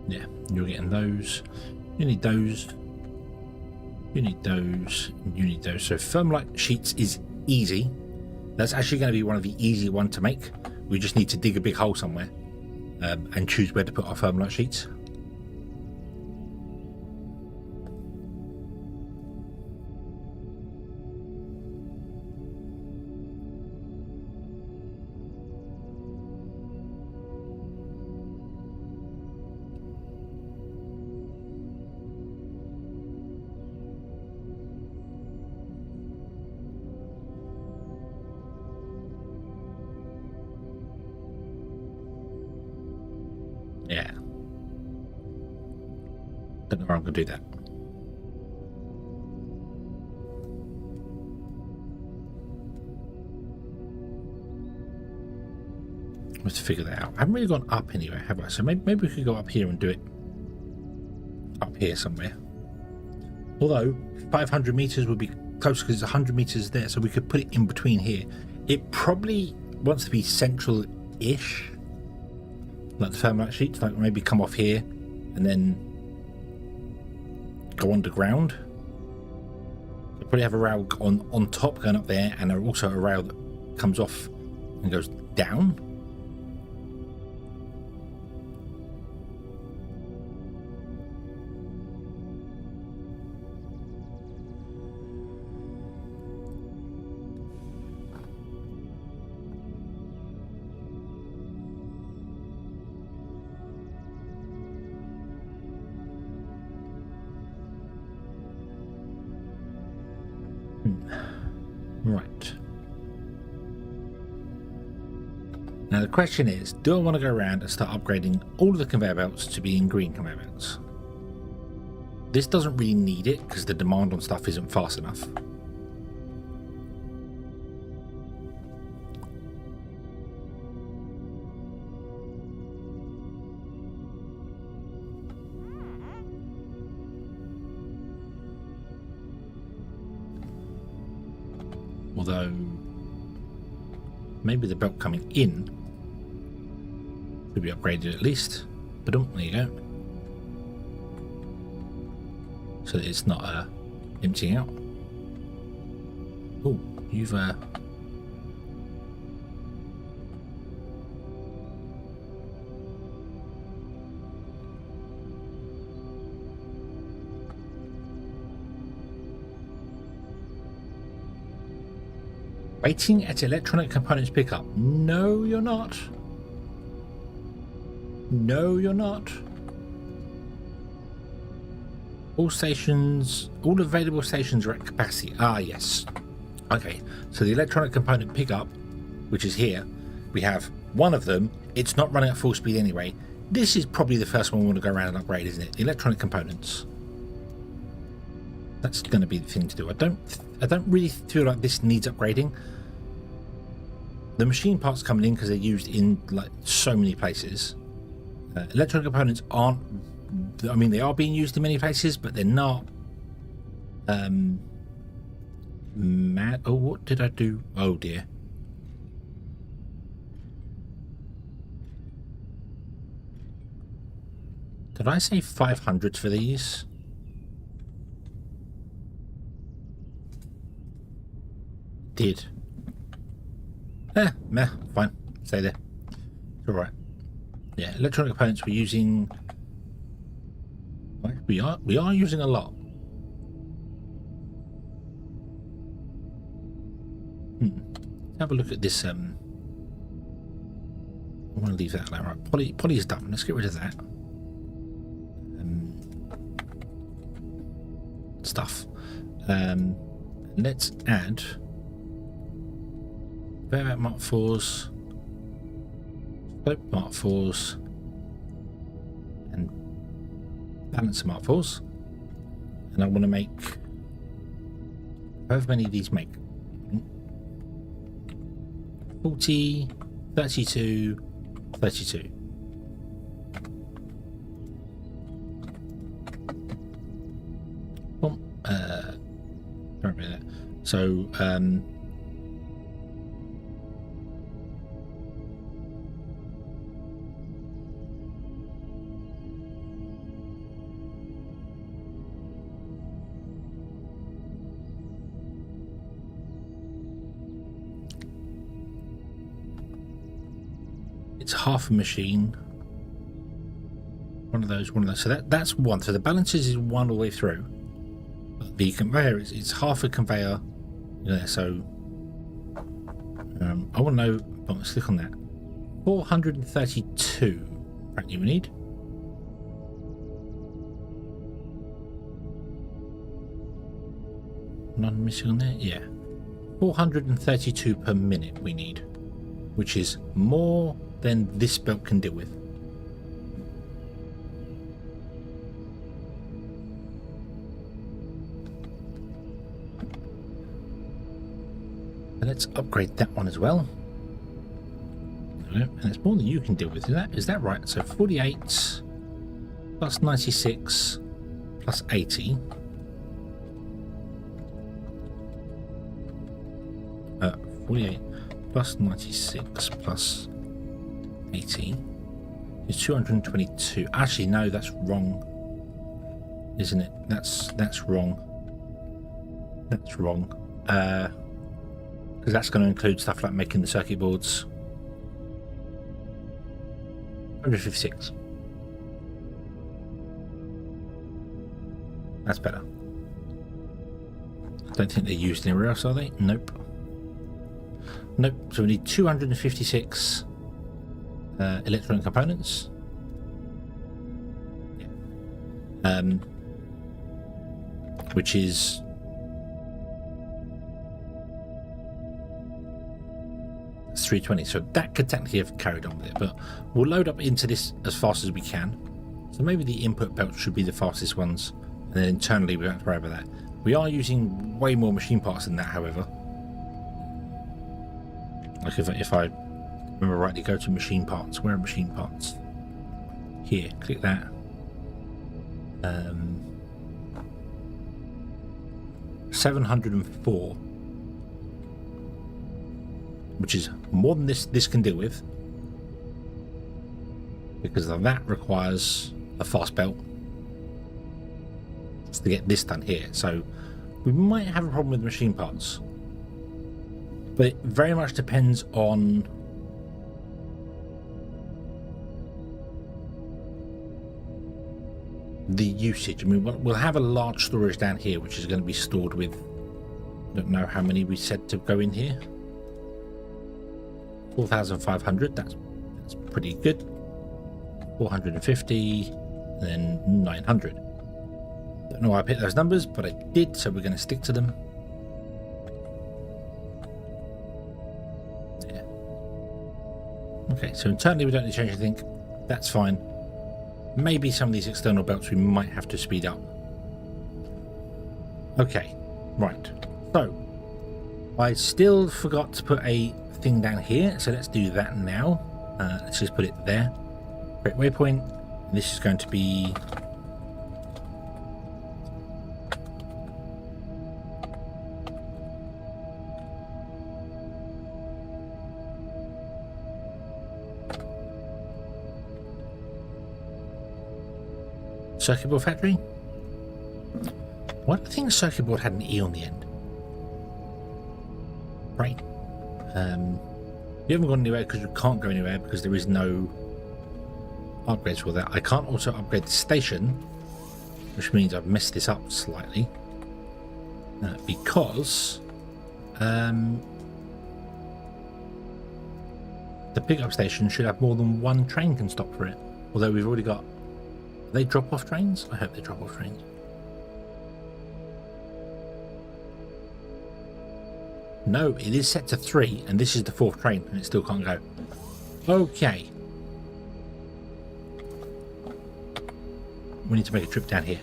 Yeah, you're getting those. You need those. You need those. You need those. So thermalite sheets is easy. That's actually going to be one of the easy ones to make. We just need to dig a big hole somewhere and choose where to put our thermalite sheets. Yeah. Don't know where I'm going to do that. Let's figure that out. I haven't really gone up anywhere, have I? So maybe we could go up here and do it up here somewhere. Although 500 meters would be close because it's 100 meters there, so we could put it in between here. It probably wants to be central-ish. Like the thermalite sheets, like maybe come off here and then go underground. They probably have a rail on top going up there, and also a rail that comes off and goes down. Right. Now the question is, do I want to go around and start upgrading all of the conveyor belts to being green conveyor belts? This doesn't really need it because the demand on stuff isn't fast enough. Although, maybe the belt coming in could be upgraded at least. But there you go. So that it's not emptying out. Oh, you've waiting at electronic components pickup. No, you're not. No, you're not. All stations, all available stations are at capacity. Ah, yes. Okay, so the electronic component pickup, which is here, we have one of them. It's not running at full speed anyway. This is probably the first one we want to go around and upgrade, isn't it? The electronic components. That's going to be the thing to do. I don't really feel like this needs upgrading. The machine parts coming in because they're used in like so many places. Electronic components aren't. I mean, they are being used in many places, but they're not. Mad. Oh, what did I do? Oh dear. Did I say 500 for these? Did. Meh, fine. Stay there. It's alright. Yeah, electronic components we're using. We are using a lot. Let's have a look at this. I want to leave that like right. Poly is done. Let's get rid of that. Stuff. Let's add Bare Mark 4s, Slope Mark 4s, and Balancer Mark 4s. And I want to make however many of these make. 40, 32, 32. Don't remember that. So, it's half a machine. One of those. So that's one. So the balancers is one all the way through. The conveyor is half a conveyor. Yeah, so I want to know. Oh, let's click on that. 432. Apparently, we need. None missing on there. Yeah, 432 per minute we need, which is more than this belt can deal with. Let's upgrade that one as well. And it's more than you can deal with. Is that right? So 48 plus 96 plus 80. 48 plus 96 plus 80 is 222. Actually, no, that's wrong, isn't it? That's wrong. That's wrong. Because that's going to include stuff like making the circuit boards. 156. That's better. I don't think they're used anywhere else, are they? Nope. Nope. So we need 256 electronic components. Yeah. Which is 320. So that could technically have carried on with it, but we'll load up into this as fast as we can. So maybe the input belts should be the fastest ones, and then internally we don't have to worry about that. We are using way more machine parts than that, however. Like if I remember rightly, go to machine parts. Where are machine parts? Here, click that. 704, which is more than this can deal with, because that requires a fast belt to get this done here. So we might have a problem with machine parts, but it very much depends on the usage. I mean, we'll have a large storage down here, which is going to be stored with, I don't know how many we said to go in here. 4,500. That's pretty good. 450, and then 900. Don't know why I picked those numbers, but I did, so we're going to stick to them. Yeah. Okay, so internally we don't need to change anything. That's fine. Maybe some of these external belts we might have to speed up. Okay, right. So I still forgot to put a thing down here, so let's do that now. Let's just put it there. Create waypoint. This is going to be Circuit board factory? Why do I think circuit board had an E on the end? Right. You haven't gone anywhere because you can't go anywhere because there is no upgrades for that. I can't also upgrade the station, which means I've messed this up slightly. Because the pickup station should have more than one train can stop for it. Although we've already got... Are they drop-off trains? I hope they drop-off trains. No, it is set to 3, and this is the 4th train, and it still can't go. Okay. We need to make a trip down here.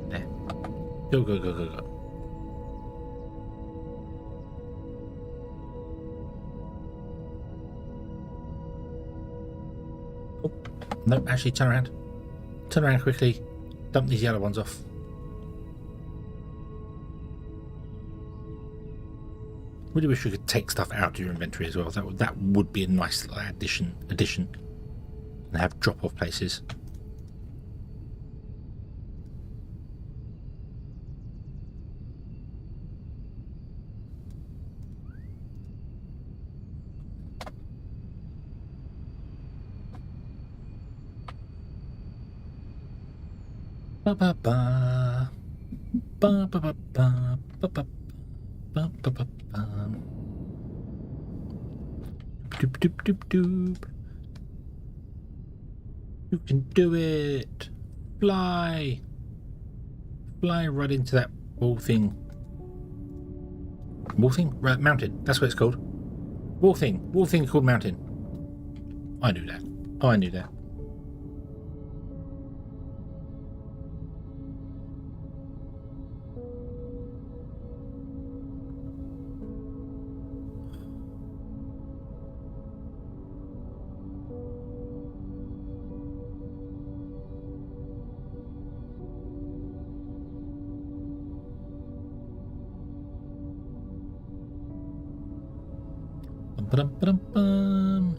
There. Go, go, go, go, go. Oh, no, actually, turn around. Turn around quickly. Dump these yellow ones off. Really wish we could take stuff out of your inventory as well. That would be a nice little addition, and have drop-off places. Ba ba ba ba ba ba ba ba ba. Ba, ba, ba, ba. Doop, doop, doop, doop. You can do it. Fly. Fly right into that wall thing. Wall thing? Right, mountain. That's what it's called. Wall thing. Wall thing called mountain. I knew that. I knew that. Ba-dum-ba-dum-bum.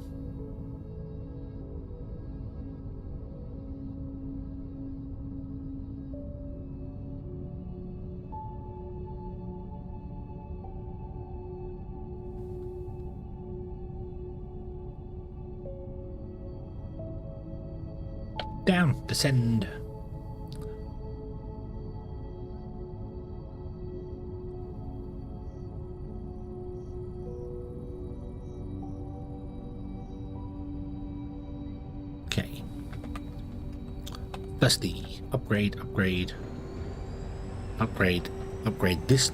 Down, descend. Okay. Dusty. Upgrade, upgrade. Upgrade, upgrade. This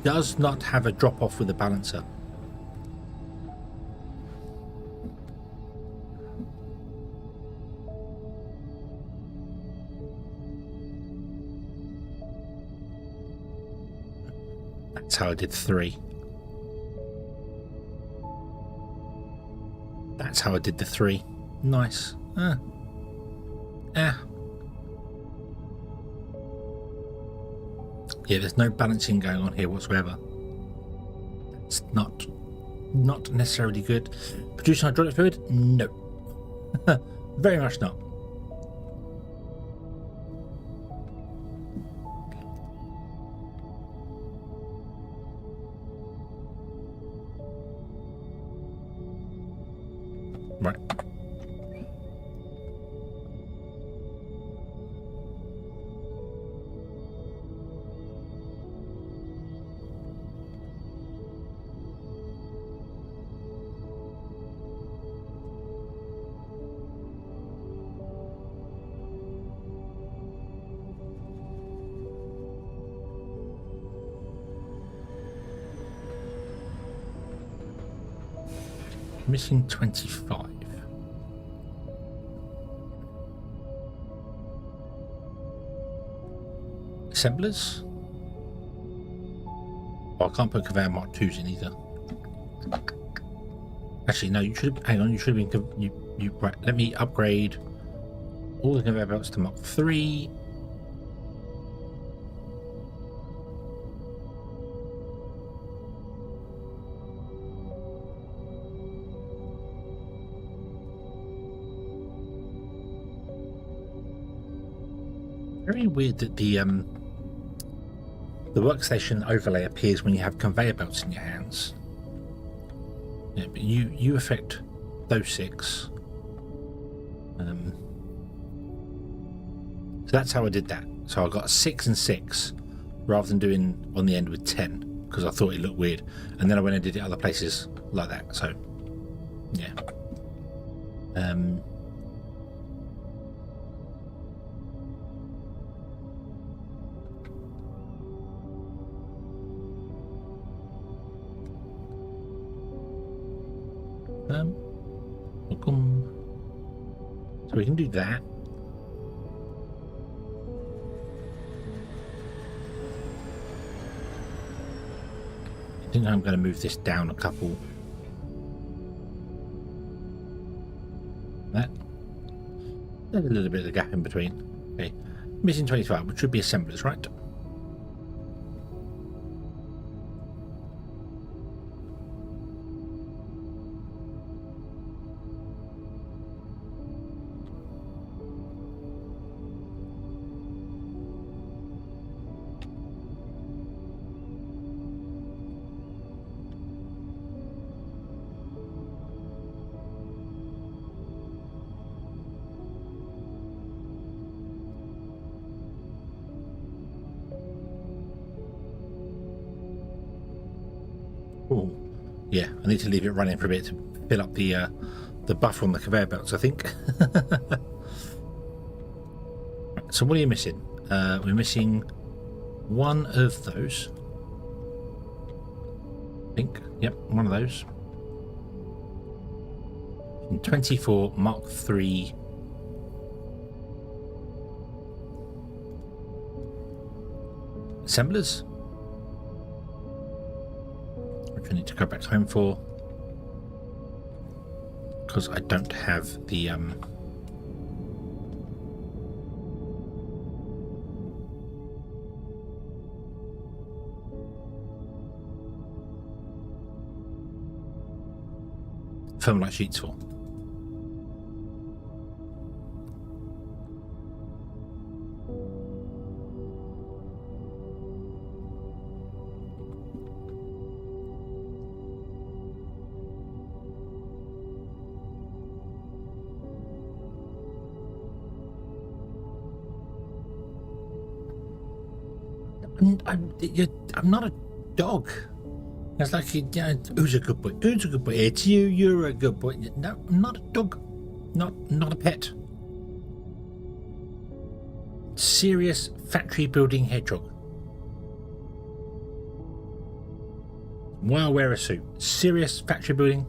does not have a drop off with a balancer. That's how I did 3. That's how I did the 3. Nice. Yeah, there's no balancing going on here whatsoever. It's not necessarily good. Producing hydraulic fluid? No. Very much not. Right. Missing 25. Assemblers? Oh, I can't put conveyor Mark 2s in either. Actually, no, you should have, hang on, you should have been, right, let me upgrade all the conveyor belts to Mark 3. Very weird that the workstation overlay appears when you have conveyor belts in your hands. Yeah, but you affect those 6. So that's how I did that. So I got 6 and 6 rather than doing on the end with 10 because I thought it looked weird. And then I went and did it other places like that. So yeah. So we can do that. I think I'm going to move this down a couple. That. There's a little bit of a gap in between. Okay. Missing 25, which should be assemblers, right? Oh, yeah, I need to leave it running for a bit to fill up the buffer on the conveyor belts, I think. So what are you missing? We're missing one of those. I think, yep, one of those. And 24 Mark III. Assemblers. Which I need to go back home for. Because I don't have the thermalite sheets for. I'm not a dog. It's like, who's a good boy? Who's a good boy? It's you. You're a good boy. No, I'm not a dog. Not a pet. Serious factory building hedgehog. Why I wear a suit? Serious factory building.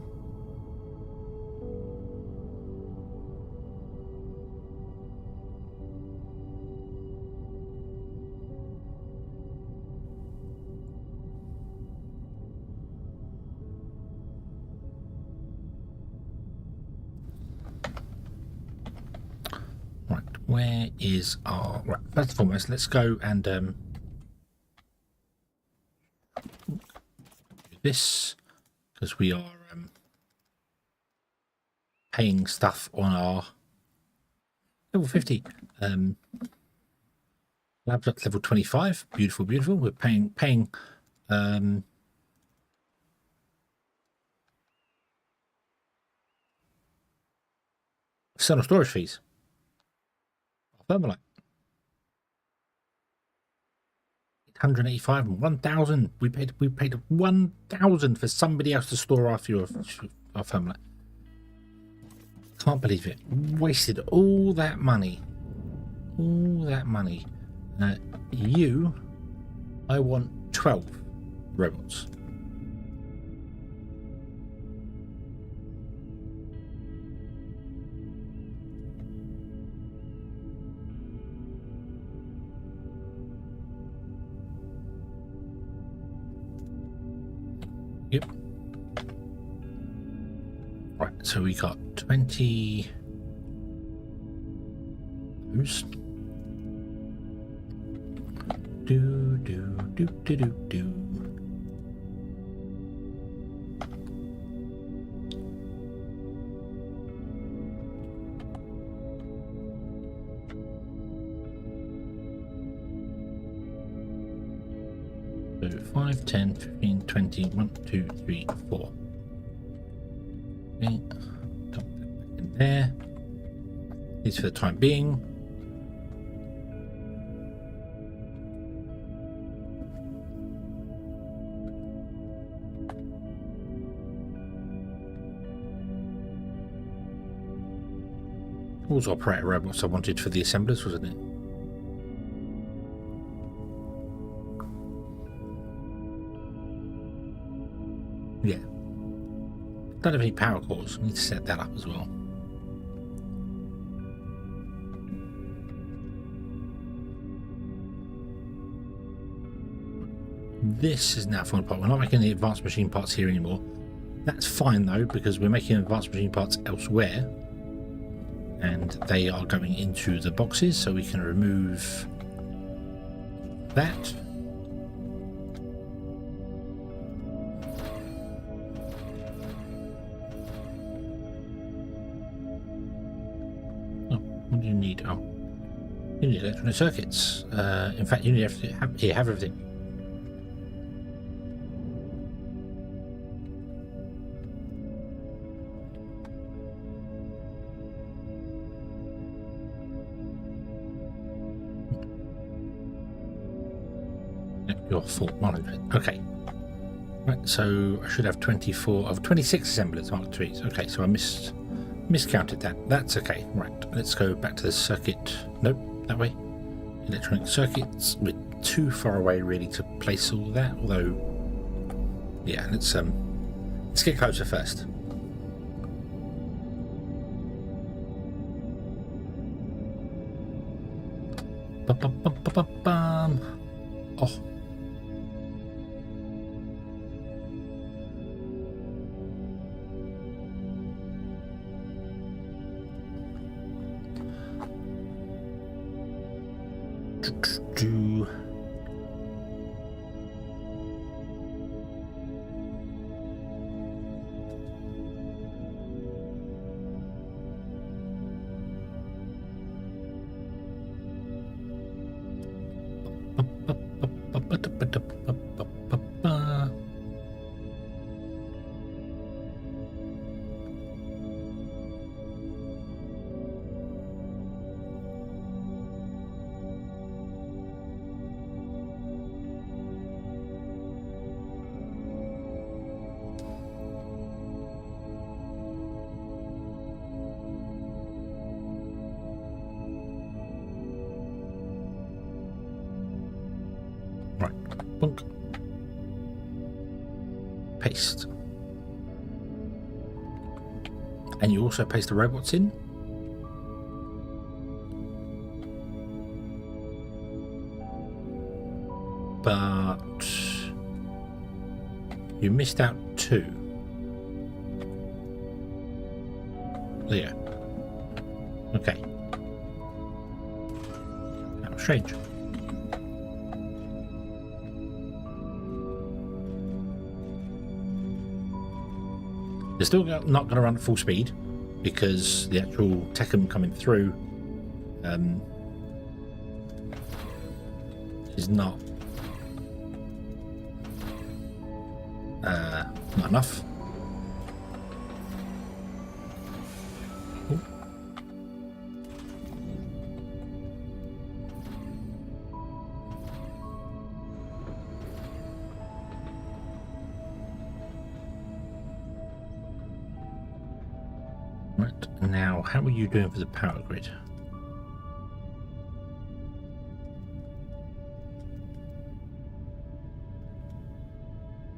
Where is our... Right, first and foremost, let's go and do this, because we are paying stuff on our level 50. Labs up to level 25. Beautiful, beautiful. We're paying external storage fees. Thermalite. 885 and 1,000. We paid 1,000 for somebody else to store our fuel, our thermalite. Can't believe it. Wasted all that money. All that money. I want 12 robots. Yep. Right, so we got 20. Oops. Do. So 5, 10, 15, 20, 1, 2, 3, 4. Okay, dump that back in there. These for the time being. Also operator robots I wanted for the assemblers, wasn't it? Yeah. Don't have any power cores. I need to set that up as well. This is now falling apart. We're not making the advanced machine parts here anymore. That's fine though, because we're making advanced machine parts elsewhere. And they are going into the boxes, so we can remove that. Oh, what do you need? Oh, you need electronic circuits. In fact, you need everything. Have everything. You're full 100. Okay. Right, so I should have 26 assemblers Mark IIIs. Okay, so I miscounted that. That's okay. Right, let's go back to the circuit. Nope, that way. Electronic circuits. We're too far away really to place all that. Although, yeah, let's get closer first. Bum. Oh. Do Bunk. Paste. And you also paste the robots in. But you missed out 2. There. Okay. That was strange. They're still not going to run at full speed because the actual Techum coming through is not enough. Ooh. Right, now how are you doing for the power grid?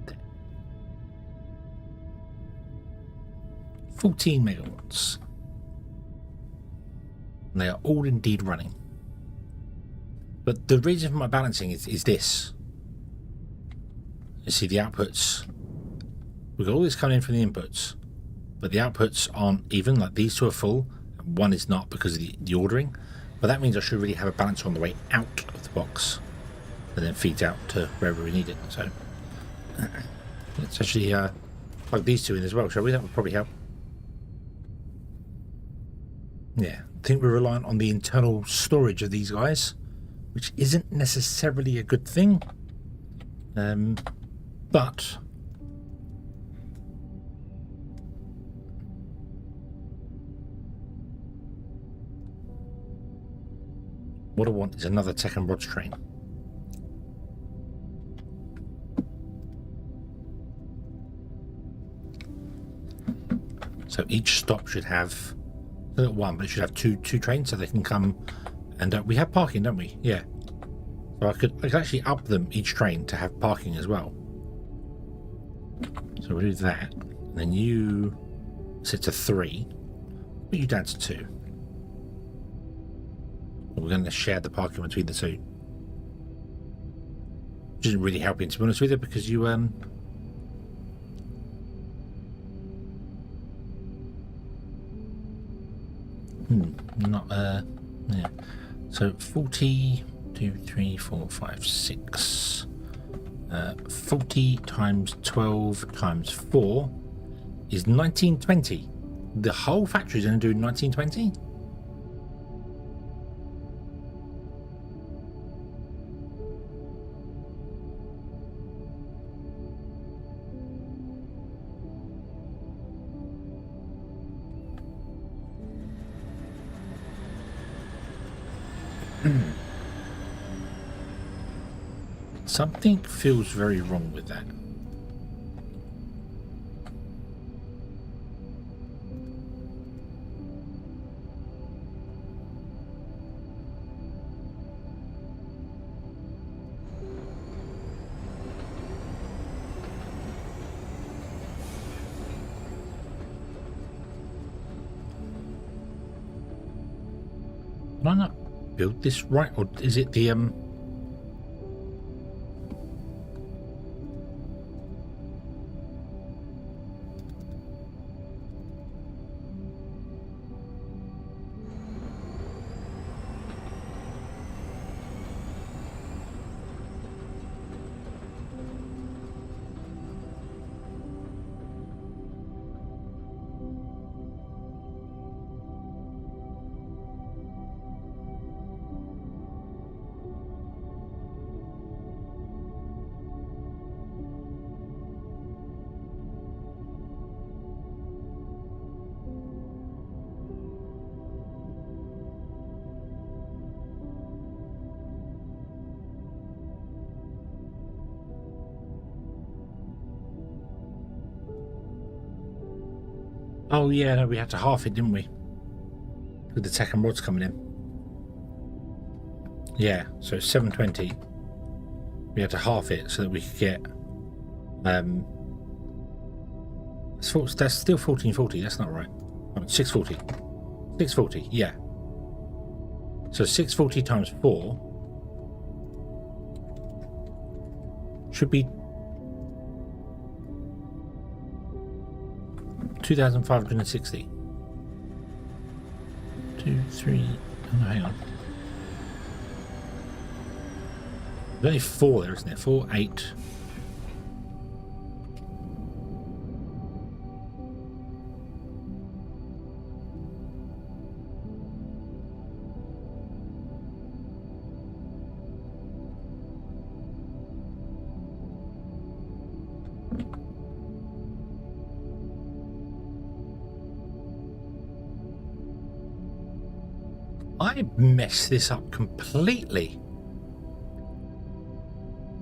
There. 14 megawatts. And they are all indeed running. But the reason for my balancing is this. You see the outputs. We've got all this coming in from the inputs. But the outputs aren't even, like these two are full, and one is not because of the ordering. But that means I should really have a balancer on the way out of the box, and then feeds out to wherever we need it. So let's actually plug these two in as well, shall we? That would probably help. Yeah, I think we're reliant on the internal storage of these guys, which isn't necessarily a good thing. But what I want is another tech and rods train. So each stop should have one, but it should have two trains so they can come. And we have parking, don't we? Yeah. So I could actually up them each train to have parking as well. So we'll do that. And then you set to 3. Put you down to 2. We're going to share the parking between the two. Which isn't really helping, to be honest with you, because you yeah. So 40, 2, 3, 4, 5, 6. 40 times 12 times 4 is 1920. The whole factory is going to do 1920? Something feels very wrong with that. Can I not build this right, or is it the Oh yeah, no, we had to half it, didn't we? With the tech and rods coming in. Yeah, so it's 720. We had to half it so that we could get that's still 1440, that's not right. Oh, 640. 640, yeah. So 640 times 4 should be 2,560. 2, 3. Oh no, hang on. There's only 4 there, isn't it? 4, 8. I messed this up completely.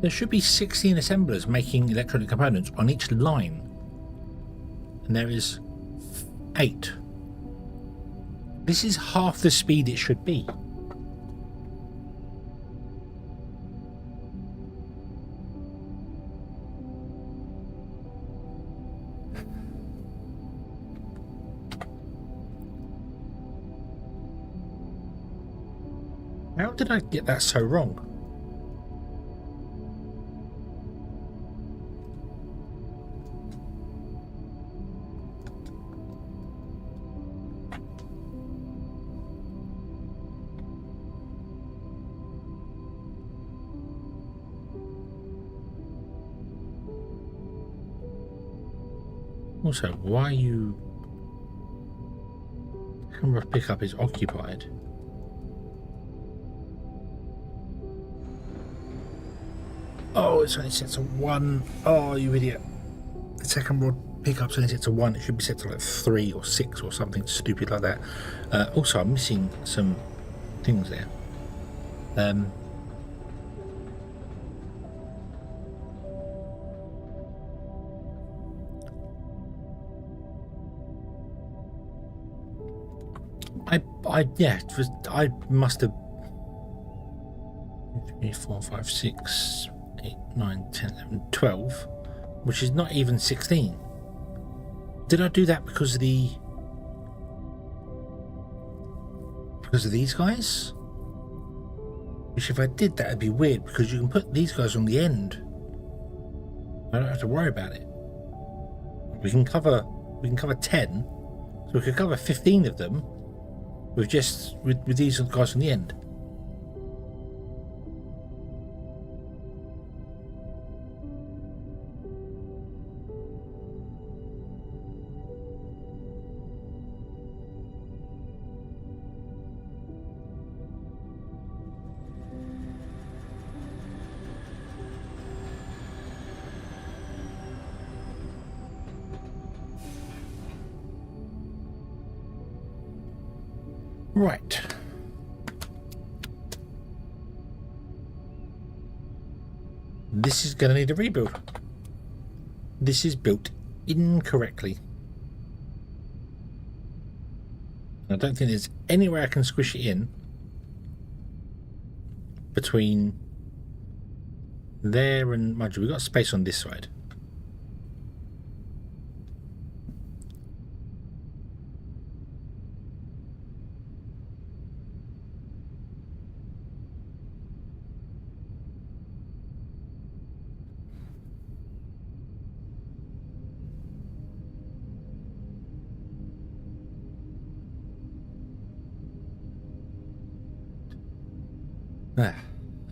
There should be 16 assemblers making electronic components on each line. And there is 8. This is half the speed it should be. How did I get that so wrong? Also, why you camera pickup is occupied? Oh, it's only set to 1. Oh, you idiot. The second rod pickup's only set to 1. It should be set to like 3 or 6 or something stupid like that. Also, I'm missing some things there. Yeah, I must have 3, 4, 5, 6, 8, 9, 10, 11, 12, which is not even 16. Did I do that because of these guys? Which if I did that, it'd be weird because you can put these guys on the end. I don't have to worry about it. We can cover 10, so we could cover 15 of them with these guys on the end. Right. This is going to need a rebuild. This is built incorrectly. I don't think there's any way I can squish it in between there and Modular. We've got space on this side.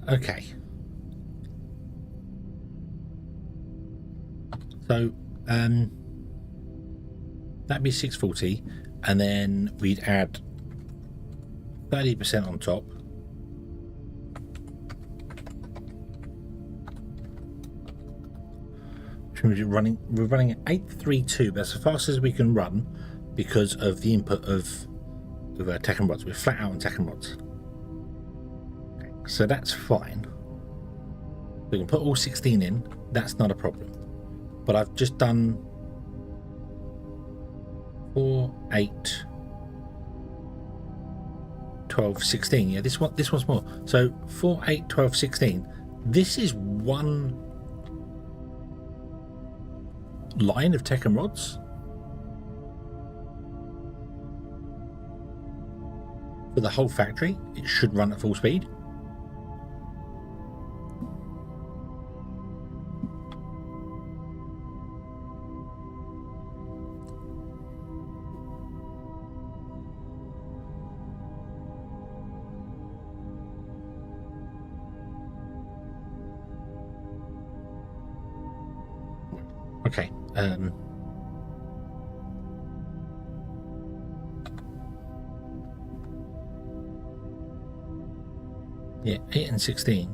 Okay. So, that'd be 640, and then we'd add 30% on top. We're running at 832. That's as fast as we can run because of the input of tech and rods. We're flat out on tech and rods. So that's fine. We can put all 16 in. That's not a problem. But I've just done 4, 8, 12, 16. Yeah, this one's more. So 4, 8, 12, 16. This is one line of tech and rods for the whole factory. It should run at full speed. Okay. Yeah, 8 and 16.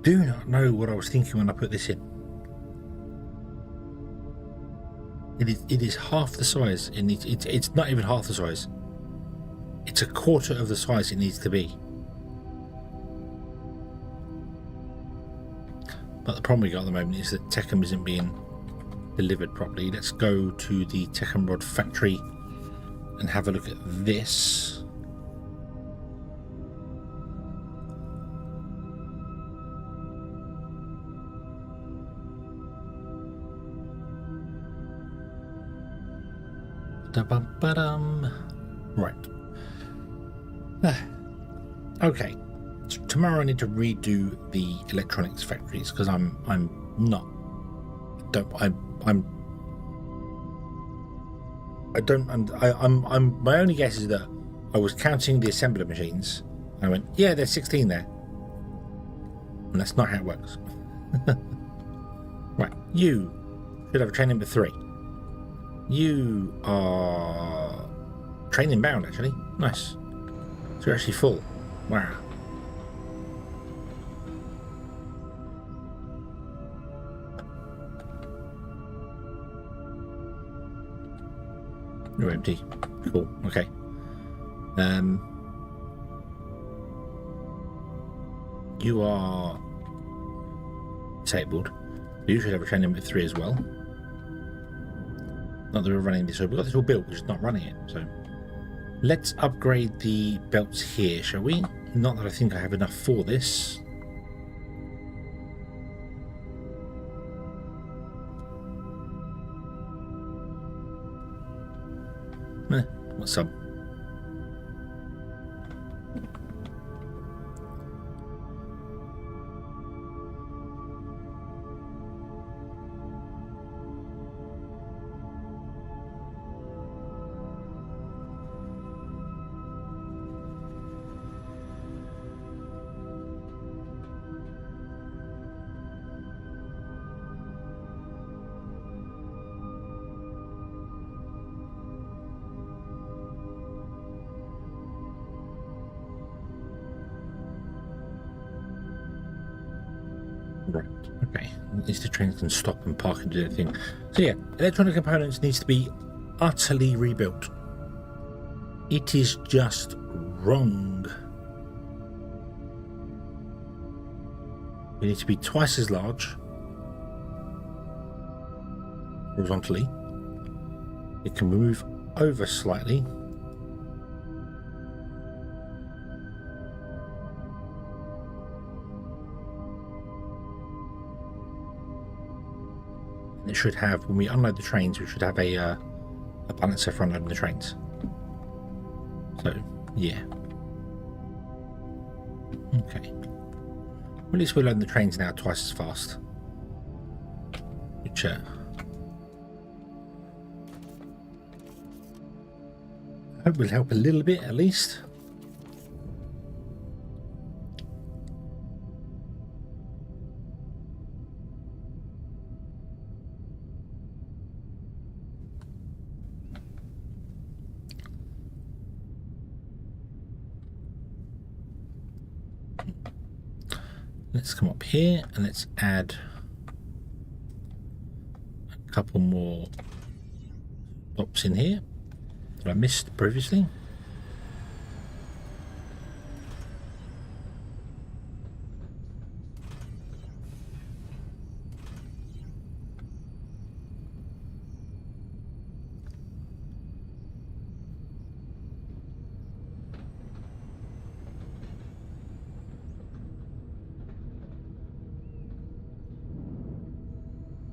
Do not know what I was thinking when I put this in. It is half the size. It's not even half the size. It's a quarter of the size it needs to be. But the problem we got at the moment is that Techem isn't being delivered properly. Let's go to the Techem Rod factory and have a look at this. Right. Okay. Tomorrow I need to redo the electronics factories because I'm my only guess is that I was counting the assembler machines. I went, yeah, there's 16 there. And that's not how it works. Right, you should have a train number 3. You are training bound, actually. Nice. So you're actually full. Wow. You're empty. Cool. Okay. You are disabled. You should have a training limit 3 as well. Not that we're running this, so we've got this all built, we're just not running it. So let's upgrade the belts here, shall we? Not that I think I have enough for this. What's up? Right, okay. At least the trains can stop and park and do their thing. So yeah, electronic components needs to be utterly rebuilt. It is just wrong. We need to be twice as large horizontally. It can move over slightly. It should have, when we unload the trains, we should have a balancer for unloading the trains. So, yeah. Okay. Well, at least we're loading the trains now twice as fast. Which, I hope will help a little bit, at least. Let's come up here and let's add a couple more stops in here that I missed previously.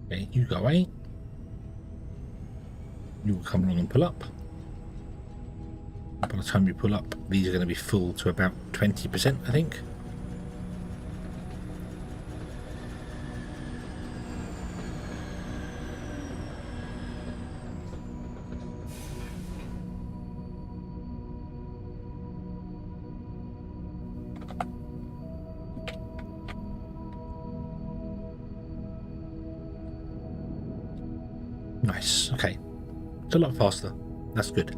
Okay, you go away. You will come along and pull up. By the time you pull up, these are going to be full to about 20%, I think. Nice, okay. It's a lot faster. That's good.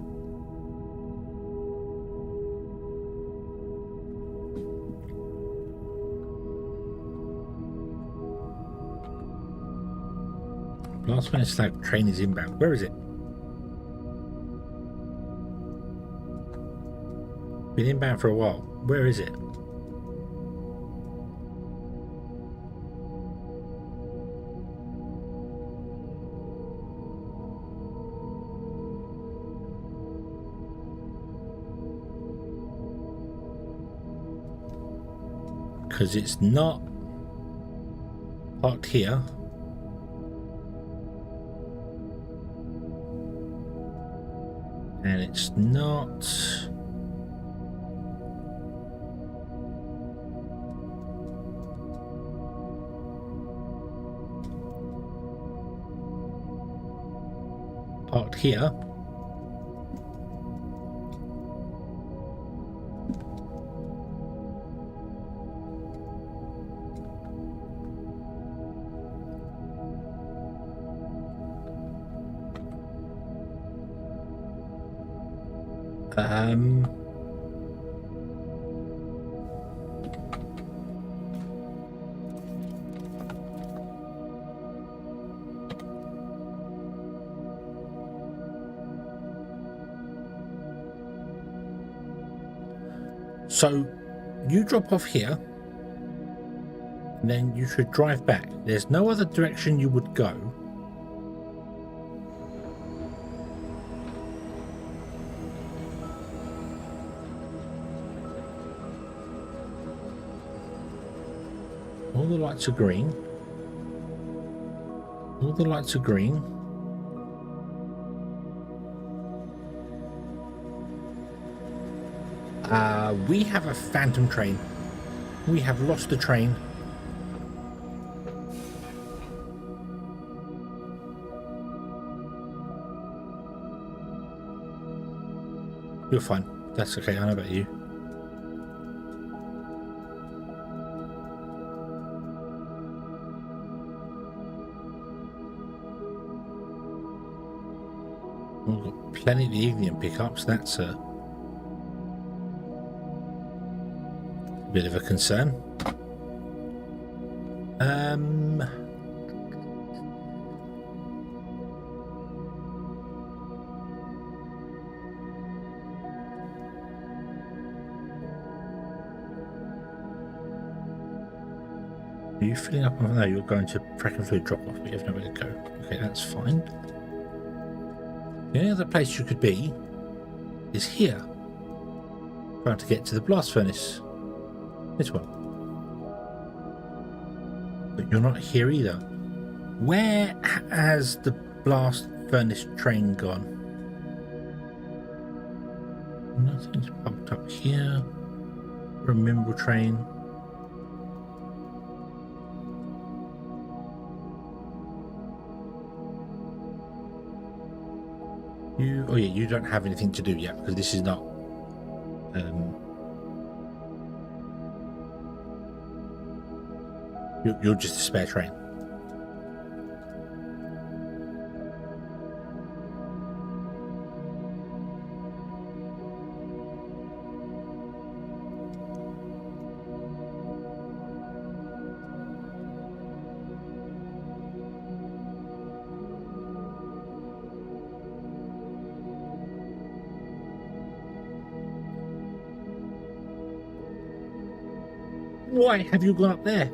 Last minute slag train is inbound. Where is it? Been inbound for a while. Where is it? Because it's not parked here. And it's not parked here. So you drop off here, and then you should drive back. There's no other direction you would go. All the lights are green. All the lights are green. We have a phantom train. We have lost the train. You're fine. That's okay. I know about you. We've got plenty of evening pickups. That's a bit of a concern. Are you filling up? No, you're going to Frecken Food drop off, but you have nowhere to go. Okay, that's fine. The only other place you could be is here, trying to get to the blast furnace. This one. But you're not here either. Where has the blast furnace train gone? Nothing's popped up here. Remember train. Oh yeah, you don't have anything to do yet because this is not you're just a spare train. Why have you gone up there?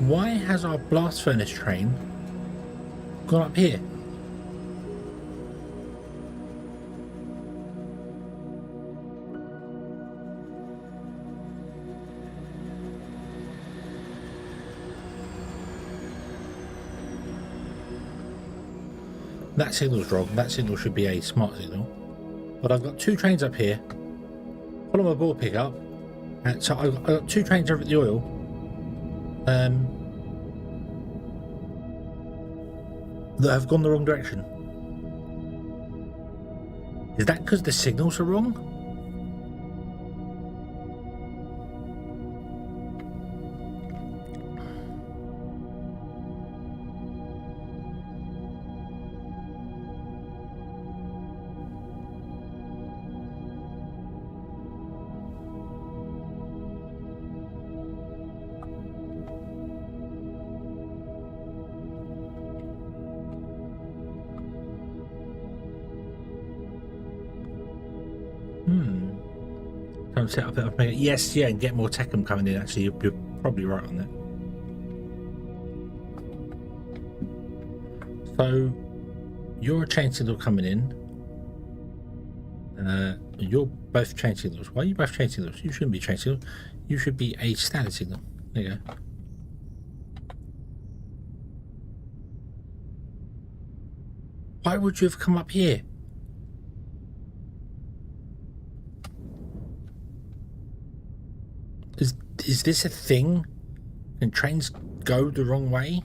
Why has our blast furnace train gone up here? That signal's wrong. That signal should be a smart signal. But I've got two trains up here. Follow my ball pickup. And so I've got two trains over at the oil. That have gone the wrong direction. Is that because the signals are wrong? Don't set up that. Yes, yeah, and get more Techum coming in. Actually, you're probably right on that. So, you're a chain signal coming in. You're both chain signals. Why are you both chain signals? You shouldn't be chain signal. You should be a standard signal. There you go. Why would you have come up here? Is this a thing? Can trains go the wrong way?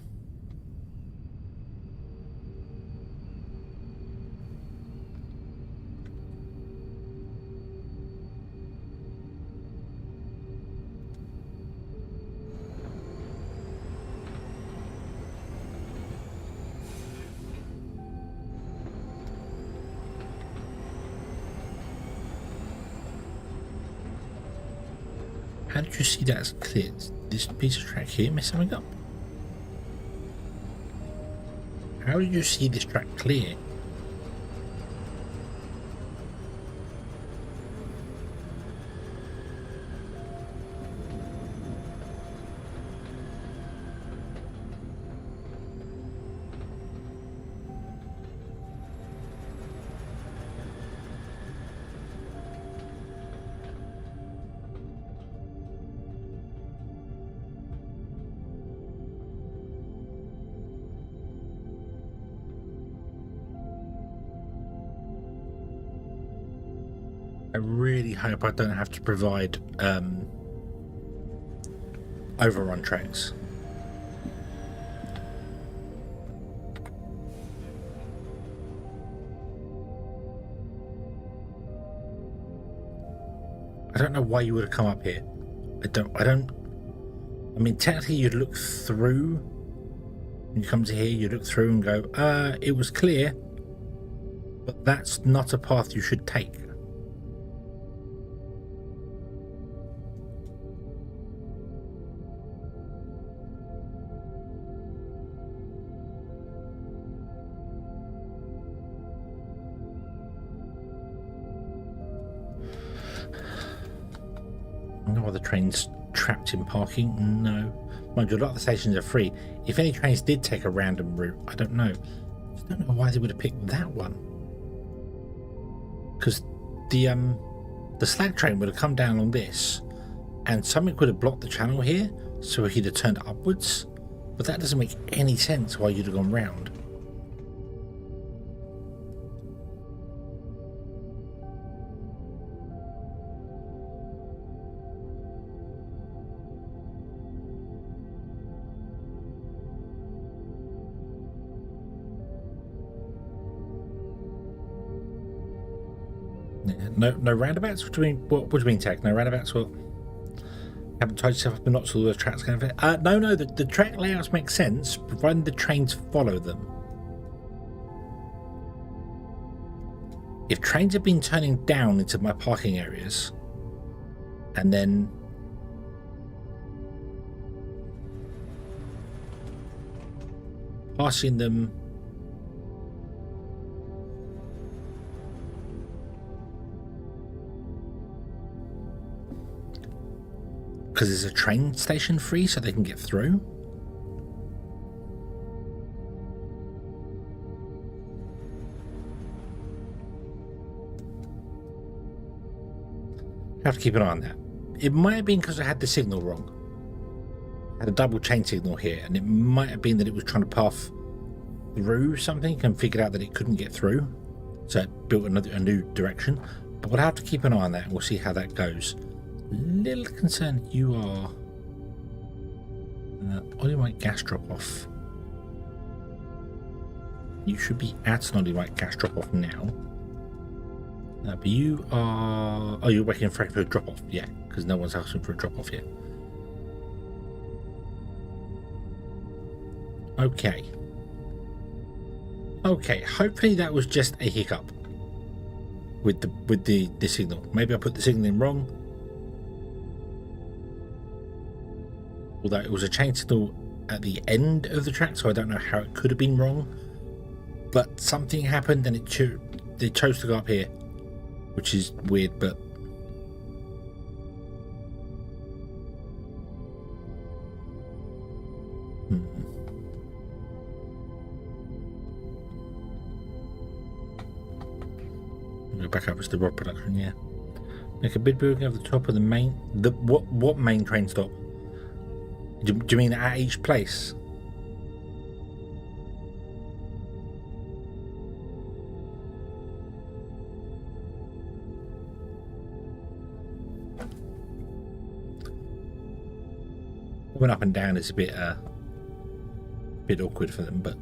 How did you see that as clear? This piece of track here mess something up? How did you see this track clear? I really hope I don't have to provide overrun tracks. I don't know why you would have come up here. I mean, technically you'd look through. When you come to here, you look through and go, it was clear, but that's not a path you should take. No other trains trapped in parking? No. Mind you, a lot of the stations are free. If any trains did take a random route, I don't know. I don't know why they would have picked that one. Because the slag train would have come down on this, and something would have blocked the channel here, so he'd have turned upwards. But that doesn't make any sense why you'd have gone round. No roundabouts? What do you mean? What do you mean, Tech? No roundabouts? What? Haven't tied yourself up in knots all those tracks kind of thing? No. The track layouts make sense, providing the trains follow them. If trains have been turning down into my parking areas, and then passing them because there's a train station free so they can get through. I have to keep an eye on that. It might have been because I had the signal wrong. I had a double chain signal here, and it might have been that it was trying to path through something and figured out that it couldn't get through, so it built a new direction. But we'll have to keep an eye on that, and we'll see how that goes. Little concerned you are Ollie White gas drop off. You should be at an Ollie White gas drop off now. But you are... Oh, you're waiting for a drop off. Yeah, because no one's asking for a drop off yet. Okay. Okay, hopefully that was just a hiccup with the signal. Maybe I put the signal in wrong. Although it was a chain signal at the end of the track, so I don't know how it could have been wrong. But something happened and they chose to go up here, which is weird, but... Go back up to the rod production, yeah. Make a bid building over the top of the main... What main train stop? Do you mean at each place? Going up and down is a bit awkward for them, but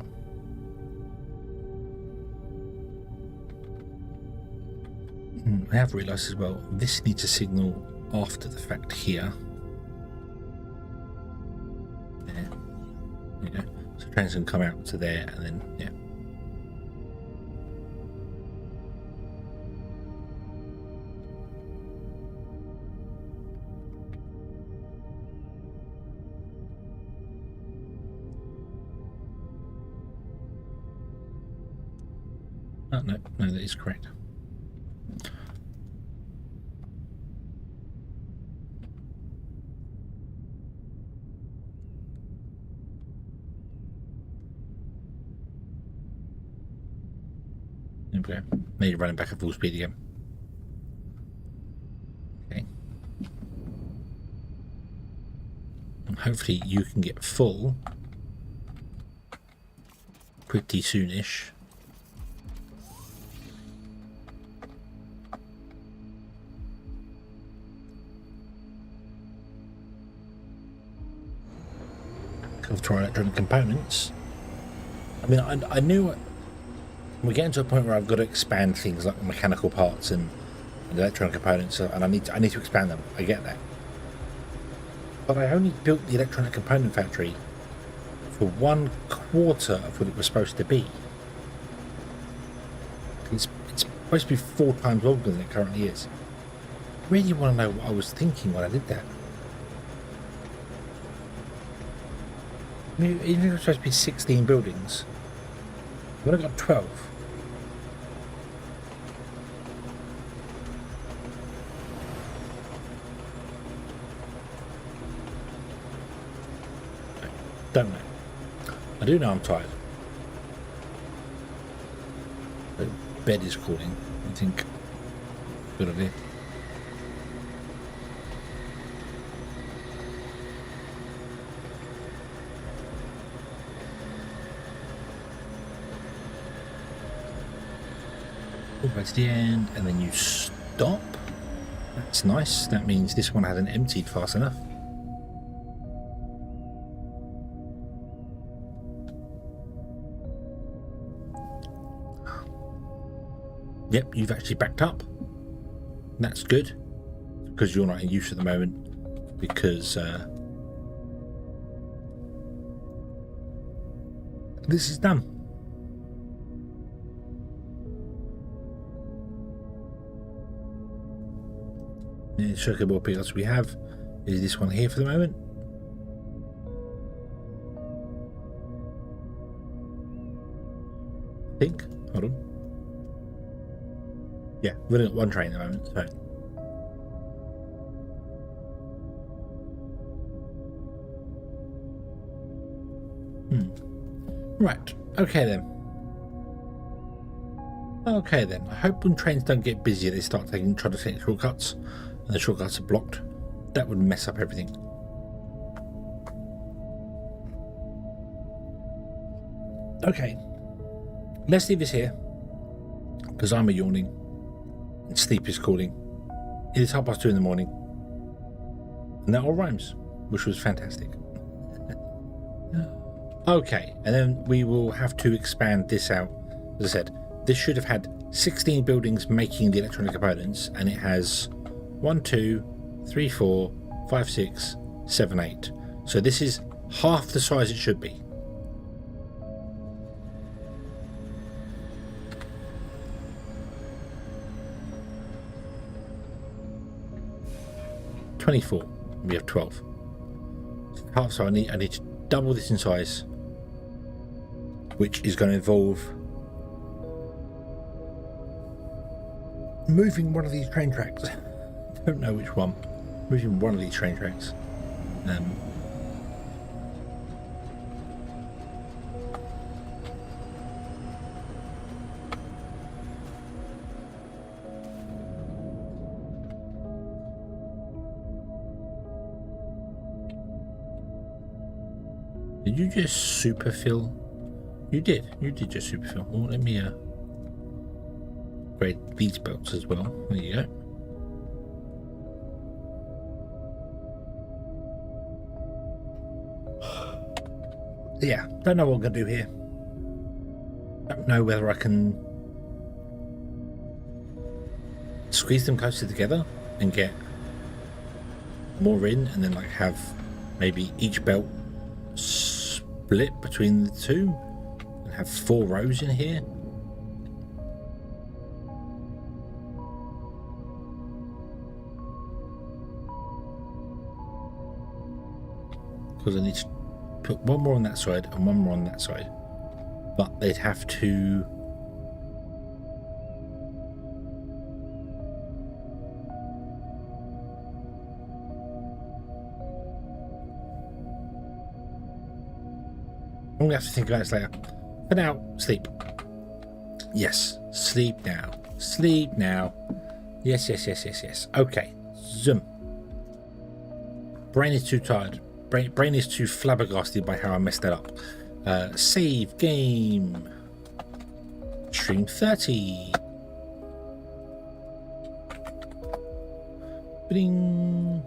I have realised as well this needs a signal after the fact here. There you go. So trains can come out to there and then yeah. Oh, no, no, that is correct. There we go. Now you're running back at full speed again. Okay. And hopefully you can get full pretty soonish. Of our electronic components. I mean, I knew we're getting to a point where I've got to expand things like mechanical parts and electronic components, and I need to expand them. I get that, but I only built the electronic component factory for 1/4 of what it was supposed to be. It's supposed to be 4 times longer than it currently is. I really want to know what I was thinking when I did that. I mean, even if it was supposed to be 16 buildings, I've only got 12. I don't know. I do know I'm tired. The bed is calling, I think. Good idea. All the way to the end, and then you stop. That's nice. That means this one hasn't emptied fast enough. Yep, you've actually backed up. That's good, because you're not in use at the moment, because this is done. The circuit board pickups we have is this one here for the moment. I think. Hold on. Yeah, we've only got one train at the moment, so. Right. Okay then. Okay then. I hope when trains don't get busy, they start trying to take shortcuts, and the shortcuts are blocked. That would mess up everything. Okay. Let's leave this here, because I'm yawning and sleep is calling. It is 2:30 in the morning, and that all rhymes, which was fantastic. Okay, and then we will have to expand this out. As I said, this should have had 16 buildings making the electronic components, and it has 1, 2, 3, 4, 5, 6, 7, 8. So this is half the size it should be. We have 12. So I need to double this in size, which is going to involve moving one of these train tracks. I don't know which one. Moving one of these train tracks. Did you just superfill? You did just superfill. Well, let me upgrade these belts as well. There you go. Yeah, don't know what I'm going to do here. Don't know whether I can squeeze them closer together and get more in, and then like have maybe each belt split between the two and have 4 rows in here. Because I need to put one more on that side and one more on that side, but they'd have to I'm gonna have to think about this later. For now, sleep. Yes, sleep now. Sleep now. Yes, yes, yes, yes, yes. Okay, zoom. Brain is too tired. Brain is too flabbergasted by how I messed that up. Save game. Stream 30. Bing.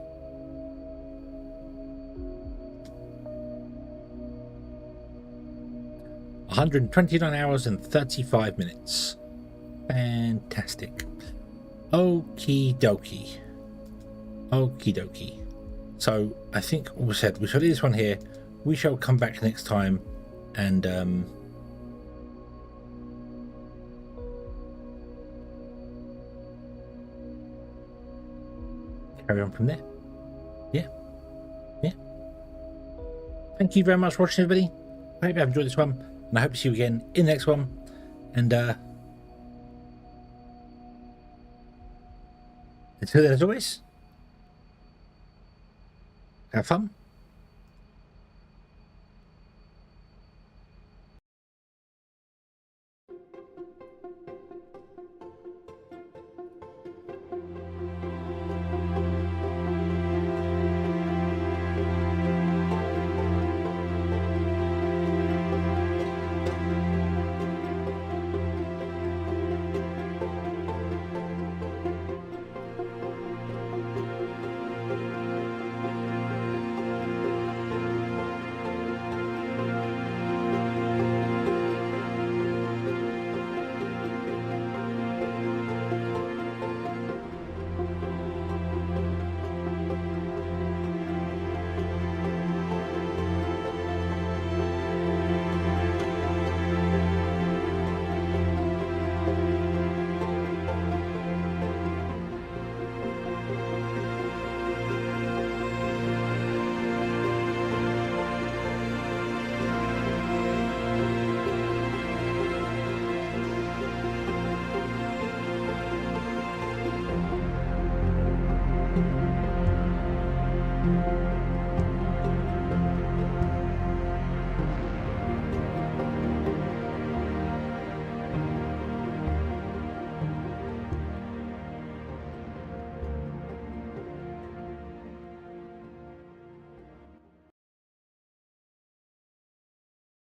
$129 hours and 35 minutes. Fantastic. Okie dokie. Okie dokie. So I think we shall leave this one here. We shall come back next time and carry on from there. Yeah. Thank you very much for watching, everybody. I hope you have enjoyed this one, and I hope to see you again in the next one. And until then, as always, have fun.